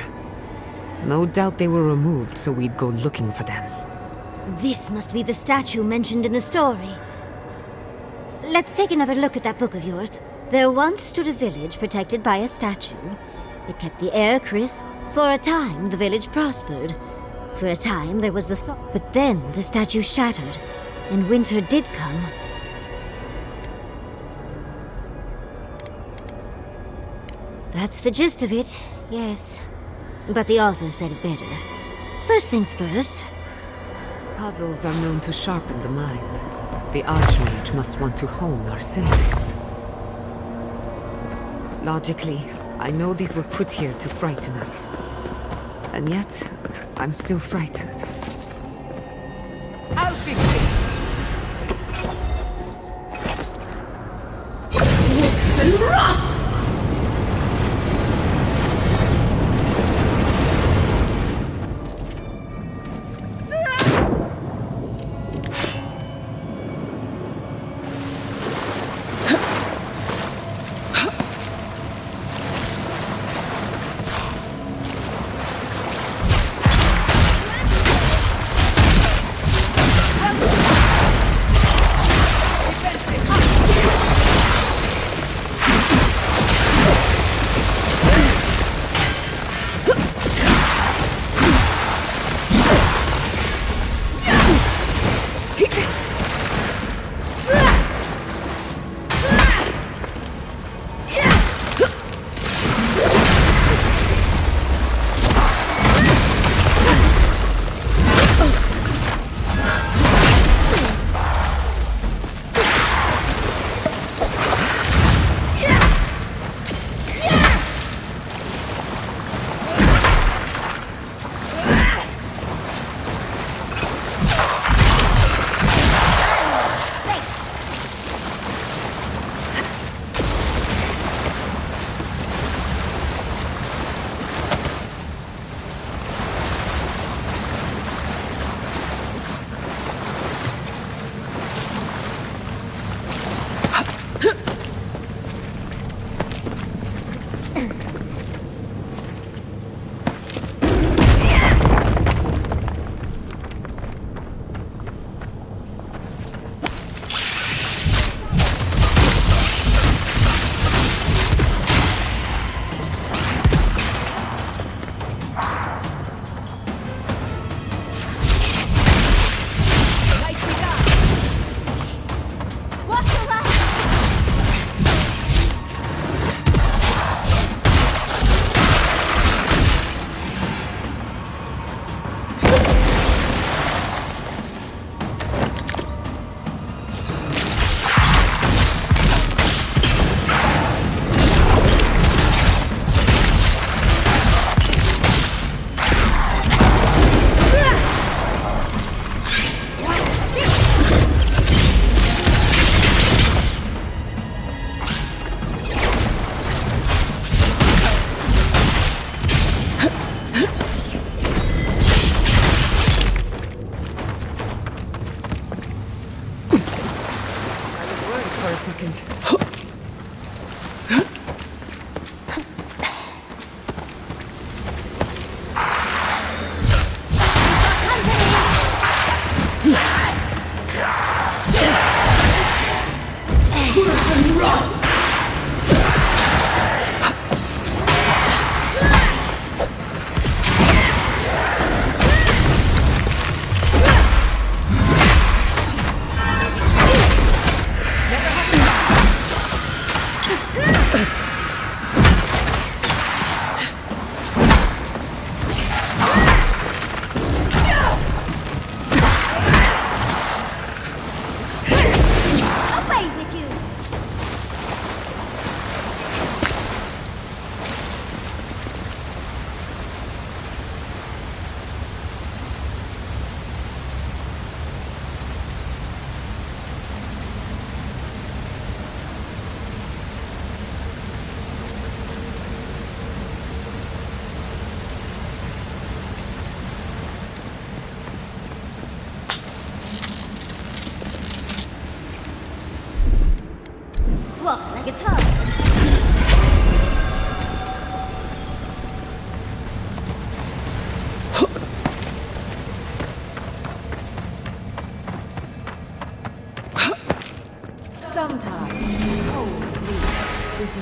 No doubt they were removed, so we'd go looking for them. This must be the statue mentioned in the story. Let's take another look at that book of yours. There once stood a village protected by a statue. It kept the air crisp. For a time, the village prospered. For a time, there was the thought. But then the statue shattered, and winter did come. That's the gist of it, yes. But the author said it better. First things first. Puzzles are known to sharpen the mind. The Archmage must want to hone our senses. Logically, I know these were put here to frighten us. And yet, I'm still frightened. I'll fix it!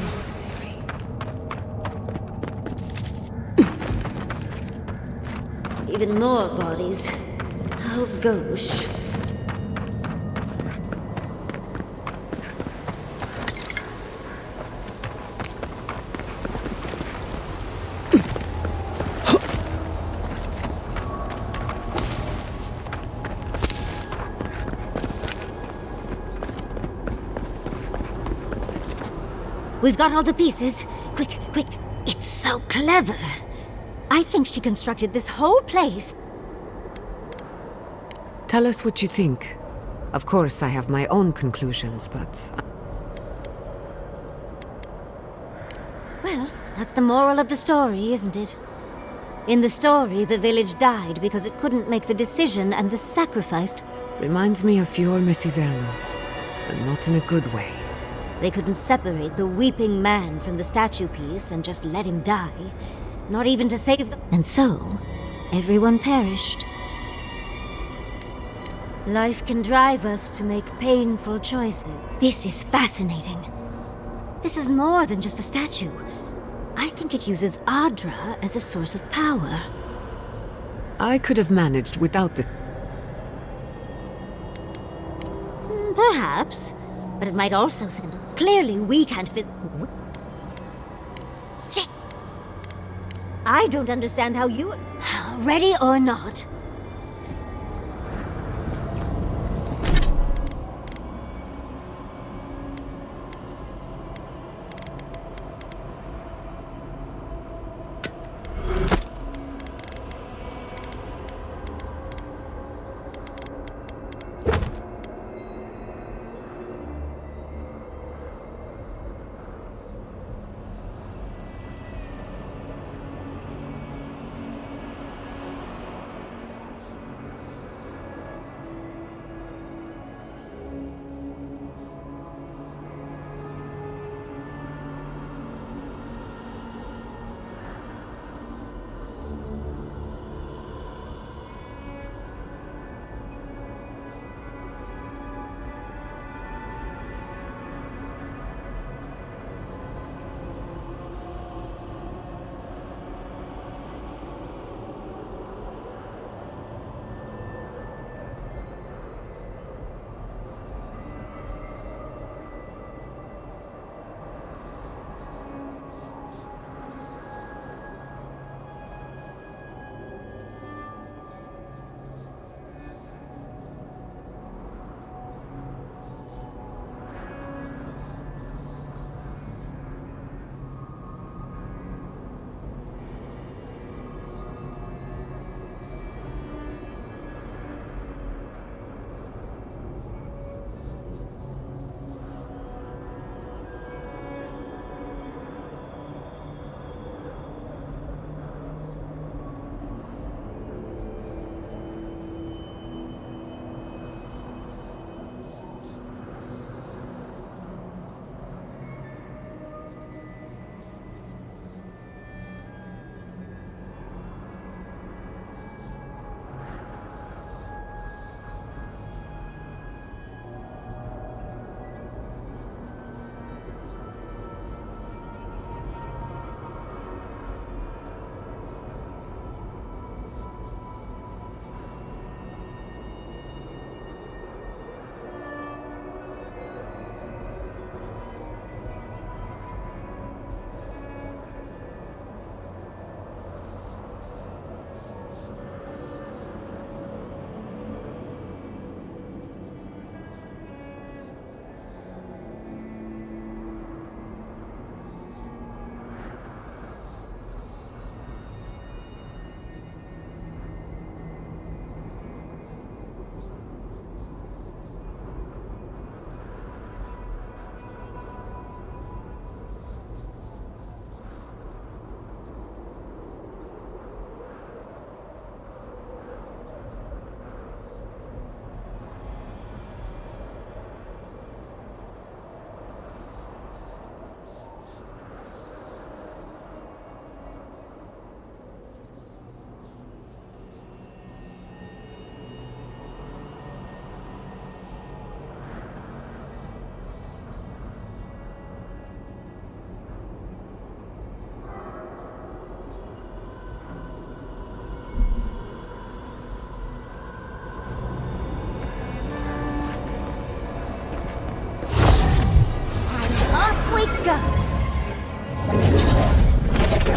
necessary. Even more bodies. Oh, gosh. We've got all the pieces. Quick, quick. It's so clever. I think she constructed this whole place. Tell us what you think. Of course, I have my own conclusions, but... Well, that's the moral of the story, isn't it? In the story, the village died because it couldn't make the decision and the sacrifice. Reminds me of Fior Messiverno, but not in a good way. They couldn't separate the weeping man from the statue piece and just let him die. Not even to save them. And so, everyone perished. Life can drive us to make painful choices. This is fascinating. This is more than just a statue. I think it uses Adra as a source of power. I could have managed without the... Perhaps. But it might also send... Clearly we can't Shit! I don't understand how you... Ready or not?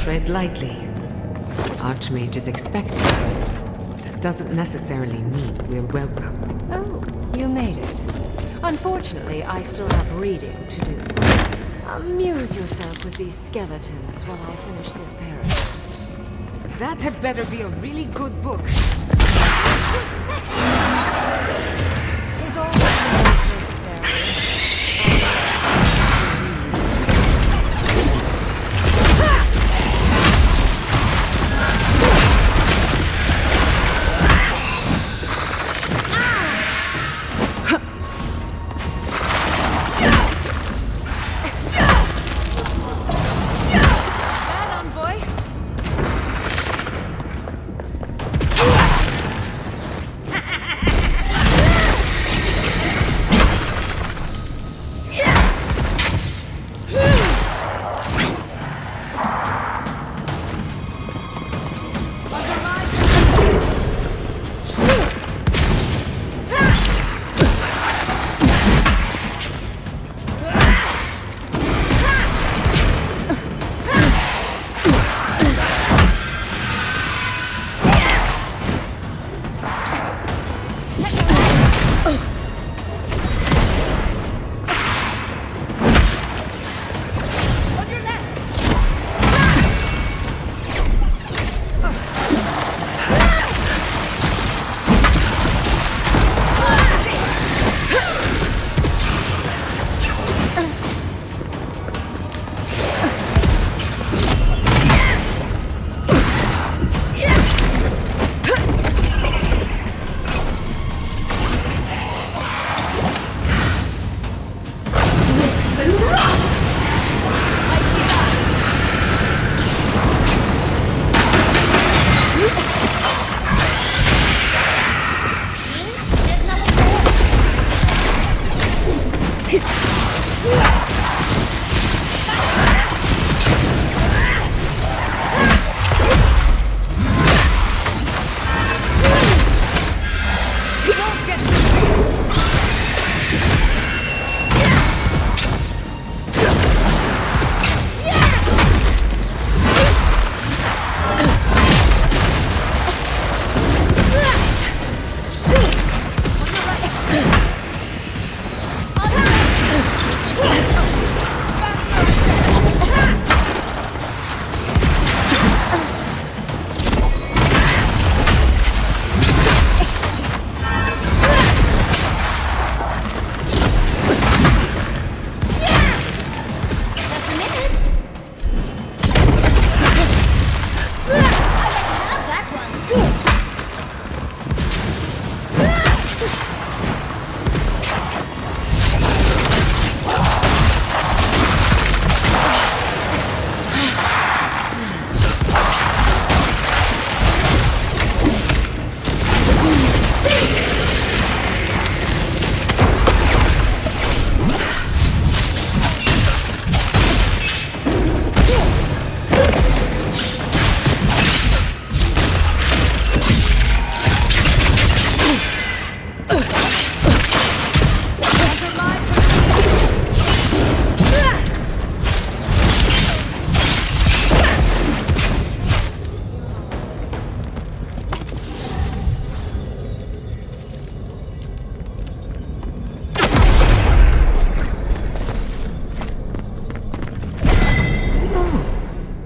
Tread lightly. Archmages expect us. That doesn't necessarily mean we're welcome. Oh, you made it. Unfortunately, I still have reading to do. Amuse yourself with these skeletons while I finish this paragraph. That had better be a really good book. Is all that is necessary?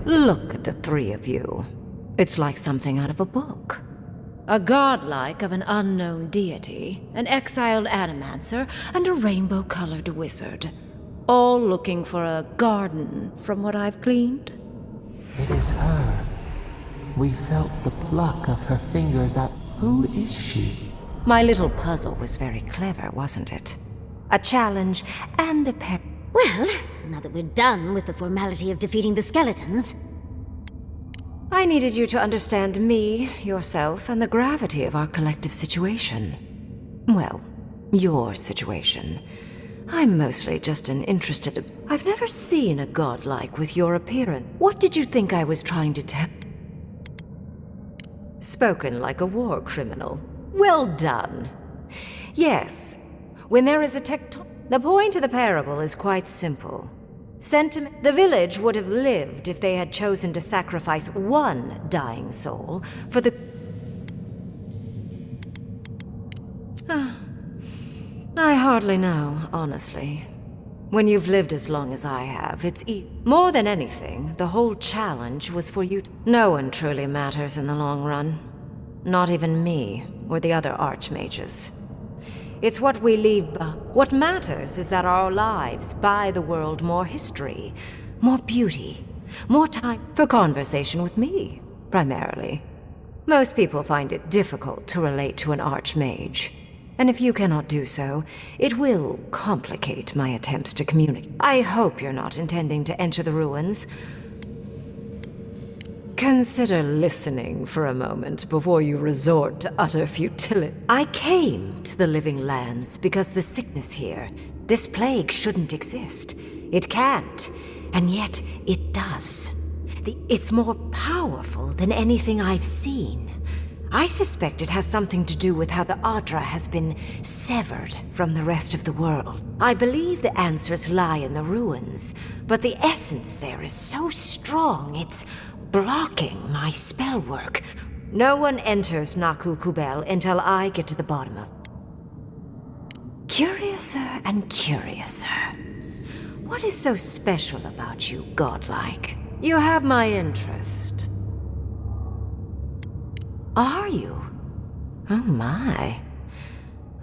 Look at the three of you. It's like something out of a book. A godlike of an unknown deity, an exiled animancer, and a rainbow-colored wizard. All looking for a garden, from what I've gleaned. It is her. We felt the pluck of her fingers out. Who is she? My little puzzle was very clever, wasn't it? A challenge and a pair. Well, now that we're done with the formality of defeating the skeletons... I needed you to understand me, yourself, and the gravity of our collective situation. Well, your situation. I'm mostly just an interested... I've never seen a godlike with your appearance. What did you think I was trying to tell? Spoken like a war criminal. Well done. Yes, when there is a the point of the parable is quite simple. Sentiment. The village would have lived if they had chosen to sacrifice one dying soul for the... I hardly know, honestly. When you've lived as long as I have, it's more than anything, the whole challenge was for you to... No one truly matters in the long run. Not even me, or the other archmages. It's what we leave What matters is that our lives buy the world more history, more beauty, more time for conversation with me, primarily. Most people find it difficult to relate to an archmage. And if you cannot do so, it will complicate my attempts to communicate. I hope you're not intending to enter the ruins. Consider listening for a moment before you resort to utter futility. I came to the Living Lands because the sickness here, this plague shouldn't exist. It can't, and yet it does. It's more powerful than anything I've seen. I suspect it has something to do with how the Adra has been severed from the rest of the world. I believe the answers lie in the ruins, but the essence there is so strong it's blocking my spell work. No one enters Naku Kubel until I get to the bottom of... Curiouser and curiouser. What is so special about you, godlike? You have my interest. Are you? Oh my.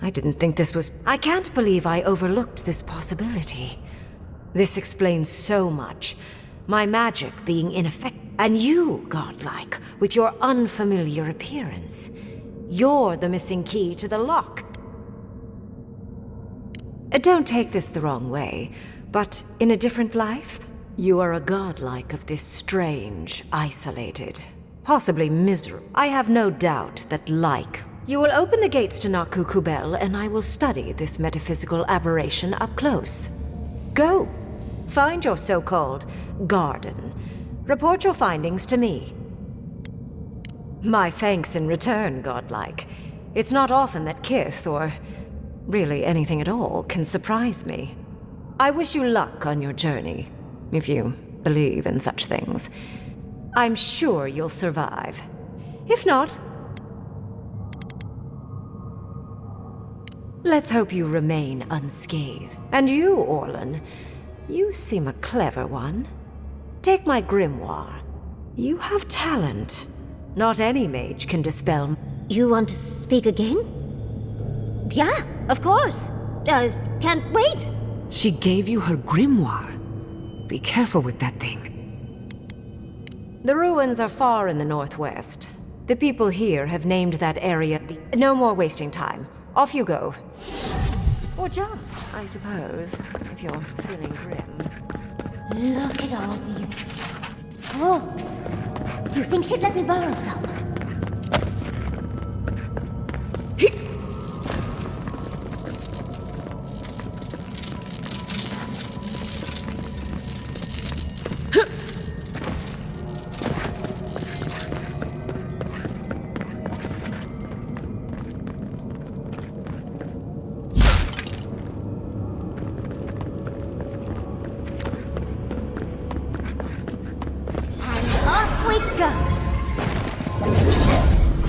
I didn't think this was... I can't believe I overlooked this possibility. This explains so much. My magic being ineffective. And you, godlike, with your unfamiliar appearance. You're the missing key to the lock. Don't take this the wrong way, but in a different life, you are a godlike of this strange, isolated, possibly miserable. I have no doubt that you will open the gates to Naku Kubel, and I will study this metaphysical aberration up close. Go. Find your so-called garden. Report your findings to me. My thanks in return, godlike. It's not often that Kith, or really anything at all, can surprise me. I wish you luck on your journey, if you believe in such things. I'm sure you'll survive. If not, let's hope you remain unscathed. And you, Orlan, you seem a clever one. Take my grimoire. You have talent. Not any mage can dispel... You want to speak again? Yeah, of course. Can't wait. She gave you her grimoire. Be careful with that thing. The ruins are far in the northwest. The people here have named that area the... No more wasting time. Off you go. Or jump, I suppose, if you're feeling grim. Look at all these books. Do you think she'd let me borrow some?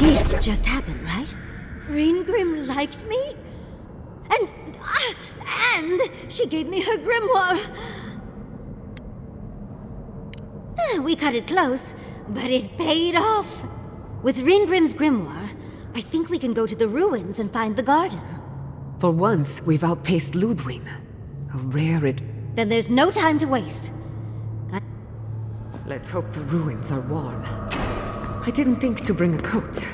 It just happened, right? Reingrim liked me? And she gave me her grimoire. We cut it close, but it paid off. With Reingrim's grimoire, I think we can go to the ruins and find the garden. For once, we've outpaced Ludwig. A rare Then there's no time to waste. Let's hope the ruins are warm. I didn't think to bring a coat.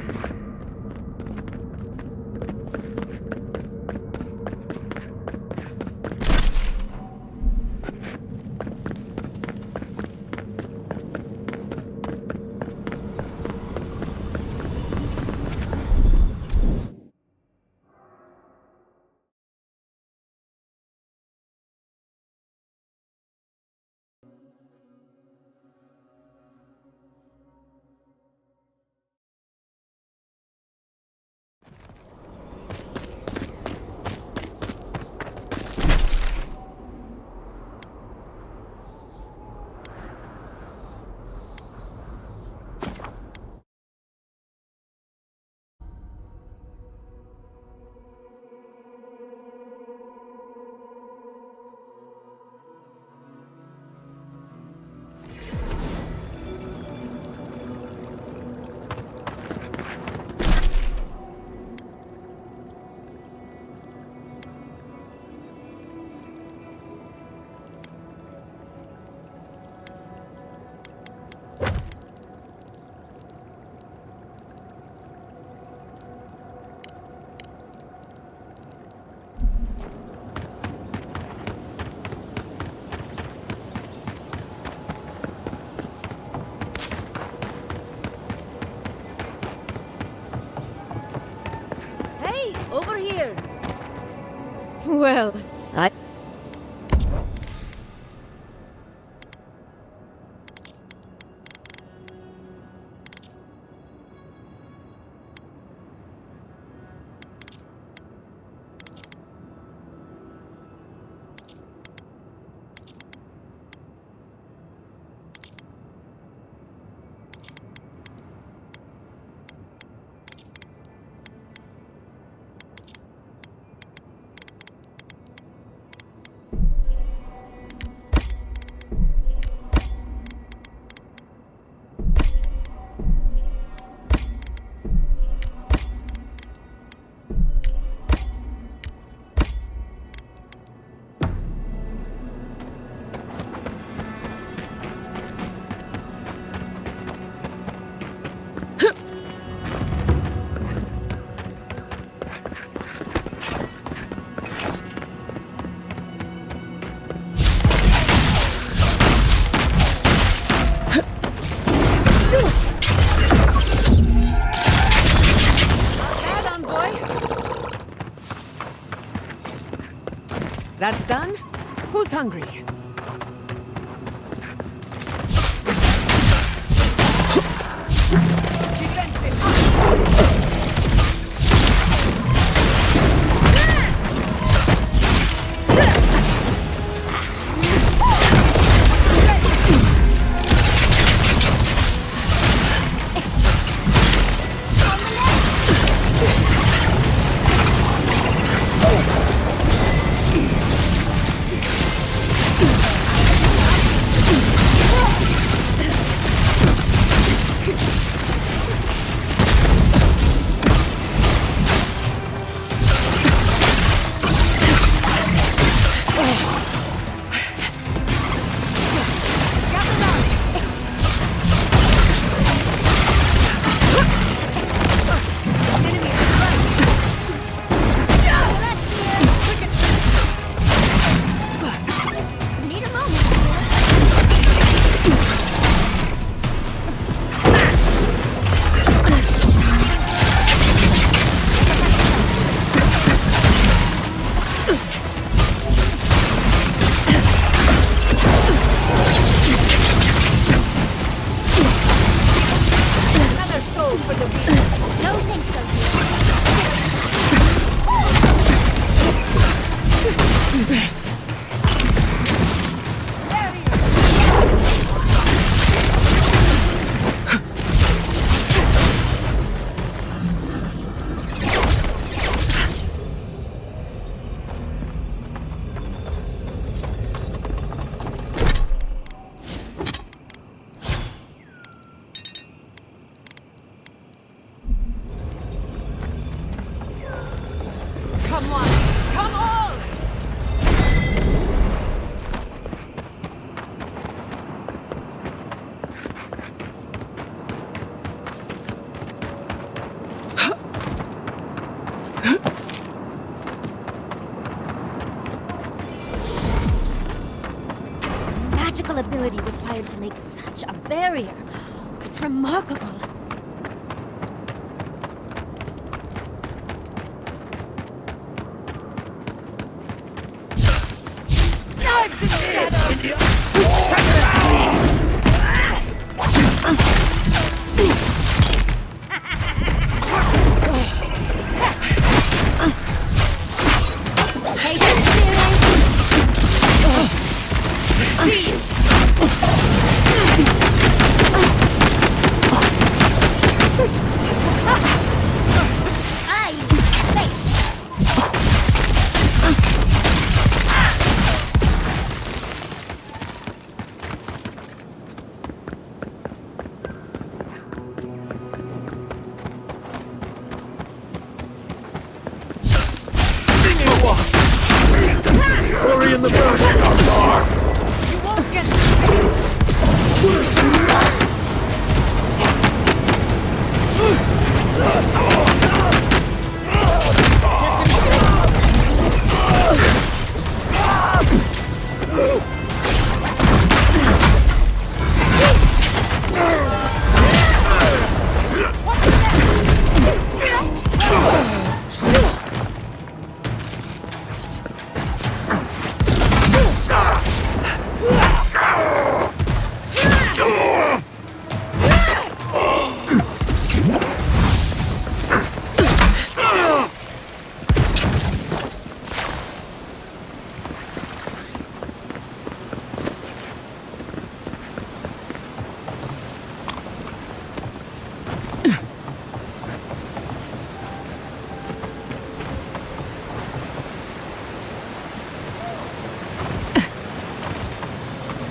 That's done? Who's hungry? Ability required to make such a barrier. It's remarkable. Knives in shadow!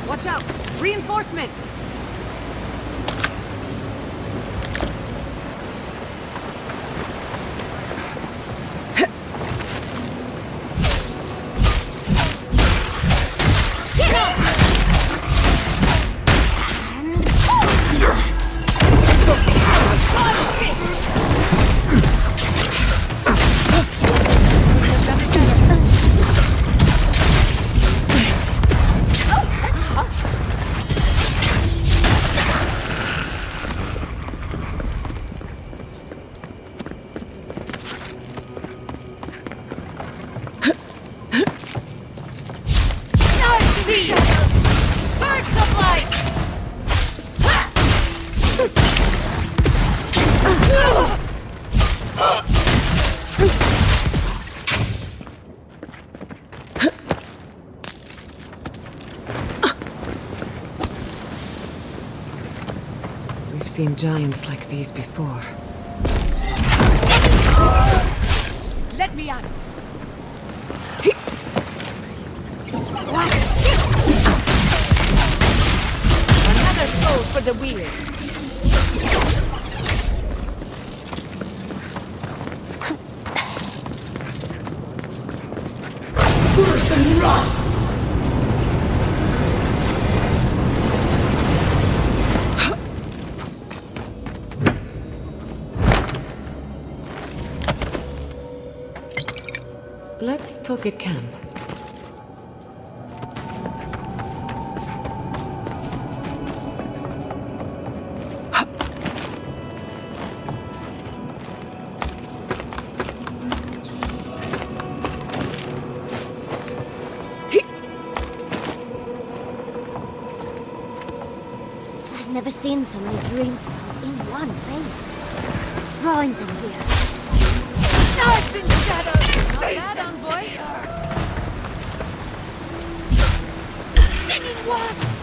Watch out! Reinforcements! seen giants like these before. Let me out. Another soul for the wheel. Let's talk at camp. I've never seen so many dream files in one place. What's drawing them here? Stars and shadows! Not bad, boy. Singing wasps!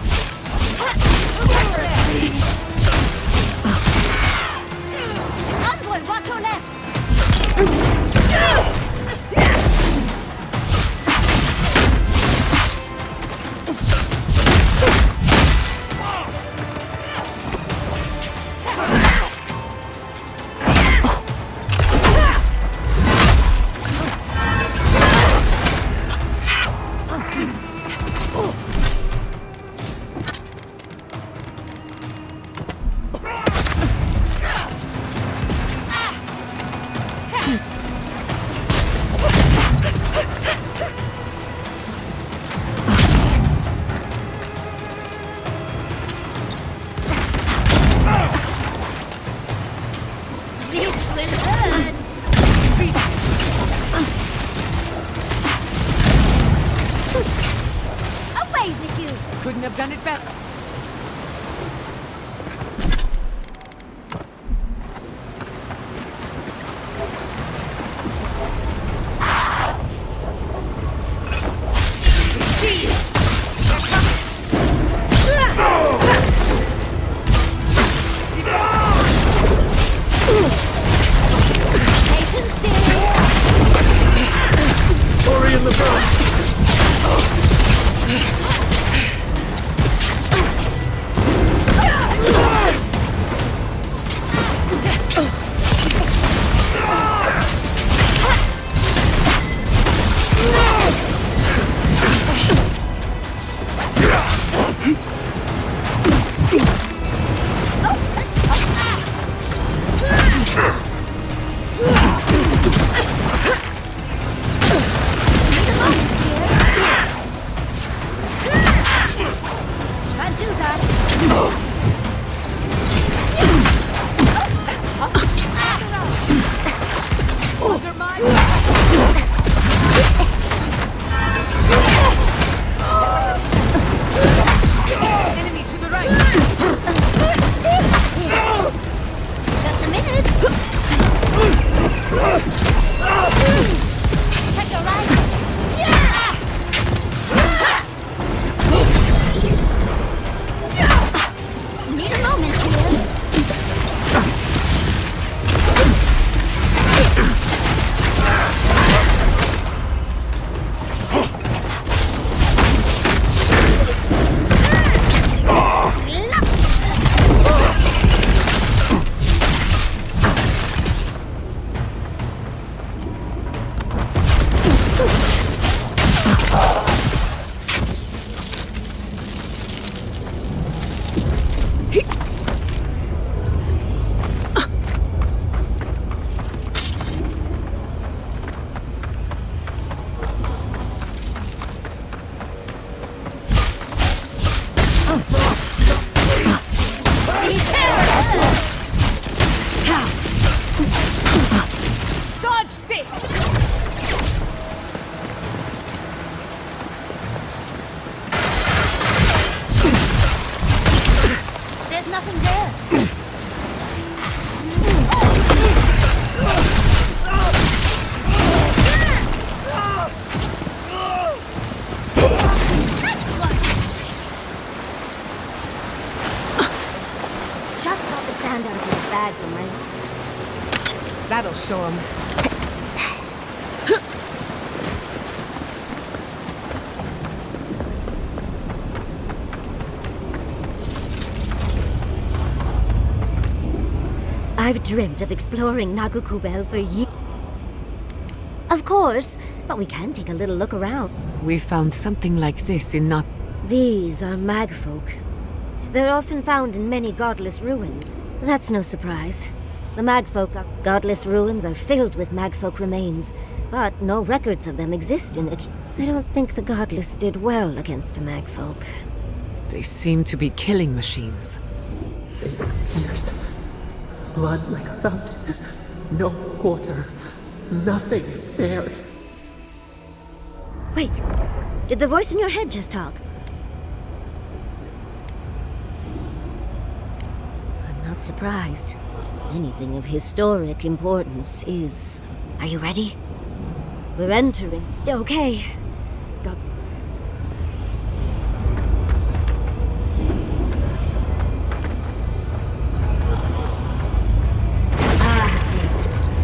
Envoy, watch your left! Couldn't have done it better. Hurry in the front! bag from my... That'll show him. I've dreamt of exploring Nagukubel for years. Of course, but we can take a little look around. We found something like this in Nak... These are magfolk. They're often found in many godless ruins. That's no surprise. The magfolk godless ruins are filled with magfolk remains, but no records of them exist in it. I don't think the godless did well against the magfolk. They seem to be killing machines. Years. Blood like a fountain. No quarter. Nothing spared. Wait, did the voice in your head just talk? I'm not surprised. Anything of historic importance is... Are you ready? We're entering. Okay. Go.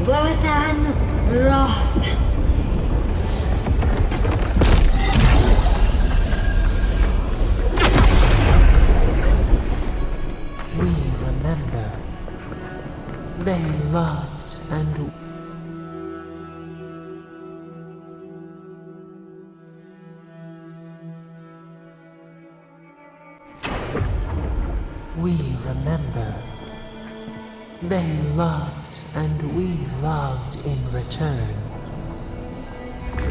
Gorthan Roth. We remember. They loved and... We remember. They loved and we loved in return.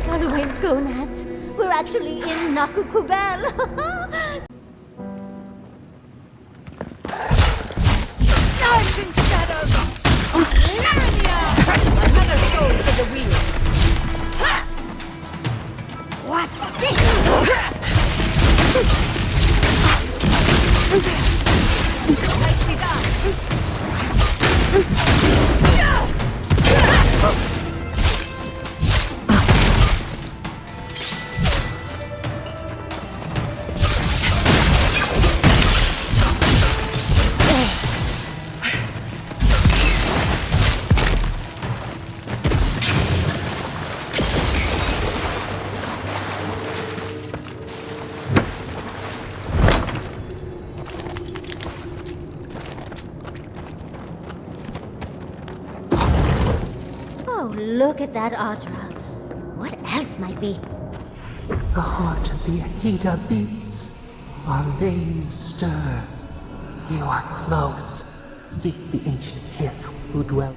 Halloween's gonads. We're actually in Nagukubel. Stars and shadows! Narnia! Another soul for the wheel! Watch this! Nicely done! Look at that Audra. What else might be? The heart of the Akita beats. Our veins stir. You are close. Seek the ancient kith who dwell.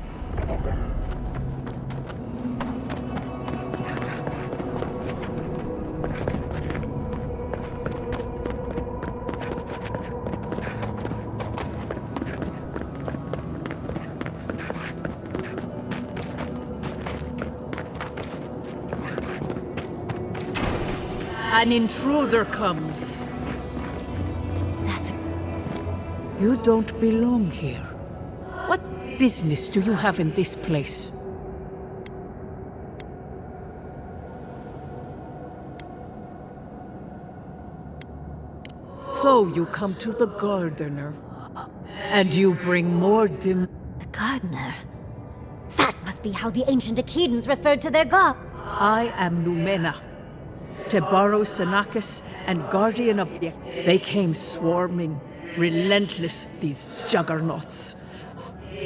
An intruder comes. That's... You don't belong here. What business do you have in this place? So you come to the gardener, and you bring more The gardener? That must be how the ancient Akidans referred to their god. I am Numena, Tebaro Sanakis, and guardian of the... They came swarming, relentless, these juggernauts.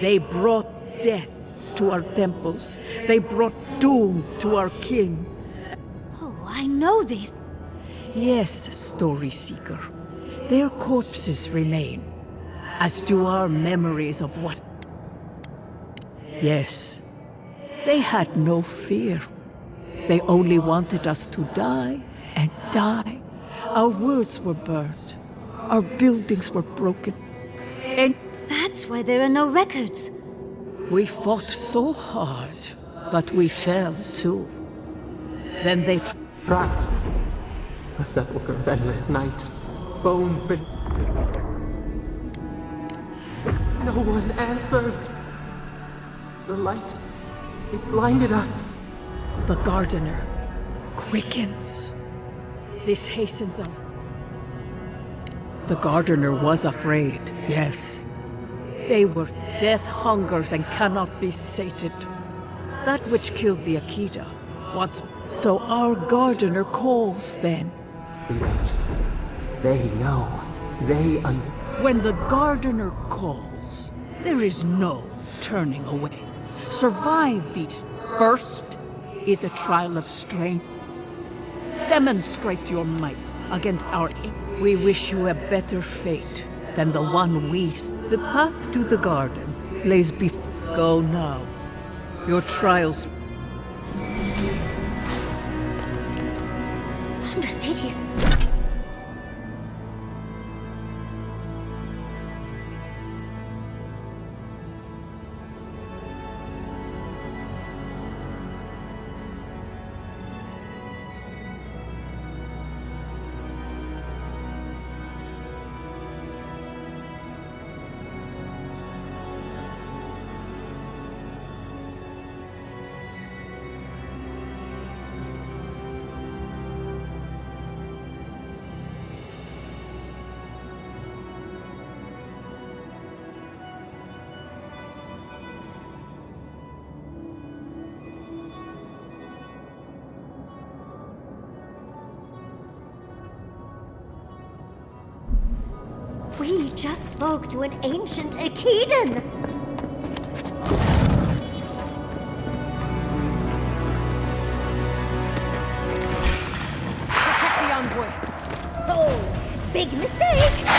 They brought death to our temples. They brought doom to our king. Oh, I know these. Yes, Story Seeker. Their corpses remain, as do our memories of what... Yes, they had no fear. They only wanted us to die and die. Our words were burned. Our buildings were broken. And that's why there are no records. We fought so hard, but we fell too. Then they... Trapped. A sepulchre of endless night. Bones been... No one answers. The light, it blinded us. The gardener quickens. This hastens our... The gardener was afraid, yes. They were death hungers and cannot be sated. That which killed the Akita, what's so our gardener calls then. Wait. They know. When the gardener calls, there is no turning away. Survive these. First is a trial of strength. Demonstrate your might against our We wish you a better fate than the one we... The path to the garden lays before... Go now. Your trials... Understudies. We just spoke to an ancient Akidan! Protect the envoy! Oh, big mistake!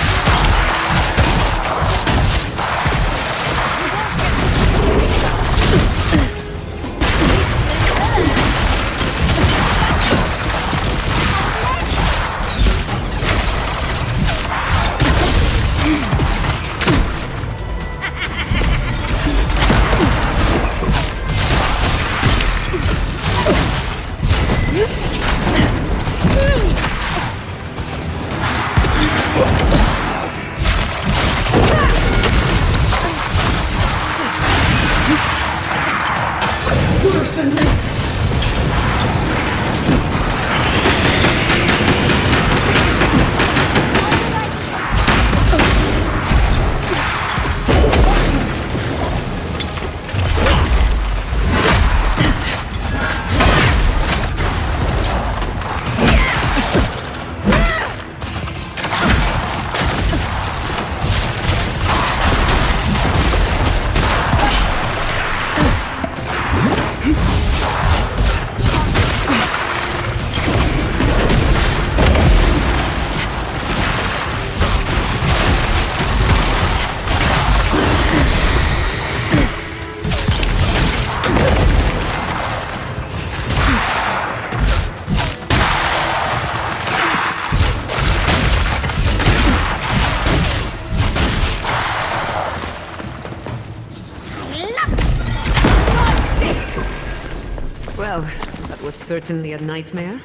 Well, that was certainly a nightmare.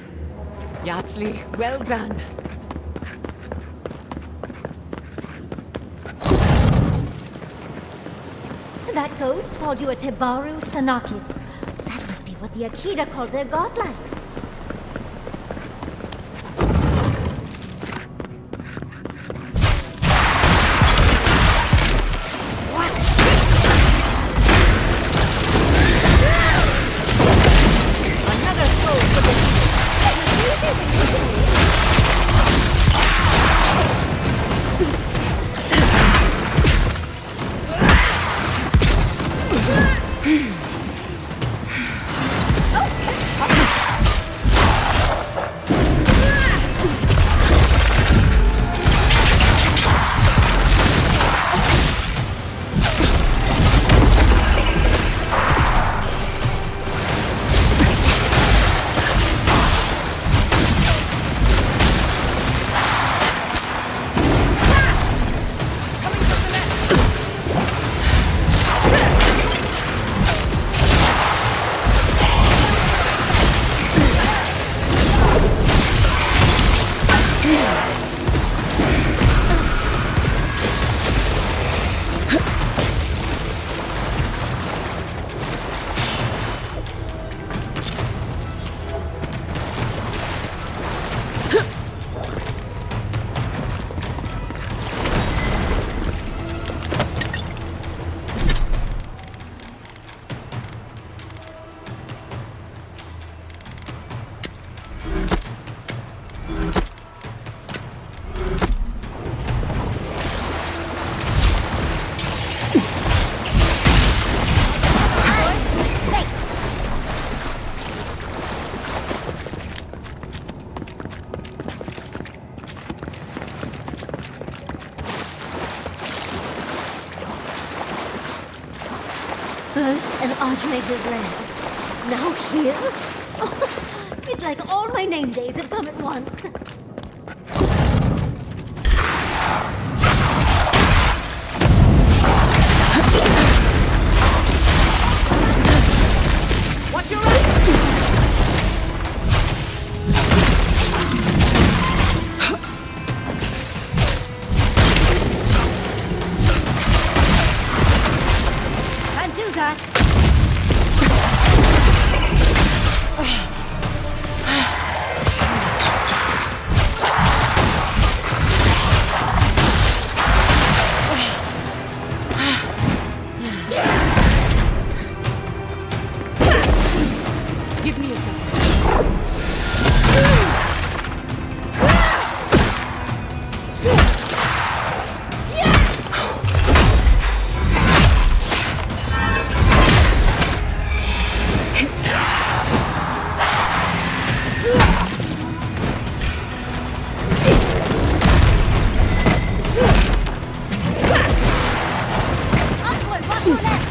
Yatsli, well done. That ghost called you a Tebaru Sanakis. That must be what the Akita called their godlikes. First an Archmage's land. Now here? Oh, it's like all my name days have come at once. Watch your right! Can't do that. Give me a second. Upward, watch your left.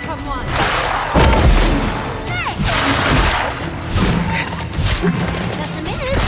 Come on. Just a minute.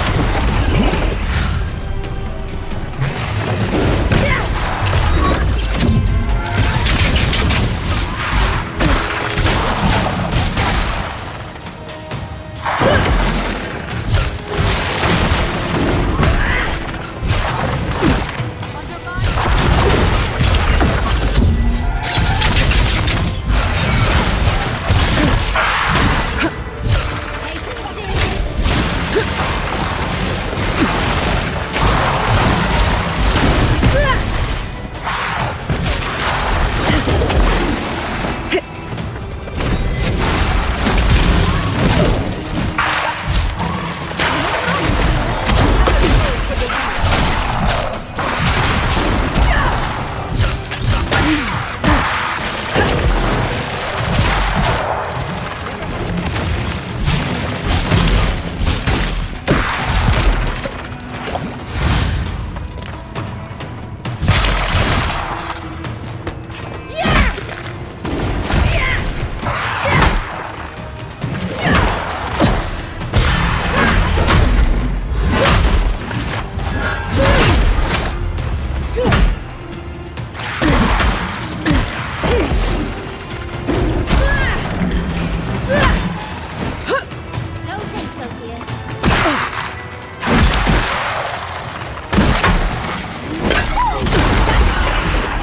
Don't think so, dear.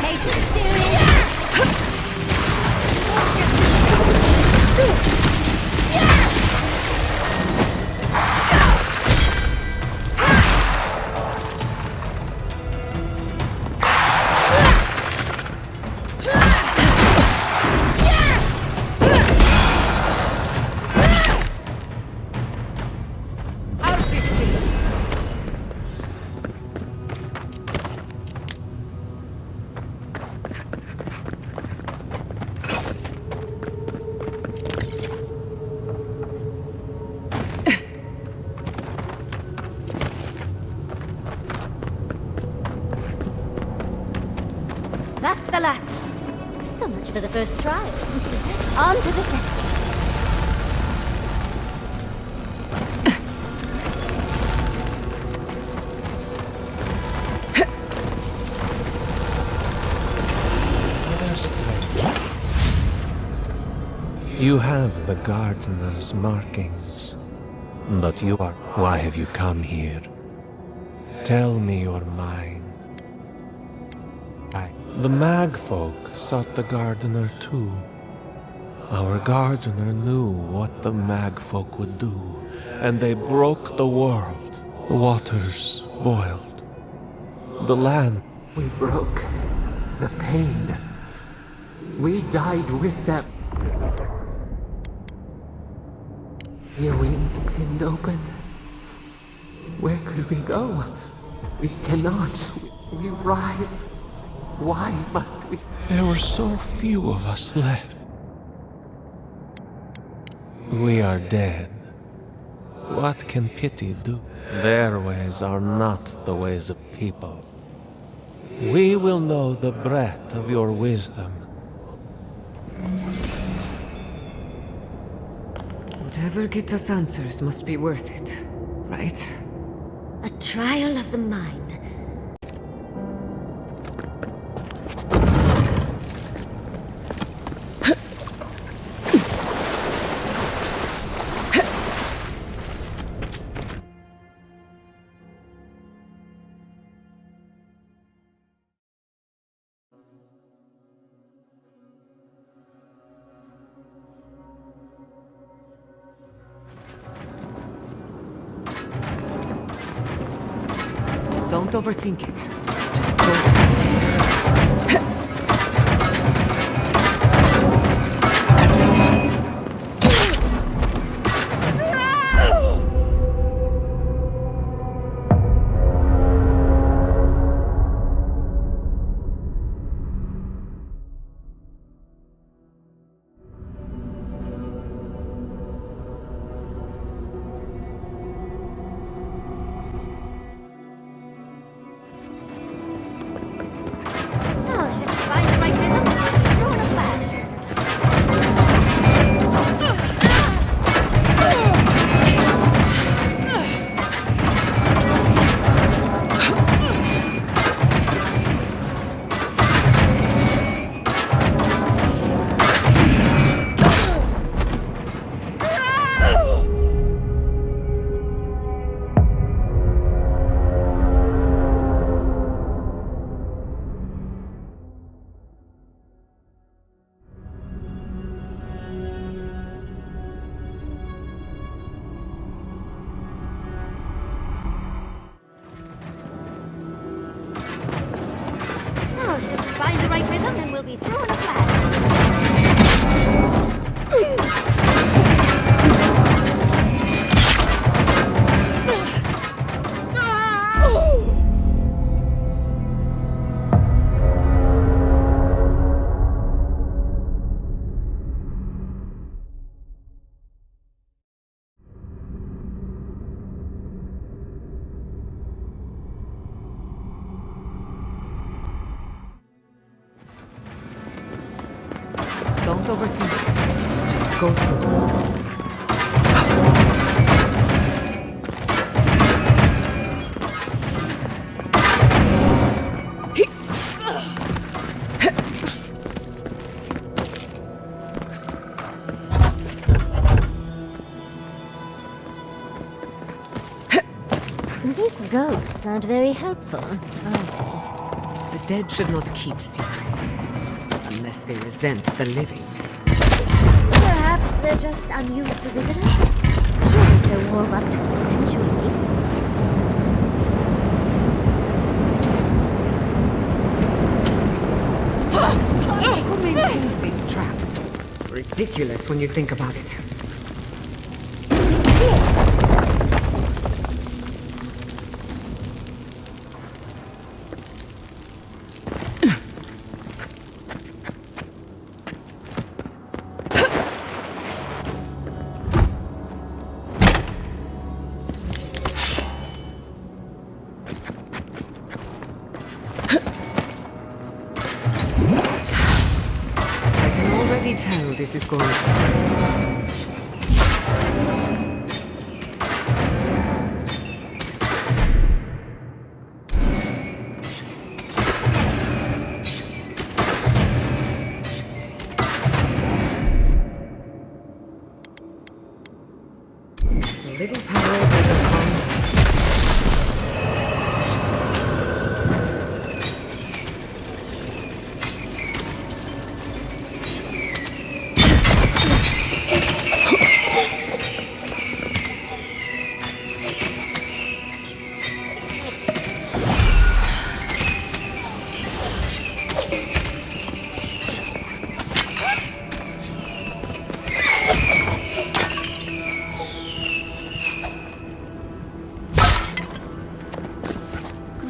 Patience, dearie. I'll fix it. That's the last one. So much for the first try. On to the second. You have the gardener's markings, but you are... Why have you come here? Tell me your mind. The Magfolk sought the gardener too. Our gardener knew what the Magfolk would do, and they broke the world. The waters boiled. the land. We broke the pain. We died with them. Your wings pinned open. Where could we go? We cannot. We writhe. Why must we? There were so few of us left. We are dead. What can pity do? Their ways are not the ways of people. We will know the breadth of your wisdom. Whatever gets us answers must be worth it, right? A trial of the mind. Don't overthink it. Just go for it. Don't overthink it. Just go through. These ghosts aren't very helpful, are they? The dead should not keep secrets. Unless they resent the living. Perhaps they're just unused to visitors? Surely they'll warm up to us eventually. Who maintains these traps? Ridiculous when you think about it. Tell this is going to hurt. A little power with a calm.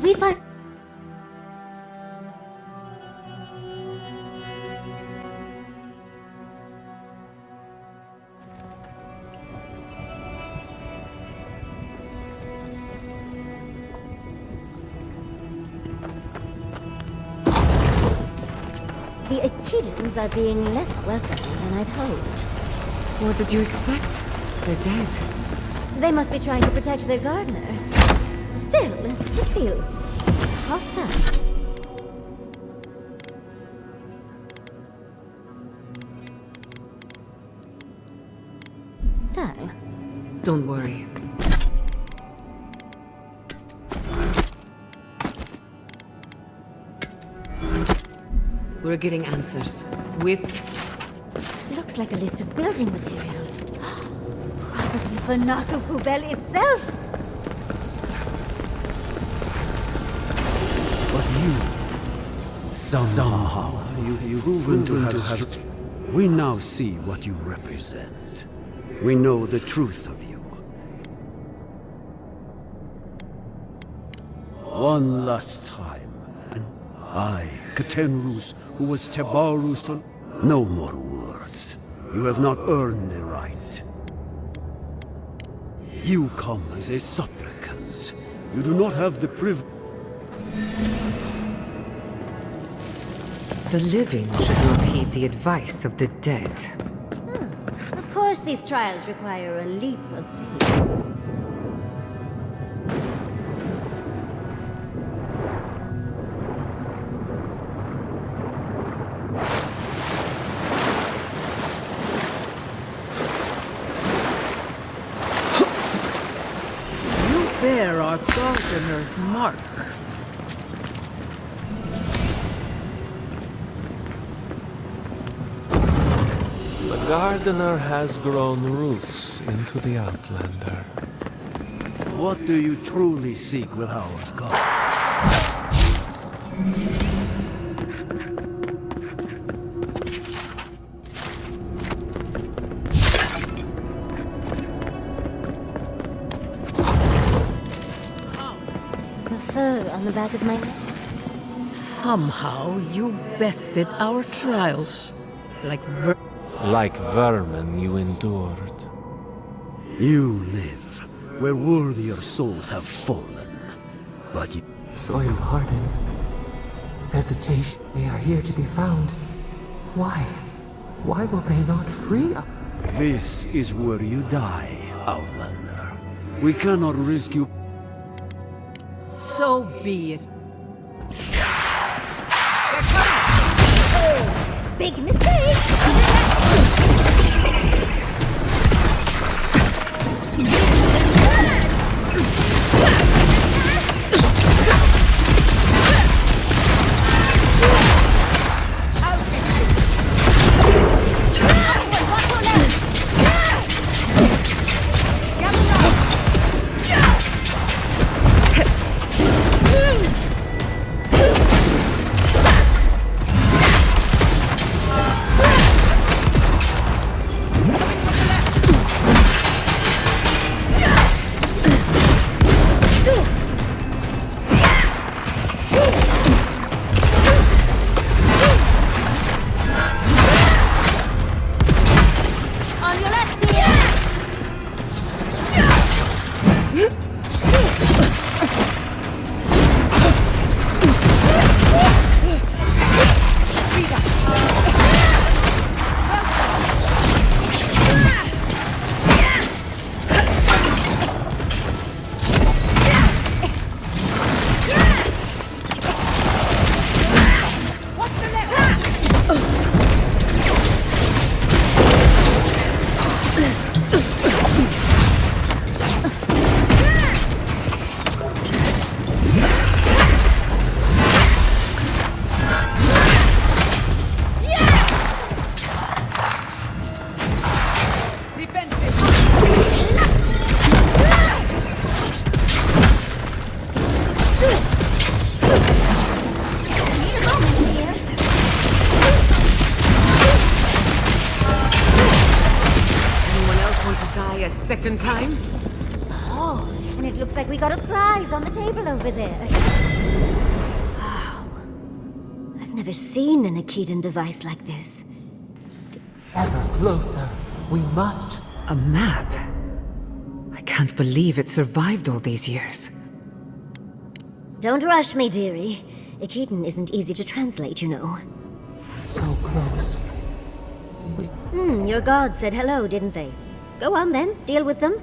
we find... The Achidans are being less welcoming than I'd hoped. What did you expect? They're dead. They must be trying to protect their gardener. Still, this feels hostile. Don't worry. We're getting answers. With... Looks like a list of building materials. Probably for Nakukubel itself. But you... Somehow, you've proven to have... We now see what you represent. We know the truth of you. One last time, and I, Katenrus, who was Tebarus, no more words. You have not earned the right. You come as a supplicant. You do not have the privilege. The living should not heed the advice of the dead. Of course these trials require a leap of faith. You bear our gardener's mark. The gardener has grown roots into the Outlander. What do you truly seek with our God? The fur on the back of my neck. Somehow you bested our trials. Like vermin you endured. You live where worthier souls have fallen. But you... Soil hardens. Hesitation. They are here to be found. Why? Why will they not free us? This is where you die, Outlander. We cannot risk you. So be it. Big mistake! Looks like we got a prize on the table over there. Wow. I've never seen an Akedan device like this. Ever closer. We must... A map? I can't believe it survived all these years. Don't rush me, dearie. Akedan isn't easy to translate, you know. So close. Your gods said hello, didn't they? Go on then, deal with them.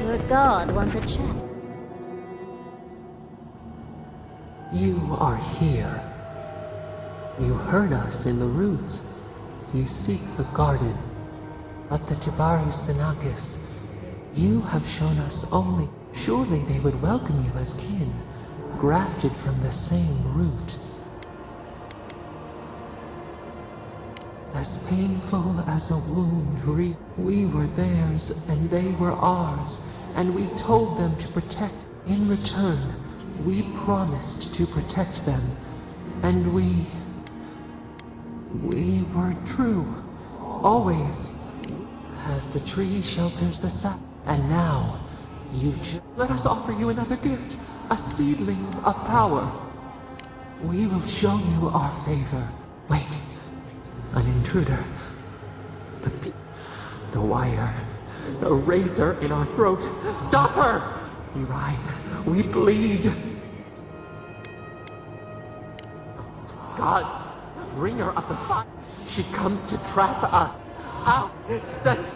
Your god wants a chat. You are here. You heard us in the roots. You seek the garden. But the Jabari Sanakis, you have shown us only. Surely they would welcome you as kin, grafted from the same root. As painful as a wound, we were theirs and they were ours, and we told them to protect. In return, we promised to protect them, and we were true, always. As the tree shelters the sap, and now, let us offer you another gift, a seedling of power. We will show you our favor. Wait, an intruder. The wire, a razor in our throat. Stop her! We writhe, we bleed. Gods, bringer of the fire. She comes to trap us. Out! Send...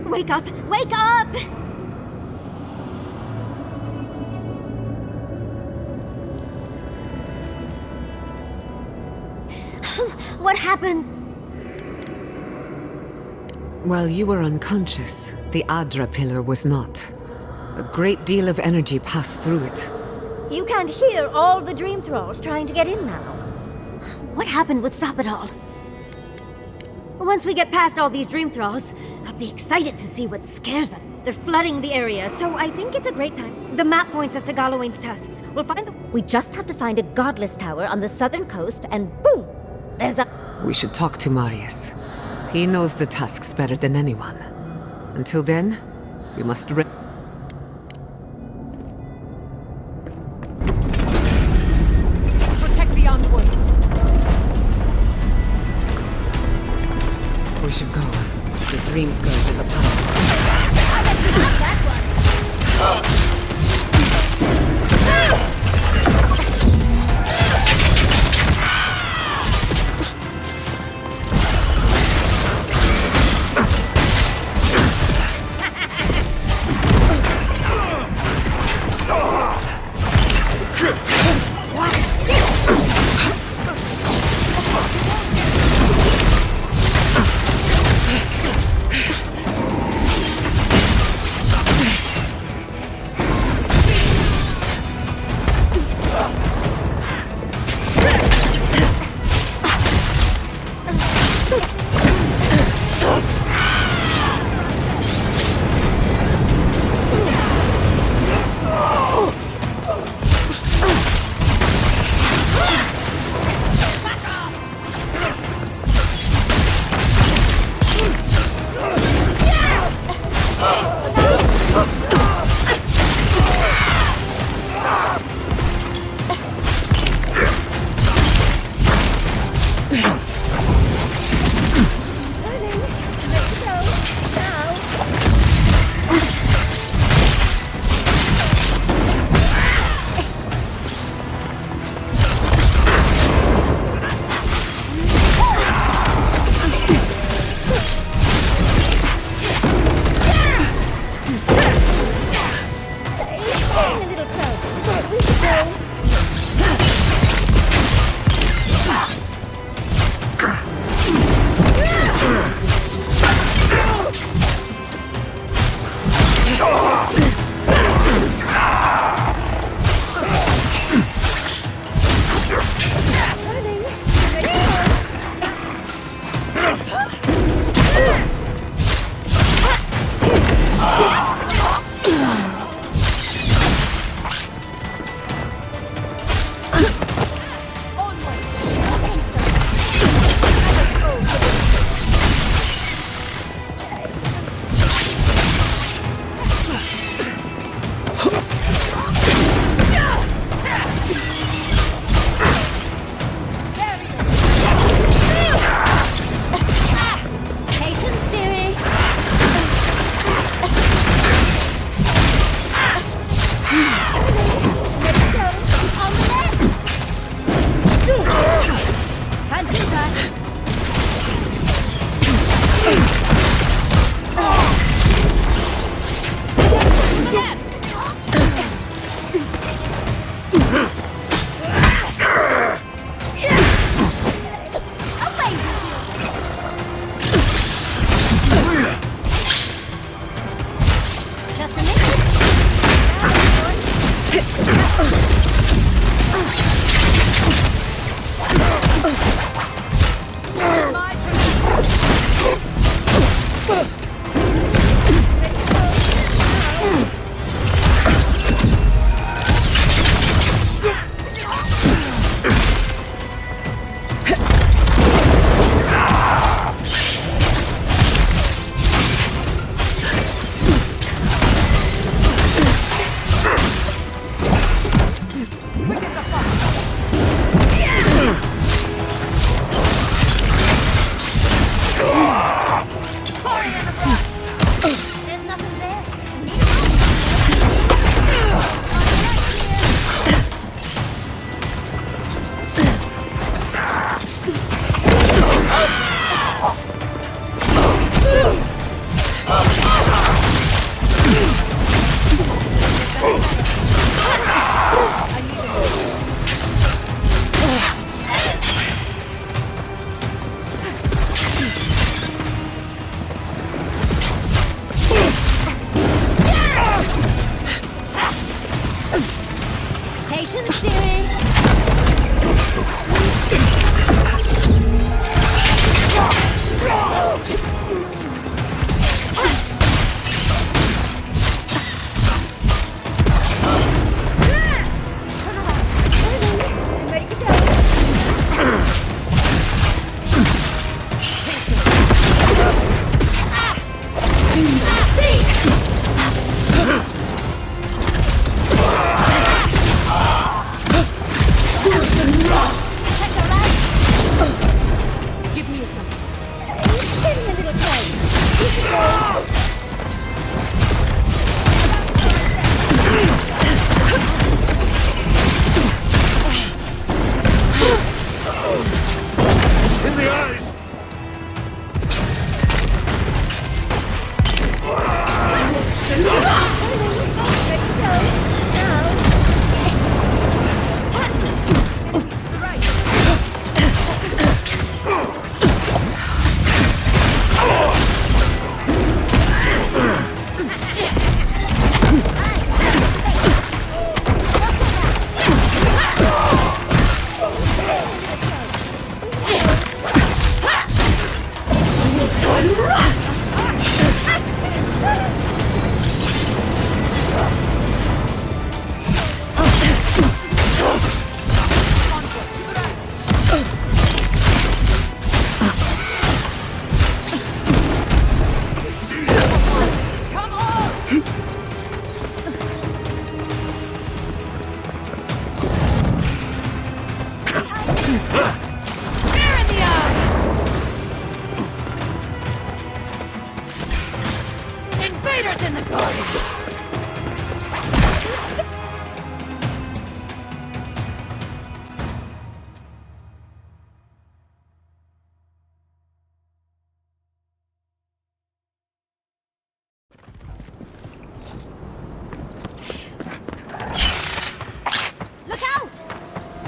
Wake up! Wake up! What happened? While you were unconscious, the Adra pillar was not. A great deal of energy passed through it. You can't hear all the dream thralls trying to get in now. What happened with Stop It All? Once we get past all these dream thralls, I'll be excited to see what scares them. They're flooding the area, so I think it's a great time. The map points us to Galawain's tusks. We'll find the... We just have to find a godless tower on the southern coast, and boom! There's a... We should talk to Marius. He knows the tusks better than anyone. Until then, we must... Protect the envoy! We should go. The Dream Scourge is upon us.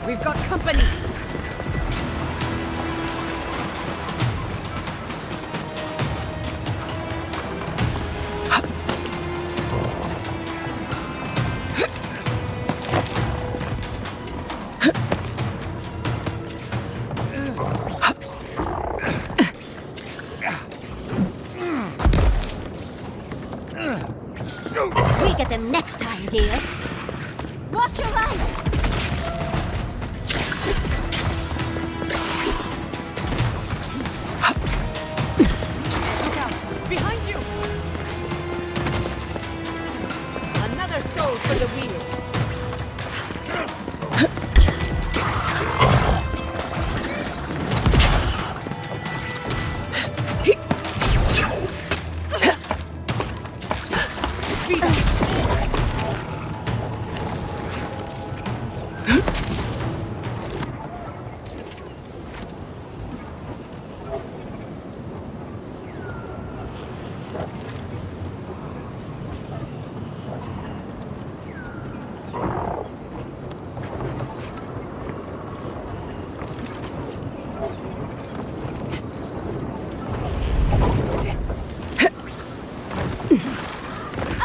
We've got company! We get them next time, dear. Watch your right! Behind you! Another soul for the wheel!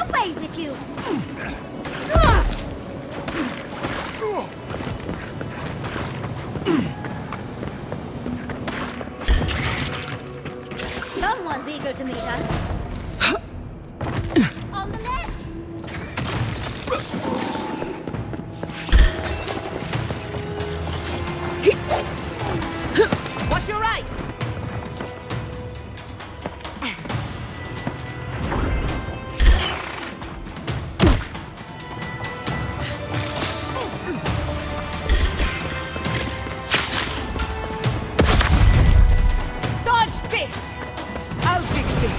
Away with you! Someone's eager to meet us. On the left! Watch your right! Dodge this! I'll fix this!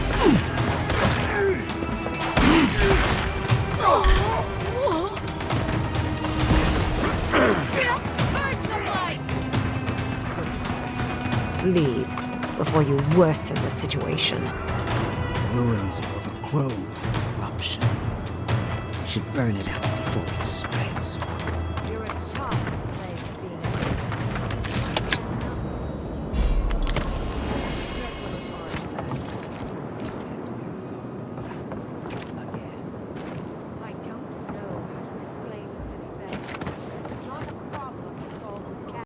Leave before you worsen the situation. Ruins are overgrown with corruption. Should burn it out before it spreads. You're a child I don't know how to explain this any better. This is not a problem to solve with cat.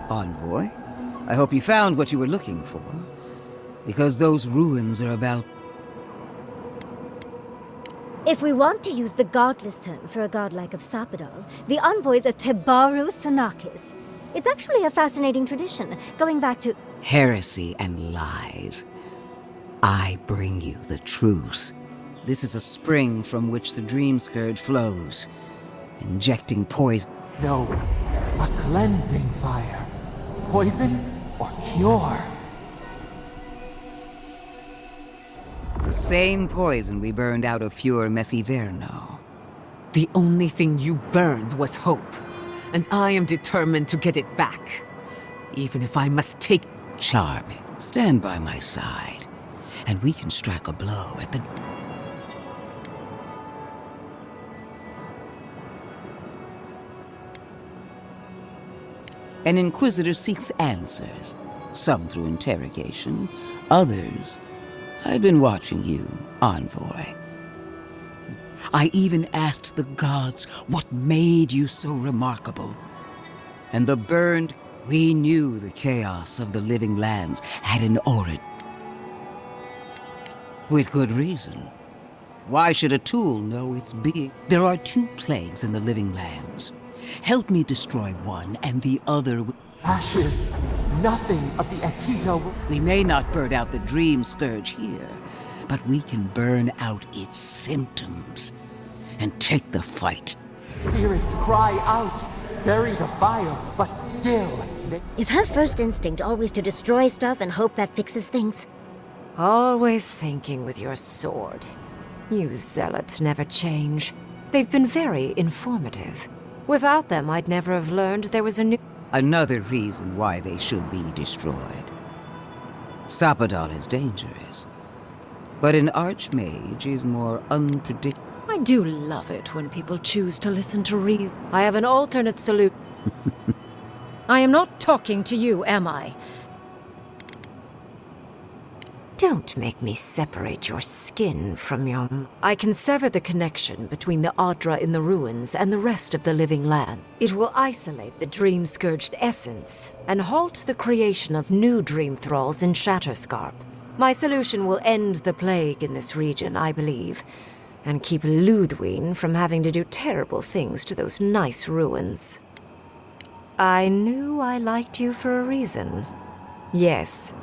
Envoy, I hope you found what you were looking for. Because those ruins are about... If we want to use the godless term for a godlike of Sapadal, the envoys are Tebaru Sanakis. It's actually a fascinating tradition, going back to... heresy and lies. I bring you the truth. This is a spring from which the dream scourge flows, injecting poison. No, a cleansing fire. Poison or cure? The same poison we burned out of Fior Messiverno. The only thing you burned was hope, and I am determined to get it back. Even if I must take... Charming. Stand by my side, and we can strike a blow at the... An Inquisitor seeks answers, some through interrogation, others... I've been watching you, Envoy. I even asked the gods what made you so remarkable. And the burned... We knew the chaos of the living lands had an origin. With good reason. Why should a tool know its being? There are two plagues in the living lands. Help me destroy one, and the other... Ashes. Nothing of the Akita... We may not burn out the dream scourge here, but we can burn out its symptoms and take the fight. Spirits cry out. bury the fire, but still... Is her first instinct always to destroy stuff and hope that fixes things? Always thinking with your sword. You zealots never change. They've been very informative. Without them, I'd never have learned there was a new... Another reason why they should be destroyed. Sapadal is dangerous, but an archmage is more unpredictable. I do love it when people choose to listen to reason. I have an alternate solution. I am not talking to you, am I? Don't make me separate your skin from your... I can sever the connection between the Adra in the ruins and the rest of the living land. It will isolate the dream-scourged essence and halt the creation of new dream thralls in Shatterscarp. My solution will end the plague in this region, I believe, and keep Ludwig from having to do terrible things to those nice ruins. I knew I liked you for a reason. Yes,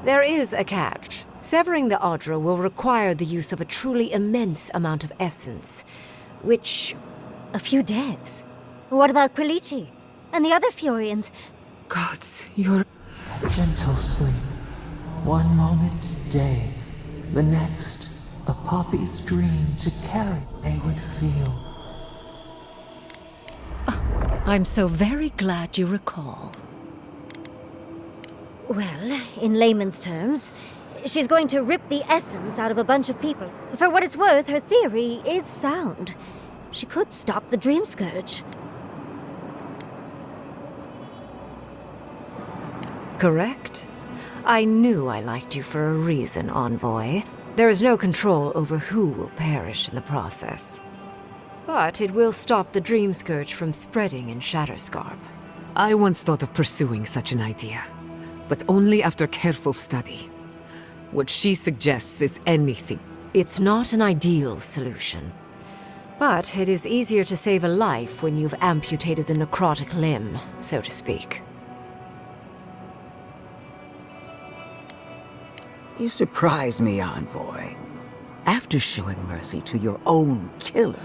there is a catch. Severing the Adra will require the use of a truly immense amount of essence, which... A few deaths? What about Quilici? And the other Furians? Gods, you're... Gentle sleep. One moment, day. The next, a poppy's dream to carry they would feel. I'm so very glad you recall. Well, in layman's terms, she's going to rip the essence out of a bunch of people. For what it's worth, her theory is sound. She could stop the Dream Scourge. Correct. I knew I liked you for a reason, Envoy. There is no control over who will perish in the process. But it will stop the Dream Scourge from spreading in Shatterscarp. I once thought of pursuing such an idea, but only after careful study. What she suggests is anything. It's not an ideal solution. But it is easier to save a life when you've amputated the necrotic limb, so to speak. You surprise me, Envoy. After showing mercy to your own killer,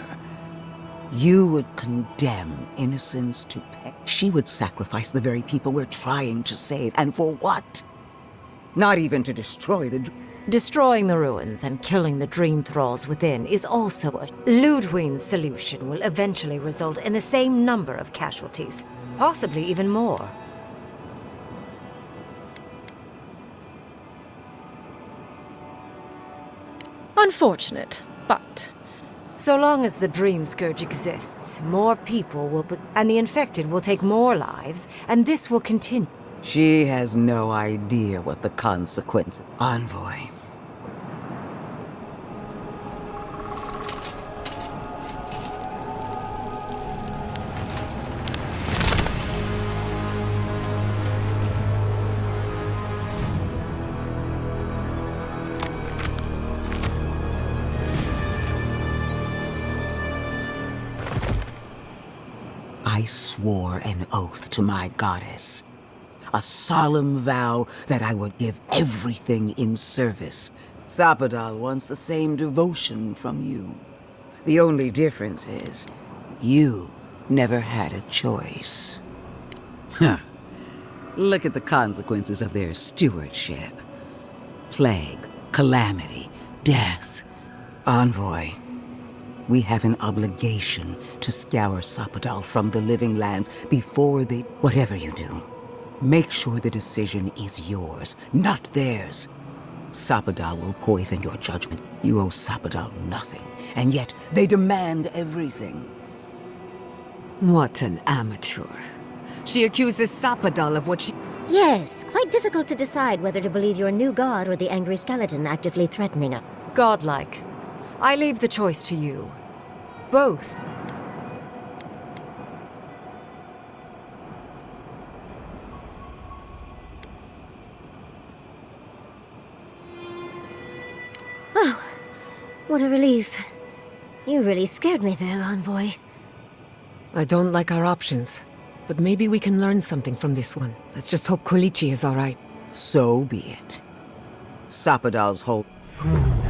you would condemn innocents to pay. She would sacrifice the very people we're trying to save. And for what? Not even to destroy the... Destroying the ruins and killing the dream thralls within is also a... Ludwig's solution will eventually result in the same number of casualties, possibly even more. Unfortunate, but... So long as the Dream Scourge exists, more people will and the infected will take more lives, and this will continue. She has no idea what the consequences... Envoy. I swore an oath to my goddess. A solemn vow that I would give everything in service. Sapadal wants the same devotion from you. The only difference is, you never had a choice. Huh. Look at the consequences of their stewardship. Plague, calamity, death. Envoy, we have an obligation to scour Sapadal from the living lands before they... Whatever you do, make sure the decision is yours, not theirs. Sapadal will poison your judgment. You owe Sapadal nothing, and yet they demand everything. What an amateur. She accuses Sapadal of what she... Yes, quite difficult to decide whether to believe your new god or the angry skeleton actively threatening her. Godlike. I leave the choice to you. Both. Oh, what a relief. You really scared me there, Envoy. I don't like our options, but maybe we can learn something from this one. Let's just hope Quilici is all right. So be it. Sapadal's whole... Rune,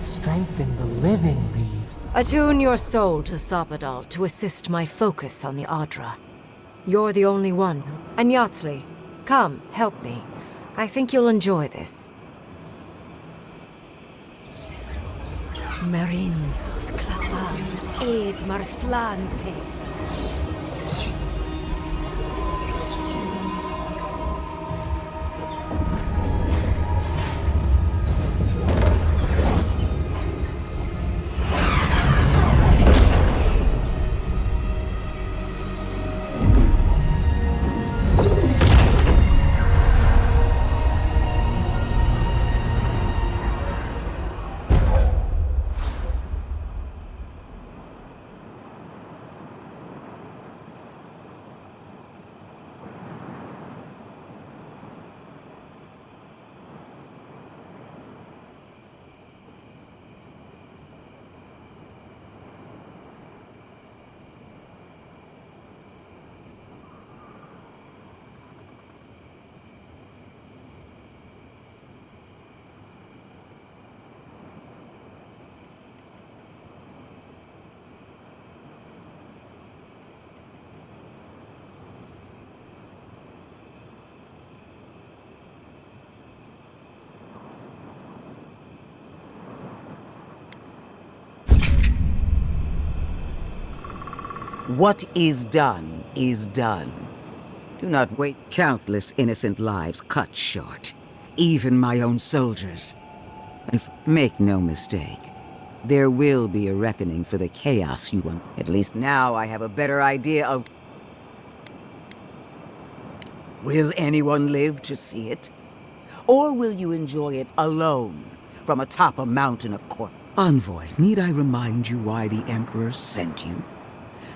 strengthen the living leaves. Attune your soul to Sapadal to assist my focus on the Adra. You're the only one. And Yatsley, come, help me. I think you'll enjoy this. Marinsos clavan, ed marslante. What is done is done. Do not wait. Countless innocent lives cut short. Even my own soldiers. And make no mistake, there will be a reckoning for the chaos you want. At least now I have a better idea of... Will anyone live to see it? Or will you enjoy it alone from atop a mountain of corpse? Envoy, need I remind you why the Emperor sent you?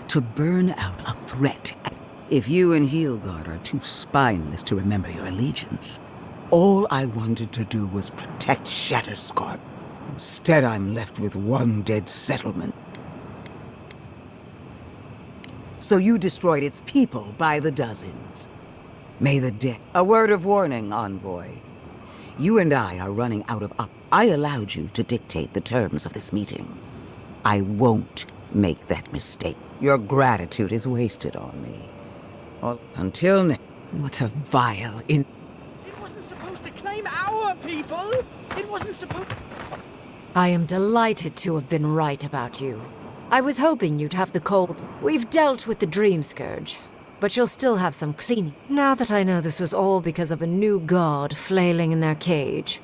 To burn out a threat. If you and Heelguard are too spineless to remember your allegiance, all I wanted to do was protect Shatterscarp. Instead, I'm left with one dead settlement. So you destroyed its people by the dozens. May the dead... A word of warning, Envoy. You and I are running out of up. I allowed you to dictate the terms of this meeting. I won't make that mistake. Your gratitude is wasted on me. Well, until now... What a vile It wasn't supposed to claim our people! It wasn't supposed... I am delighted to have been right about you. I was hoping you'd have the cold. We've dealt with the Dream Scourge, but you'll still have some cleaning. Now that I know this was all because of a new god flailing in their cage.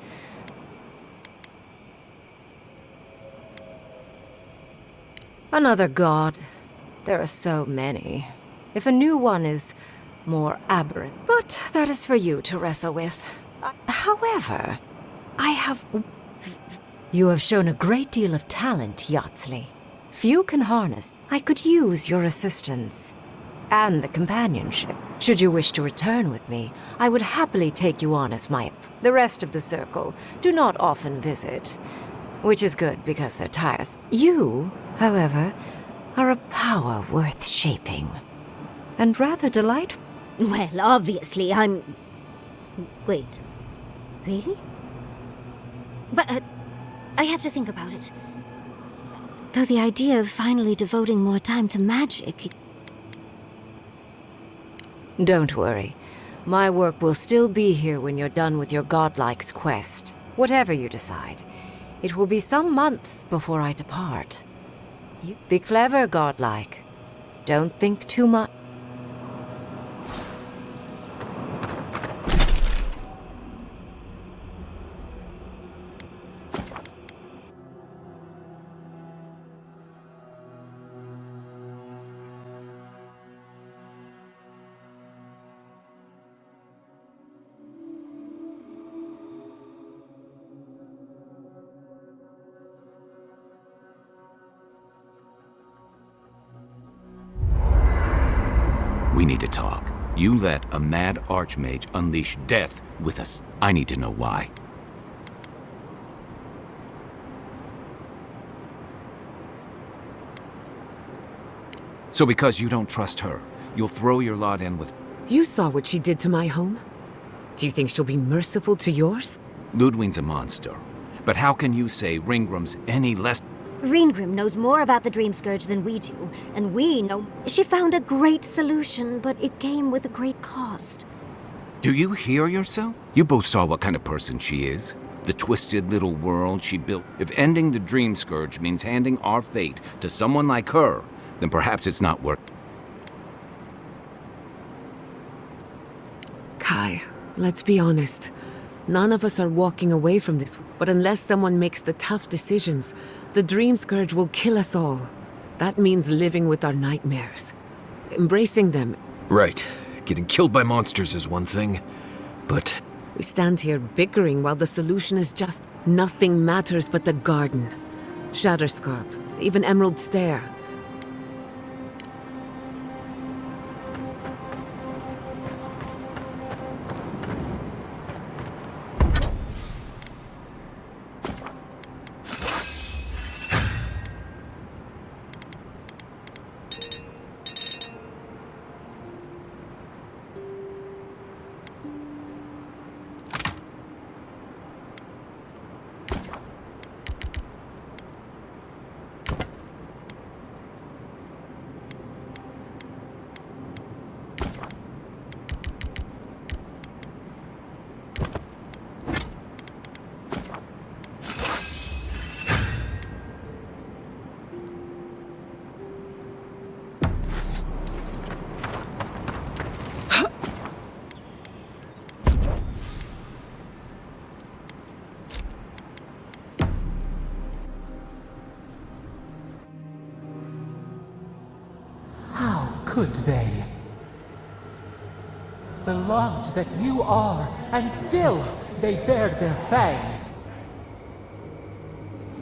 Another god. There are so many. If a new one is more aberrant. But that is for you to wrestle with. However, I have... You have shown a great deal of talent, Yatsley. Few can harness. I could use your assistance. And the companionship. Should you wish to return with me, I would happily take you on as my... The rest of the circle do not often visit. Which is good, because they're tiresome. You, however, are a power worth shaping. And rather delightful. Well, obviously, I'm... Wait. Really? But, I have to think about it. Though the idea of finally devoting more time to magic... Don't worry. My work will still be here when you're done with your godlike's quest. Whatever you decide. It will be some months before I depart. You be clever, godlike. Don't think too much. We need to talk. You let a mad archmage unleash death with us. I need to know why. So because you don't trust her, you'll throw your lot in with... You saw what she did to my home. Do you think she'll be merciful to yours? Ludwig's a monster. But how can you say Ringram's any less... Reengrim knows more about the Dream Scourge than we do, and we know she found a great solution, but it came with a great cost. Do you hear yourself? You both saw what kind of person she is. The twisted little world she built. If ending the Dream Scourge means handing our fate to someone like her, then perhaps it's not worth. Kai, let's be honest. None of us are walking away from this, but unless someone makes the tough decisions, the Dream Scourge will kill us all. That means living with our nightmares. Embracing them. Right. Getting killed by monsters is one thing, but... We stand here bickering while the solution is just nothing matters but the garden. Shatterscarp, even Emerald Stair. Could they? Beloved that you are, and still they bared their fangs.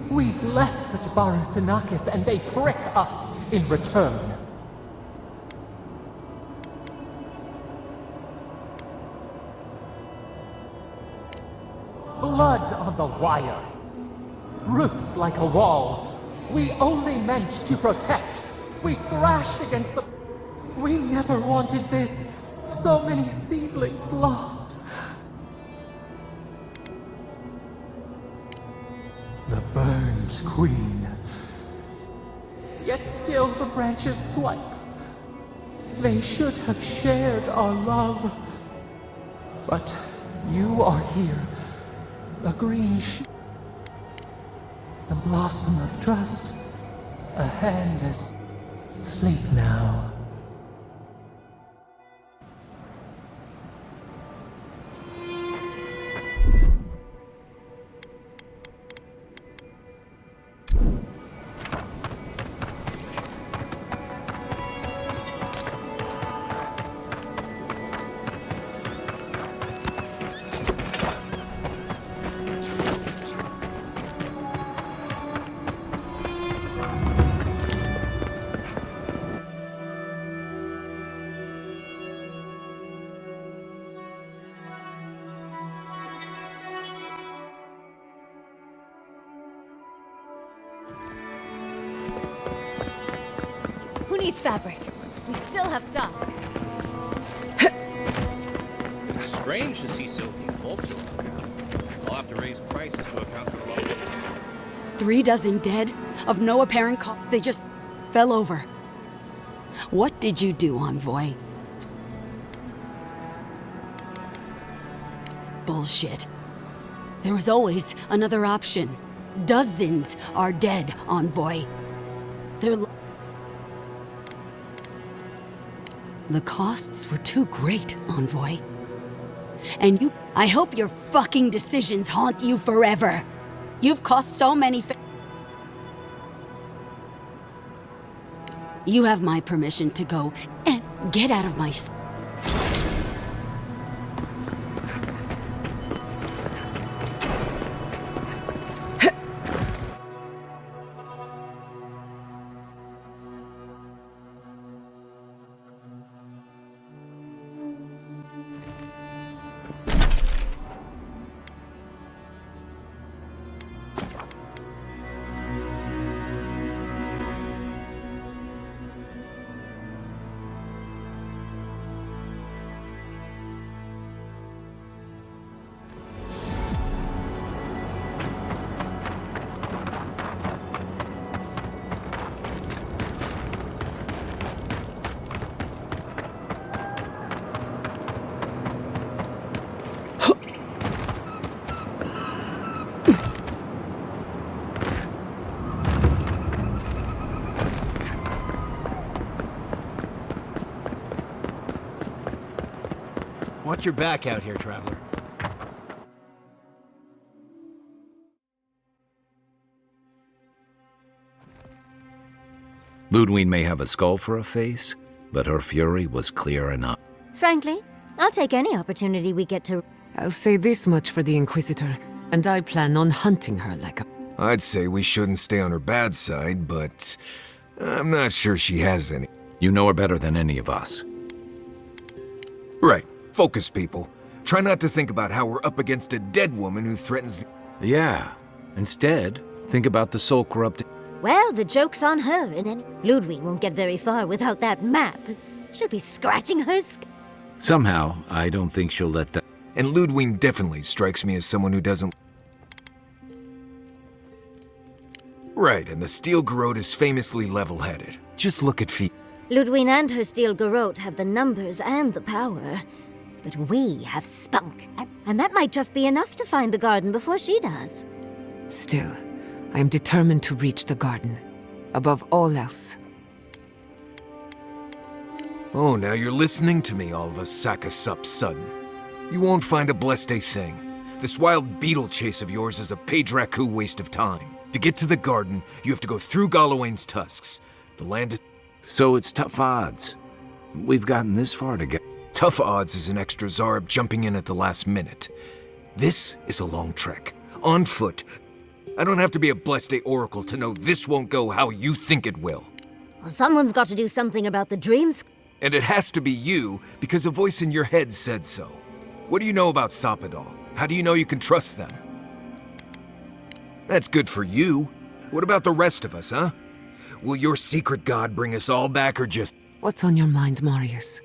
We blessed the Jabaru-Sanakis, and they prick us in return. Blood on the wire. Roots like a wall. We only meant to protect. We thrashed against the... We never wanted this. So many seedlings lost. The burned queen. Yet still the branches swipe. They should have shared our love. But you are here. A green the blossom of trust. A hand as... Sleep now. Who needs fabric? We still have stock. It's strange to see so few folks around. I'll have to raise prices to account for all. 3 dozen dead, of no apparent cause. They just fell over. What did you do, Envoy? Bullshit. There was always another option. Dozens are dead, Envoy. The costs were too great, Envoy. And I hope your fucking decisions haunt you forever. You've cost so many You have my permission to go and get out of my... Watch your back out here, traveler. Ludwig may have a skull for a face, but her fury was clear enough. Frankly, I'll take any opportunity we get to... I'll say this much for the Inquisitor, and I plan on hunting her like a... I'd say we shouldn't stay on her bad side, but I'm not sure she has any. You know her better than any of us. Right. Focus, people. Try not to think about how we're up against a dead woman who threatens the... Yeah. Instead, think about the soul corrupted... Well, the joke's on her in any... Ludwig won't get very far without that map. She'll be scratching her Somehow, I don't think she'll let that... And Ludwig definitely strikes me as someone who doesn't... Right, and the Steel Garrote is famously level-headed. Just look at feet. Ludwig and her Steel Garrote have the numbers and the power. But we have spunk. And that might just be enough to find the garden before she does. Still, I am determined to reach the garden. Above all else. Oh, now you're listening to me, all of a sack of sup sudden. You won't find a blessed a thing. This wild beetle chase of yours is a page-raku waste of time. To get to the garden, you have to go through Galawain's tusks. The land is... So it's tough odds. We've gotten this far to get... Tough odds is an extra Zarb jumping in at the last minute. This is a long trek. On foot. I don't have to be a blessed a oracle to know this won't go how you think it will. Well, someone's got to do something about the dreams. And it has to be you, because a voice in your head said so. What do you know about Soppadal? How do you know you can trust them? That's good for you. What about the rest of us, huh? Will your secret god bring us all back or just... What's on your mind, Marius?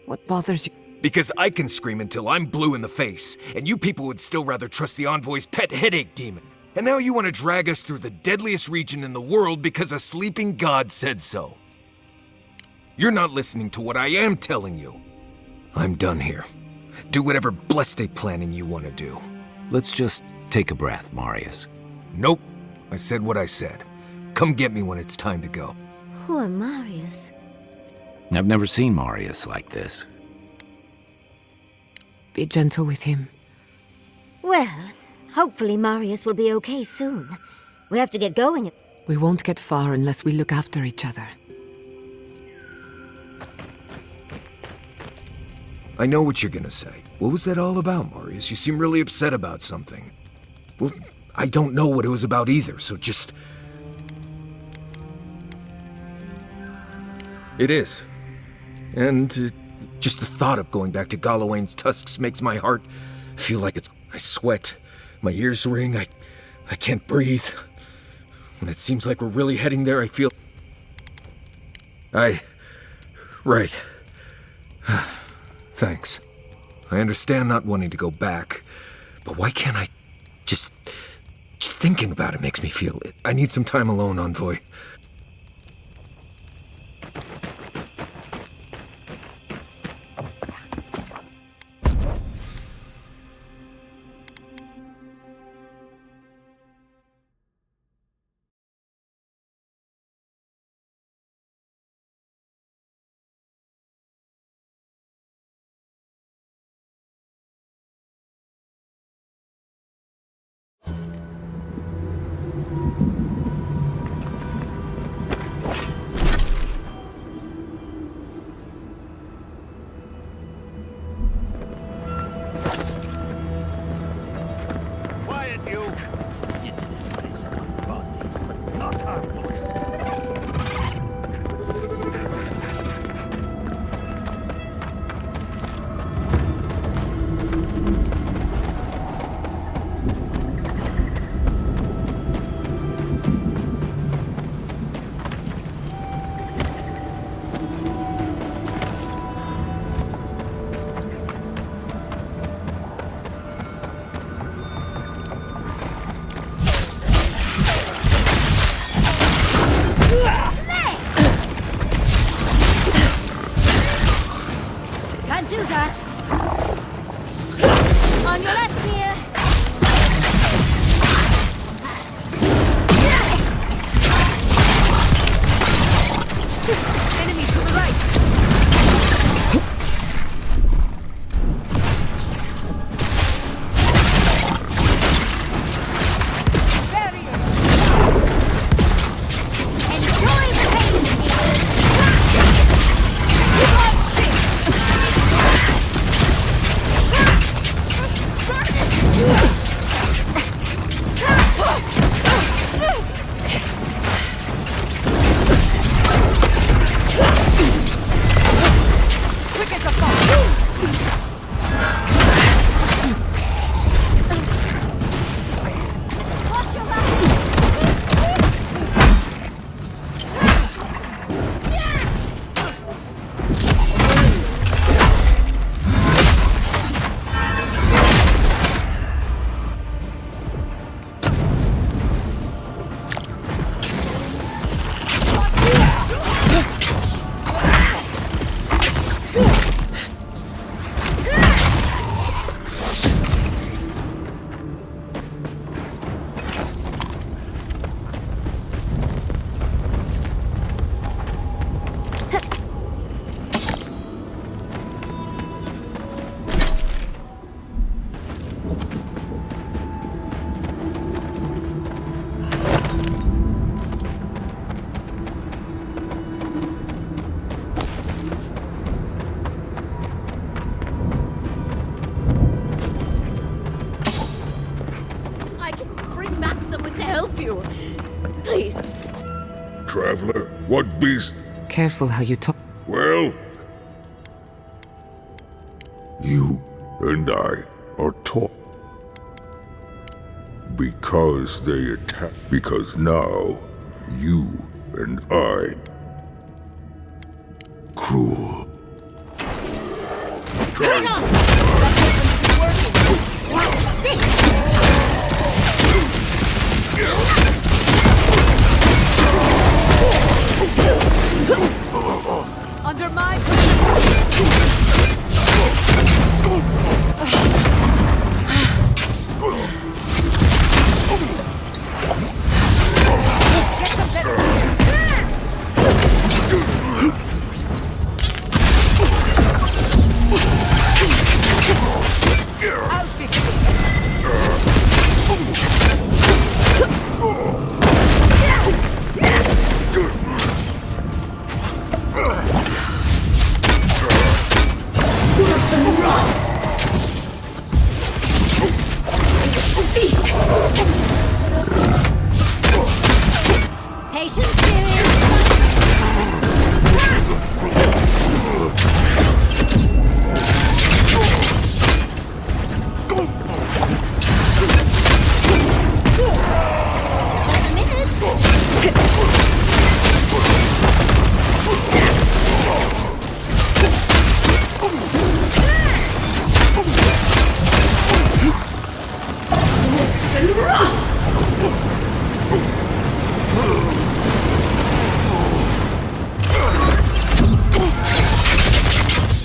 What bothers you? Because I can scream until I'm blue in the face, and you people would still rather trust the Envoy's pet headache demon. And now you want to drag us through the deadliest region in the world because a sleeping god said so. You're not listening to what I am telling you. I'm done here. Do whatever blessed a planning you want to do. Let's just take a breath, Marius. Nope. I said what I said. Come get me when it's time to go. Poor Marius. I've never seen Marius like this. Be gentle with him. Well, hopefully Marius will be okay soon. We have to get going. We won't get far unless we look after each other. I know what you're gonna say. What was that all about, Marius? You seem really upset about something. Well, I don't know what it was about either, so just... It is. And just the thought of going back to Galawain's tusks makes my heart feel like it's... I sweat. My ears ring. I can't breathe. When it seems like we're really heading there, I feel... Right. Thanks. I understand not wanting to go back, but why can't I... Just thinking about it makes me feel it. I need some time alone, Envoy. Can't do that. On your left, dear. Enemy to the right. help you. Please. Traveler, what beast? Careful how you talk. Well, you and I are taught because they attack. Because now, you and I, cruel. Under my...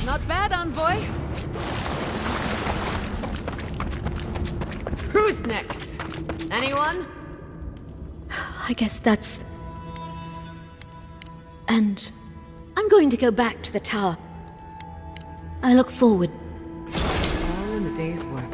Not bad, envoy. Who's next? Anyone? I guess that's... And I'm going to go back to the tower. I look forward. All in the day's work.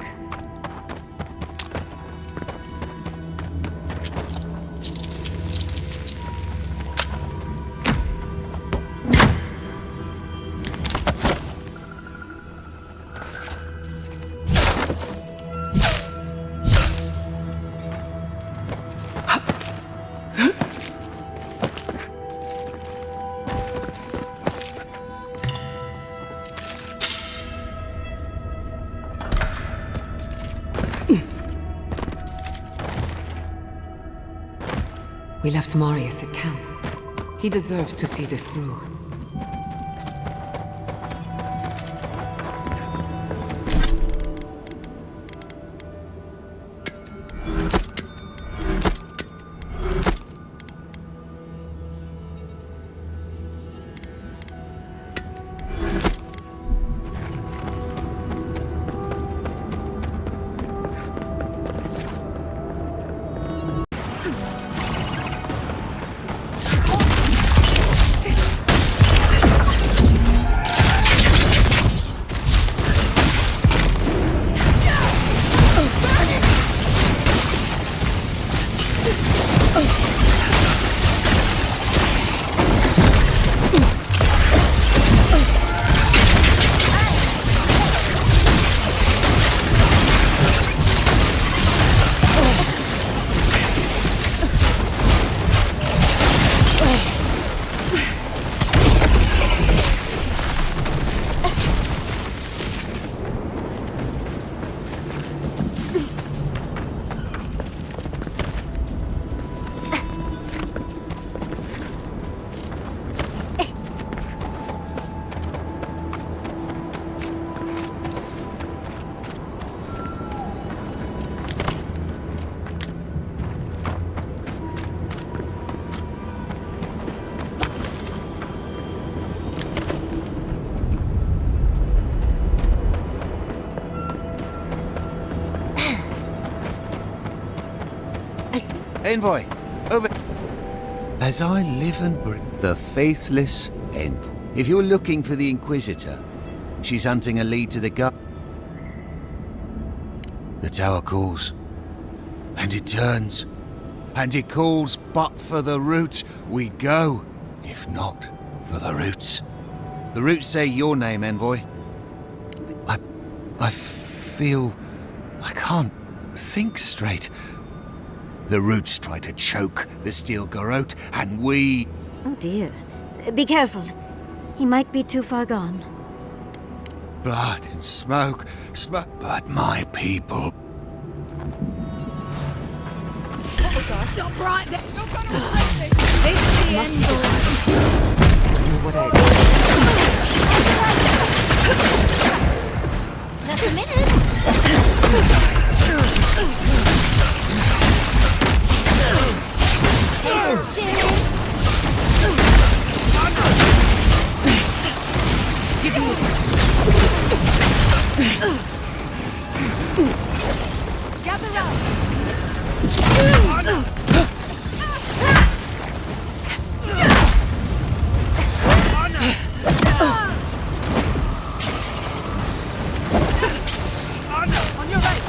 We left Marius at camp. He deserves to see this through. Envoy, over. As I live and breathe, the faithless Envoy. If you're looking for the Inquisitor, she's hunting a lead to the gut. The tower calls, and it turns, and it calls, but for the roots we go, if not for the roots. The roots say your name, Envoy. I feel I can't think straight. The roots try to choke the steel garrote, and we... Oh dear. Be careful. He might be too far gone. Blood and smoke, but my people... Stop right there! This is the end Just a minute! Gather round! On your right!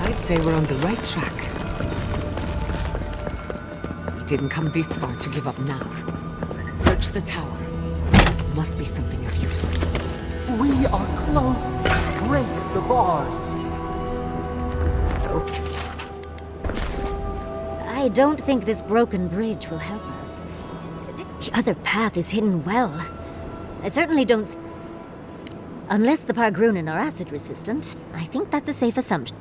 I'd say we're on the right track. We didn't come this far to give up now. Search the tower. Must be something of use. We are close. Break the bars. So? I don't think this broken bridge will help us. The other path is hidden well. I certainly don't... Unless the Pargrunen are acid resistant, I think that's a safe assumption.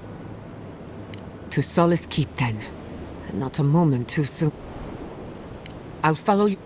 To Solace Keep, then. Not a moment too soon. I'll follow you.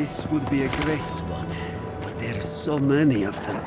This would be a great spot, but there's so many of them.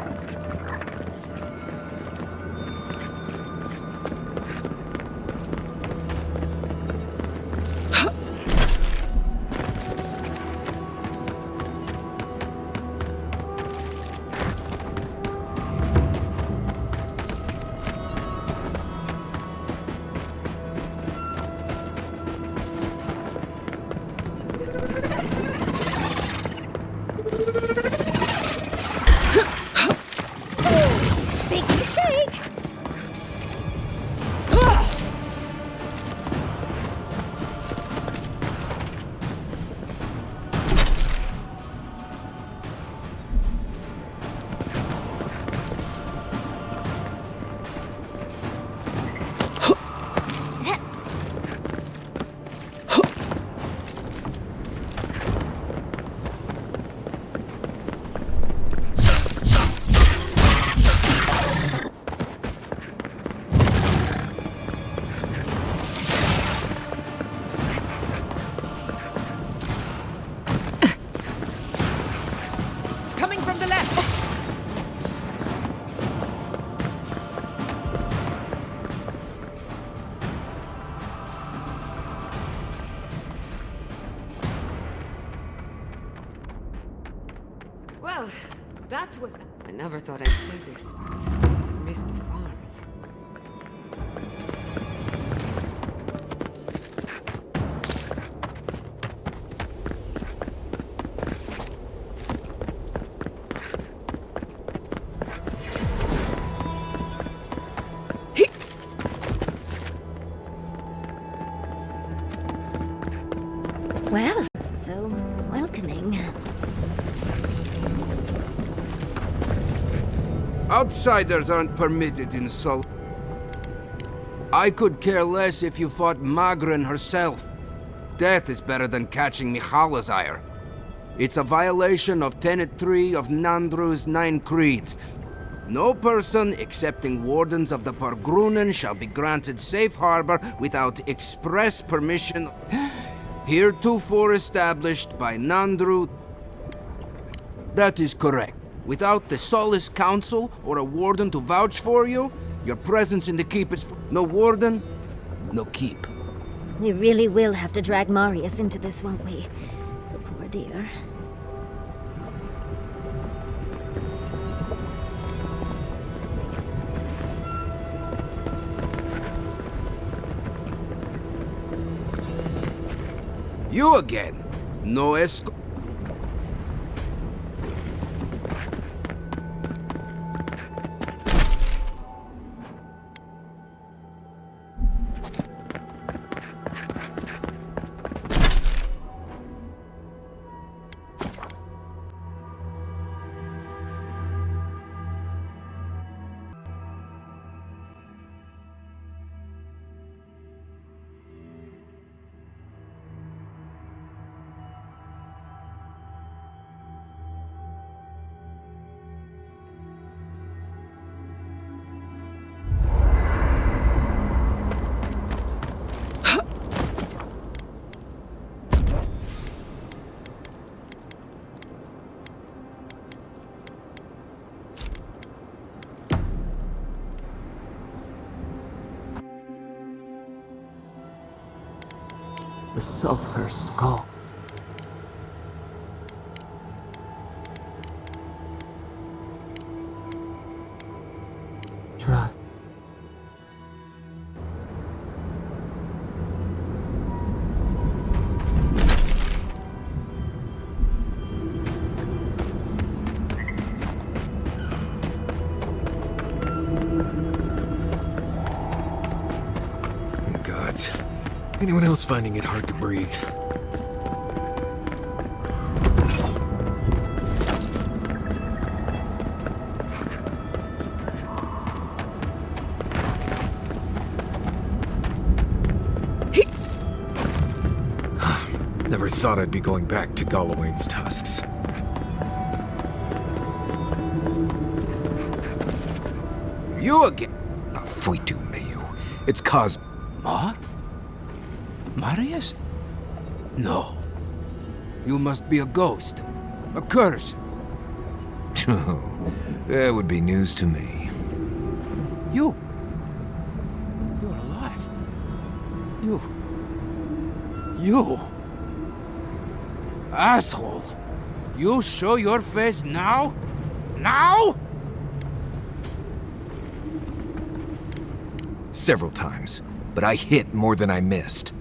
Well, that was... I never thought I'd say this, but I miss the farms. Well, so welcoming. Outsiders aren't permitted in Sol. I could care less if you fought Magrin herself. Death is better than catching Mihala's ire. It's a violation of Tenet 3 of Nandru's 9 creeds. No person excepting wardens of the Pargrunen shall be granted safe harbor without express permission heretofore established by Nandru. That is correct. Without the Solace Council or a warden to vouch for you, your presence in the keep is... No warden, no keep. We really will have to drag Marius into this, won't we? The poor dear. You again. No escort. The Sulphur Skull. Try. Gods. Anyone else finding it hard to breathe? Never thought I'd be going back to Gallowayne's tusks. You again. Foi tu meio. It's Cos... Ma? Marius? No. You must be a ghost. A curse. That would be news to me. You are alive. You. Asshole. You show your face now? Now? Several times, but I hit more than I missed.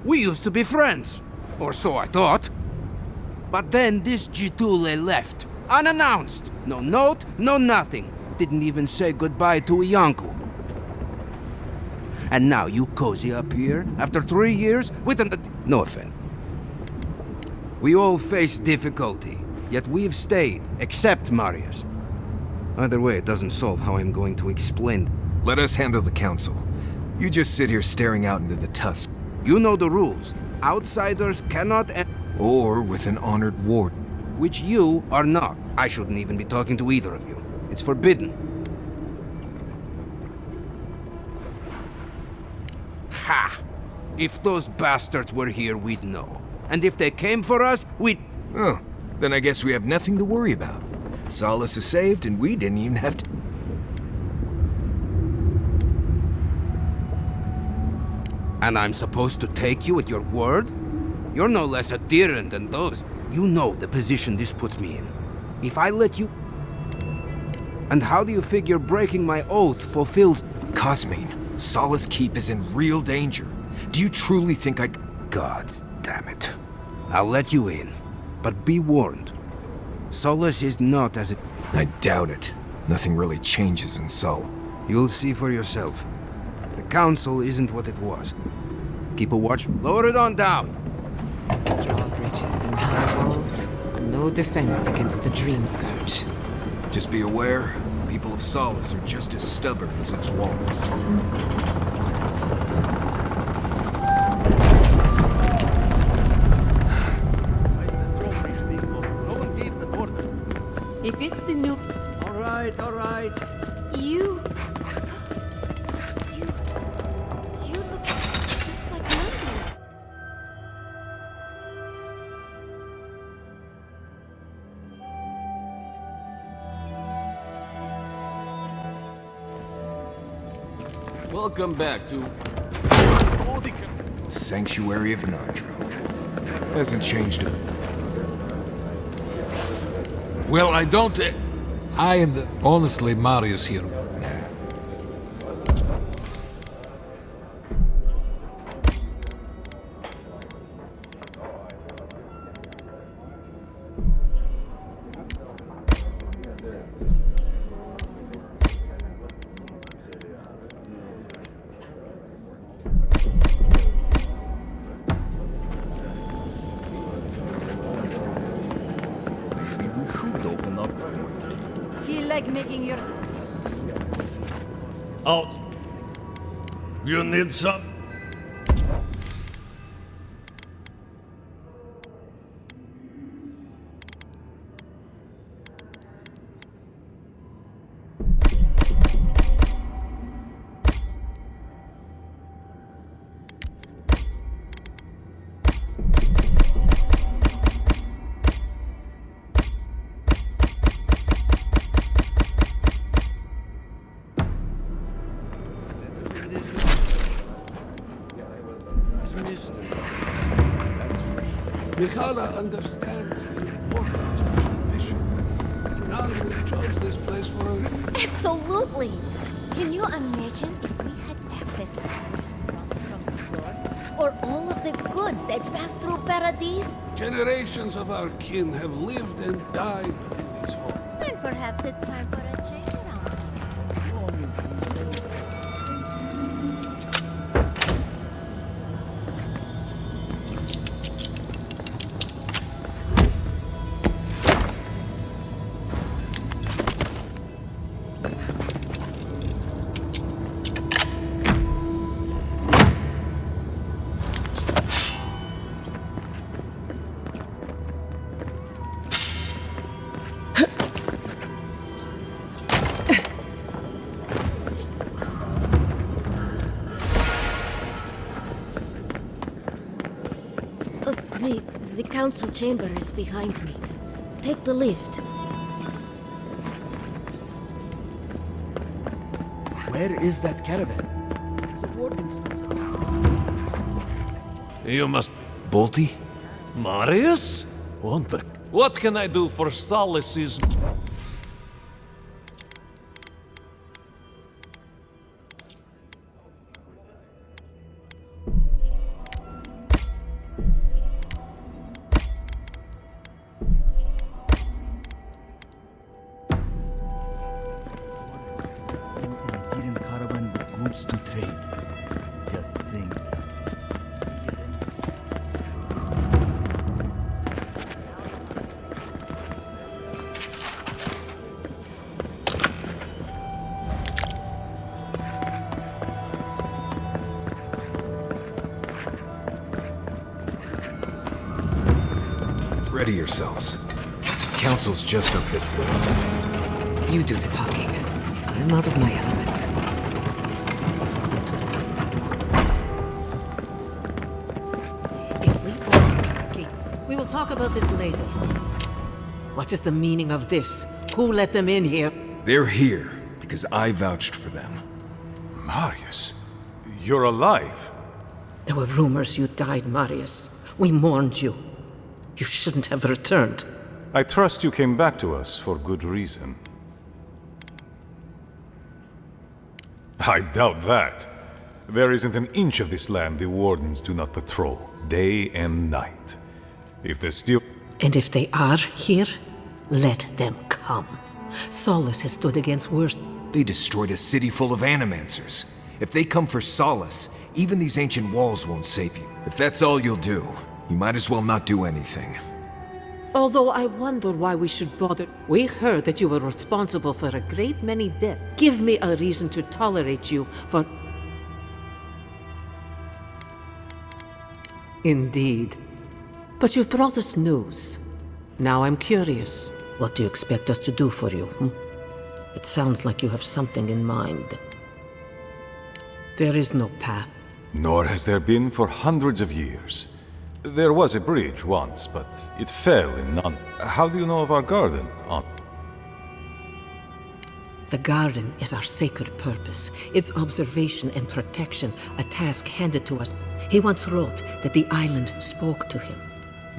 We used to be friends. Or so I thought. But then this Jitule left. Unannounced. No note, no nothing. Didn't even say goodbye to Iancu. And now you cozy up here, after 3 years, with an... No offense. We all face difficulty, yet we've stayed, except Marius. Either way, it doesn't solve how I'm going to explain. Let us handle the council. You just sit here staring out into the tusk. You know the rules. Outsiders cannot... Or with an honored warden. Which you are not. I shouldn't even be talking to either of you. It's forbidden. Ha! If those bastards were here, we'd know. And if they came for us, we'd... Oh, then I guess we have nothing to worry about. Solace is saved, and we didn't even have to... And I'm supposed to take you at your word? You're no less adherent than those. You know the position this puts me in. If I let you... And how do you figure breaking my oath fulfills... Cosmine, Solace Keep is in real danger. Do you truly think I... Gods damn it. I'll let you in. But be warned. Solace is not as it... I doubt it. Nothing really changes in Sol. You'll see for yourself. The council isn't what it was. Keep a watch. Lower it on down. Drawbridges and high walls are no defense against the Dream Scourge. Just be aware, the people of Solace are just as stubborn as its walls. If it's the new... All right. You look just like Mandy. Welcome back to... Sanctuary of Nardro. Hasn't changed a... Well, I don't... I am the... Honestly, Marius here. Feel like making your... Out. You need some? Mikhaila understands the importance of tradition. Now we chose this place for a reason. Absolutely! Can you imagine if we had access to from the Lord? Or all of the goods that pass through Paradise? Generations of our kin have lived and died within these halls. Then perhaps it's time for a change around here. The council chamber is behind me. Take the lift. Where is that caravan? You must... Bolty? Marius? What can I do for Solace's... Caravan with goods to trade. Just think. Ready yourselves. Council's just up this lift. You do the talking. I'm out of my element. We will talk about this later. What is the meaning of this? Who let them in here? They're here because I vouched for them. Marius, you're alive. There were rumors you died, Marius. We mourned you. You shouldn't have returned. I trust you came back to us for good reason. I doubt that. There isn't an inch of this land the Wardens do not patrol, day and night. If they're still... And if they are here, let them come. Solace has stood against worse. They destroyed a city full of animancers. If they come for Solace, even these ancient walls won't save you. If that's all you'll do, you might as well not do anything. Although I wonder why we should bother. We heard that you were responsible for a great many deaths. Give me a reason to tolerate you for... Indeed. But you've brought us news. Now I'm curious. What do you expect us to do for you? It sounds like you have something in mind. There is no path. Nor has there been for hundreds of years. There was a bridge once, but it fell in none. How do you know of our garden? The garden is our sacred purpose. Its observation and protection, a task handed to us. He once wrote that the island spoke to him.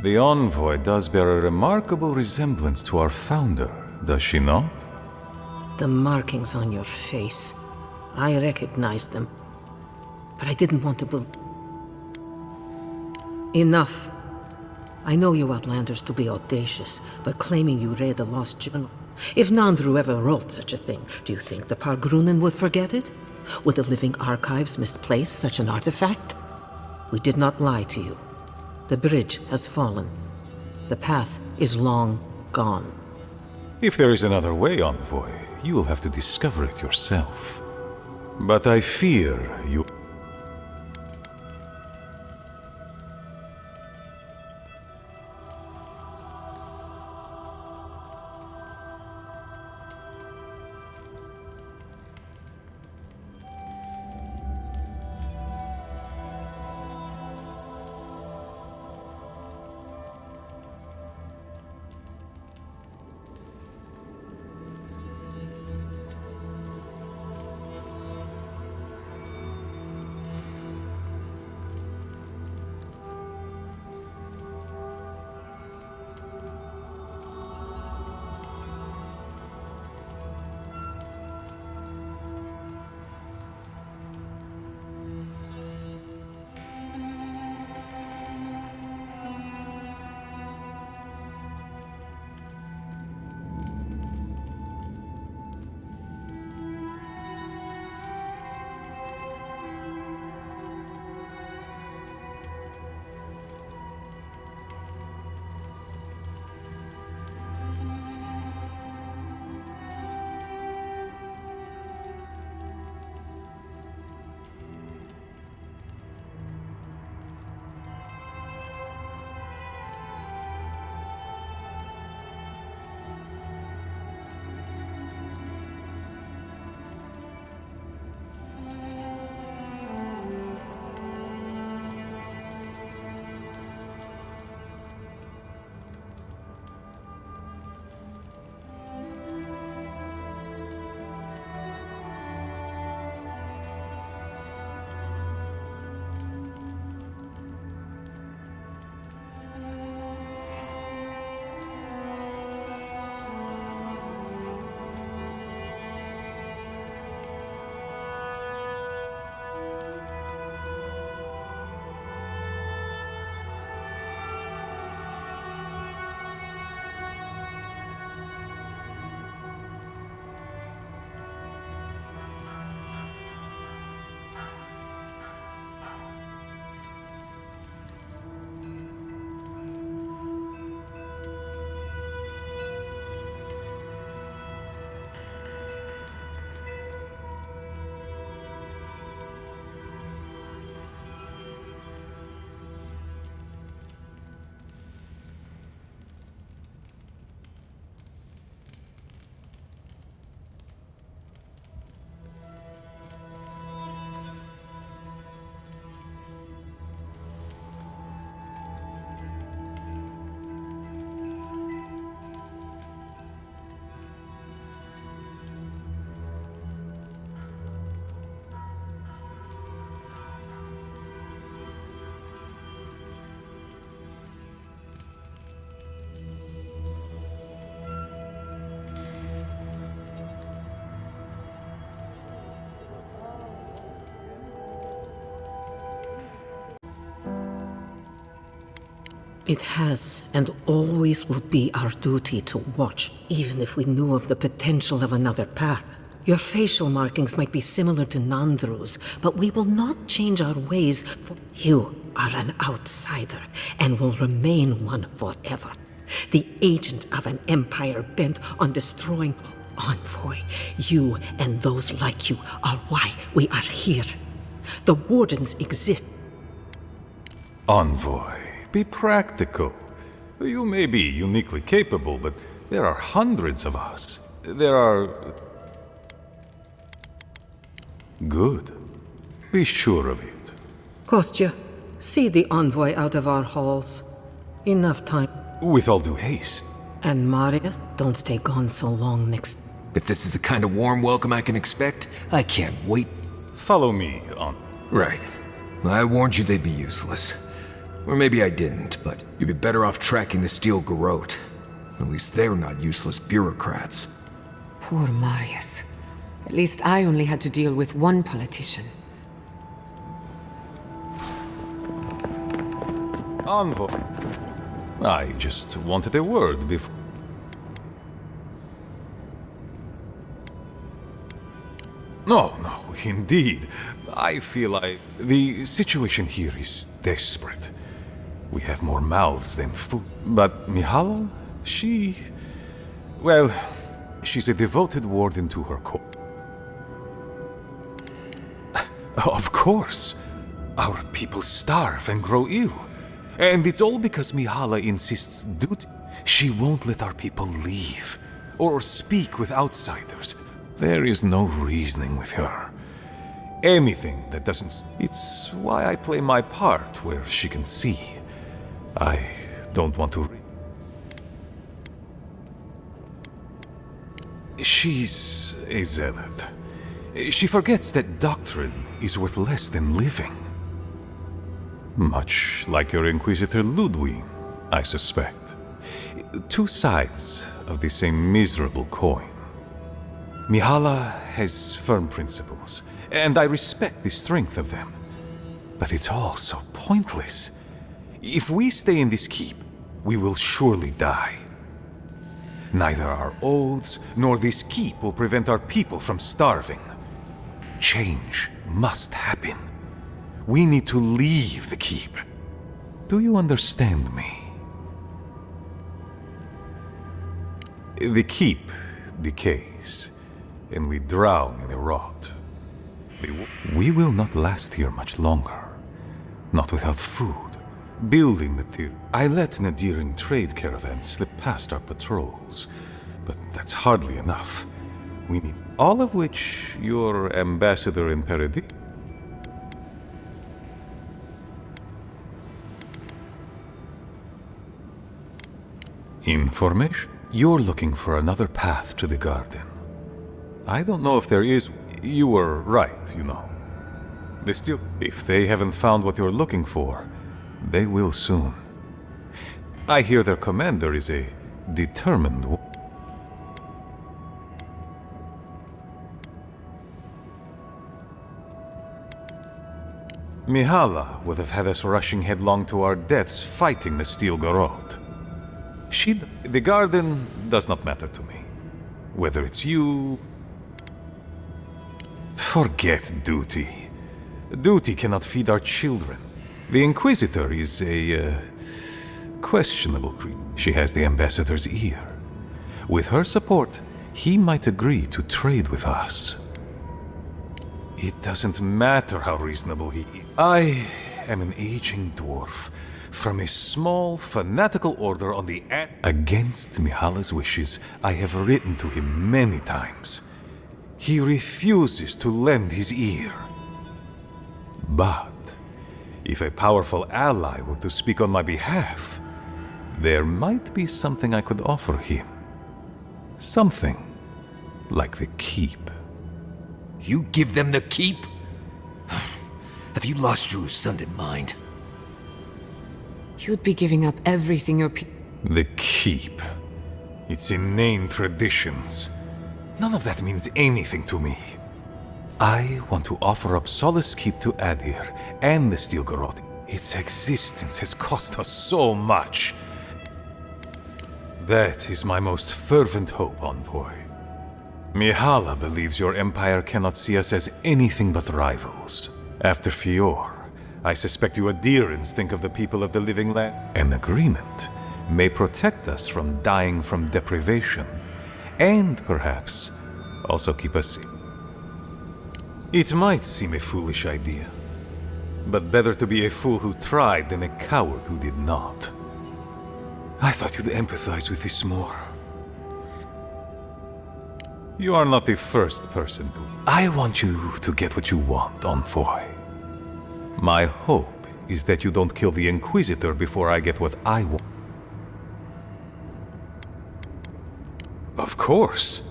The envoy does bear a remarkable resemblance to our founder, does she not? The markings on your face. I recognized them. But I didn't want to believe. Enough. I know you outlanders to be audacious, but claiming you read a lost journal. If Nandru ever wrote such a thing, do you think the Pargrunen would forget it? Would the living archives misplace such an artifact? We did not lie to you. The bridge has fallen. The path is long gone. If there is another way, envoy, you will have to discover it yourself. But I fear you... It has and always will be our duty to watch, even if we knew of the potential of another path. Your facial markings might be similar to Nandru's, but we will not change our ways, for you are an outsider and will remain one forever. The agent of an empire bent on destroying Envoy. You and those like you are why we are here. The Wardens exist. Envoy, be practical. You may be uniquely capable, but there are hundreds of us. There are... Good. Be sure of it. Kostya, see the Envoy out of our halls. Enough time. With all due haste. And Maria, don't stay gone so long next... If this is the kind of warm welcome I can expect, I can't wait. Follow me, on. Right. I warned you they'd be useless. Or maybe I didn't, but you'd be better off tracking the Steel Garrote. At least they're not useless bureaucrats. Poor Marius. At least I only had to deal with one politician. Envoy. I just wanted a word before... No, indeed. I feel the situation here is desperate. We have more mouths than food. But Mihala, well, she's a devoted warden to her court. Of course. Our people starve and grow ill. And it's all because Mihala insists she won't let our people leave or speak with outsiders. There is no reasoning with her. Anything that doesn't... It's why I play my part where she can see. I don't want to... She's a zealot. She forgets that doctrine is worth less than living. Much like your Inquisitor Ludwig, I suspect. Two sides of the same miserable coin. Mihala has firm principles, and I respect the strength of them. But it's all so pointless. If we stay in this keep, we will surely die. Neither our oaths nor this keep will prevent our people from starving. Change must happen. We need to leave the keep. Do you understand me? The keep decays, and we drown in a rot. We will not last here much longer. Not without food, building material. I let Nadiran trade caravans slip past our patrols, but that's hardly enough. We need all of which your ambassador in Paradis. Information? You're looking for another path to the garden. I don't know if there is. You were right, you know. If they haven't found what you're looking for, they will soon. I hear their commander is a determined one. Mihala would have had us rushing headlong to our deaths fighting the Steel Garrote. The garden does not matter to me. Whether it's you... Forget duty. Duty cannot feed our children. The Inquisitor is a... questionable creature. She has the Ambassador's ear. With her support, he might agree to trade with us. It doesn't matter how reasonable he is. I am an aging dwarf from a small, fanatical order on the against Mihala's wishes. I have written to him many times. He refuses to lend his ear. But if a powerful ally were to speak on my behalf, there might be something I could offer him. Something like the keep. You give them the keep? Have you lost your Sunday mind? You'd be giving up everything your The keep. Its inane traditions. None of that means anything to me. I want to offer up Solace Keep to Adir and the Steel Garrote. Its existence has cost us so much. That is my most fervent hope, Envoy. Mihala believes your empire cannot see us as anything but rivals. After Fior, I suspect you adherents think of the people of the living land. An agreement may protect us from dying from deprivation, and perhaps also keep us safe. It might seem a foolish idea, but better to be a fool who tried than a coward who did not. I thought you'd empathize with this more. You are not the first person to... I want you to get what you want, Envoy. My hope is that you don't kill the Inquisitor before I get what I want. Of course,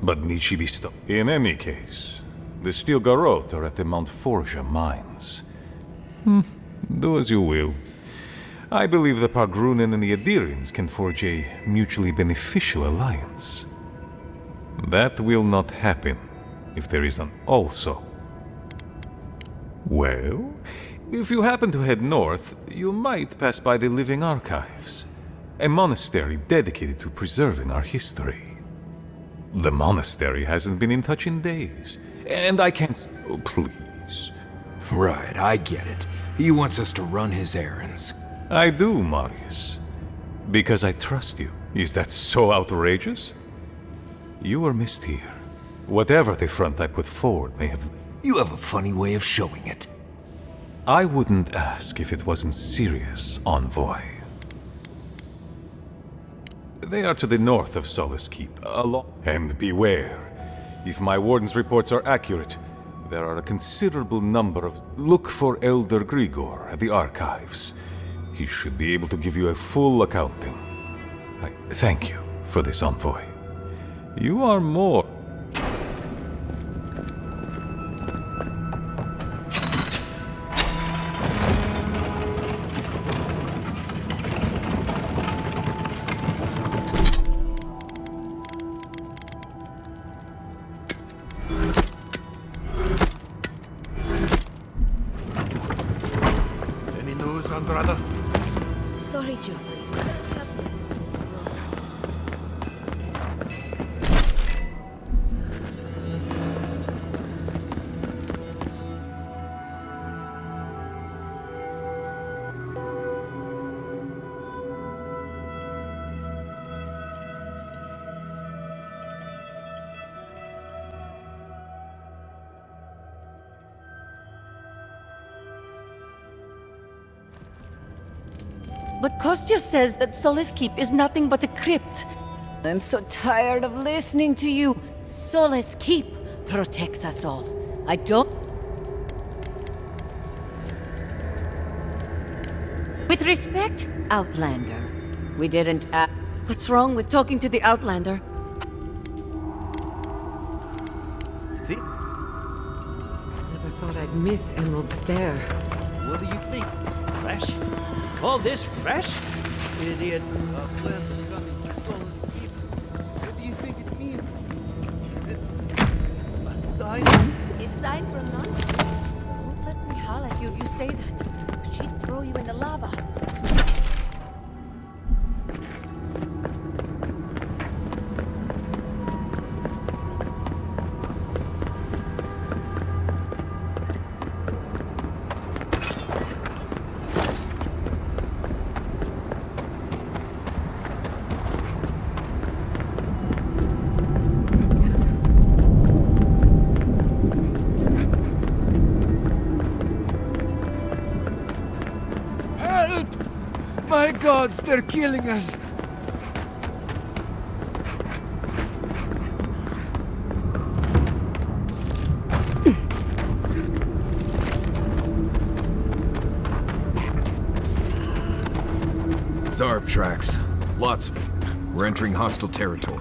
but need she be stopped? In any case, the Steel Garrote are at the Mount Forja mines. Do as you will. I believe the Pargrunen and the Adirians can forge a mutually beneficial alliance. That will not happen if there is an also. Well, if you happen to head north, you might pass by the Living Archives, a monastery dedicated to preserving our history. The monastery hasn't been in touch in days, and I can't... Oh, please. Right, I get it. He wants us to run his errands. I do, Marius. Because I trust you. Is that so outrageous? You were missed here. Whatever the front I put forward may have... You have a funny way of showing it. I wouldn't ask if it wasn't serious, Envoy. They are to the north of Solace Keep, and beware. If my warden's reports are accurate, there are a considerable number of... Look for Elder Grigor at the archives. He should be able to give you a full accounting. I thank you for this, Envoy. You are more... Any news, Andrada? Sorry, Geoffrey. But Kostya says that Solace Keep is nothing but a crypt. I'm so tired of listening to you. Solace Keep protects us all. I don't... With respect, Outlander. We didn't What's wrong with talking to the Outlander? See? Never thought I'd miss Emerald Stair. What do you think? Fresh? Call this fresh? Idiot. A plan to come into Solace Keep. What do you think it means? Is it a sign? A sign from none? Don't let me holler hear you say that. She'd throw you in the lava. My gods, they're killing us! Zarb tracks. Lots of them. We're entering hostile territory.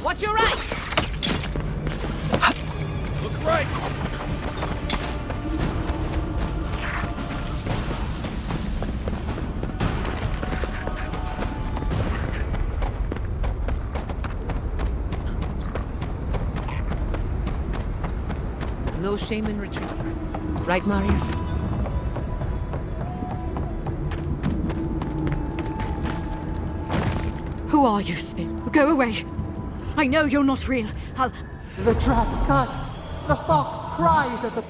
Watch your right! Look right! no shame in retreating. Right, Marius? Who are you, Spirit? Go away. I know you're not real. The trap cuts. The fox cries at the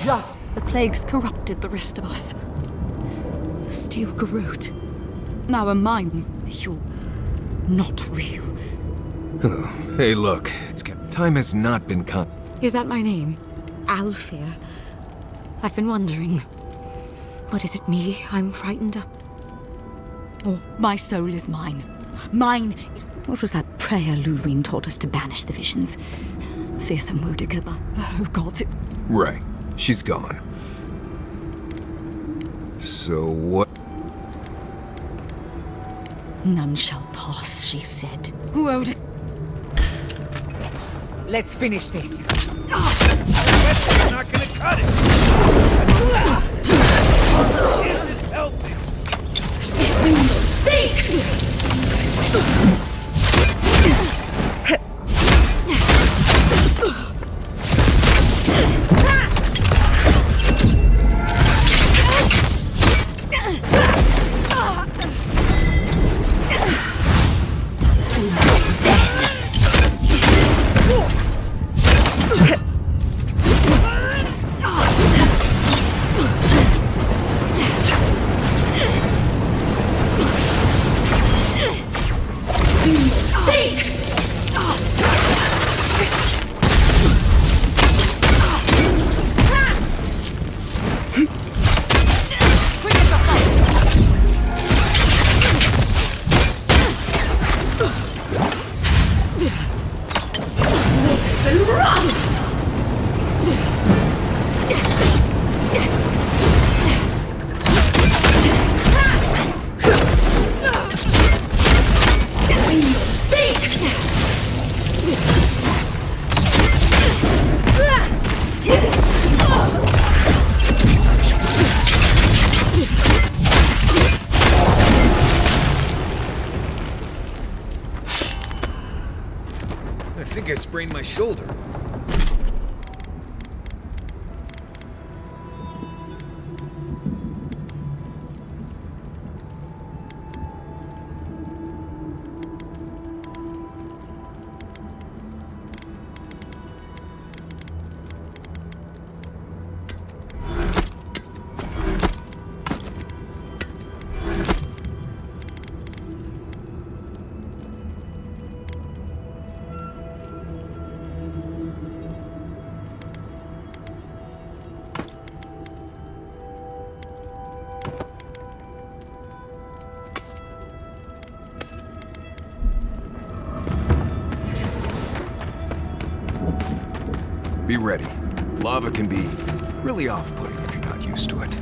just. The plagues corrupted the rest of us. The steel garrote. Now our minds, you're not real. Oh, hey, look. Time has not been cut. Is that my name? Alfia? I've been wondering. What is it me I'm frightened of? Oh, my soul is mine. Mine! What was that prayer Lurine taught us to banish the visions? Fearsome Mudikaba. Oh, God. Right. She's gone. So what? None shall pass, she said. Who owed it? Let's finish this. You're not gonna cut it! Isn't helping! Seek! I think I sprained my shoulder. Be ready. Lava can be really off-putting if you're not used to it.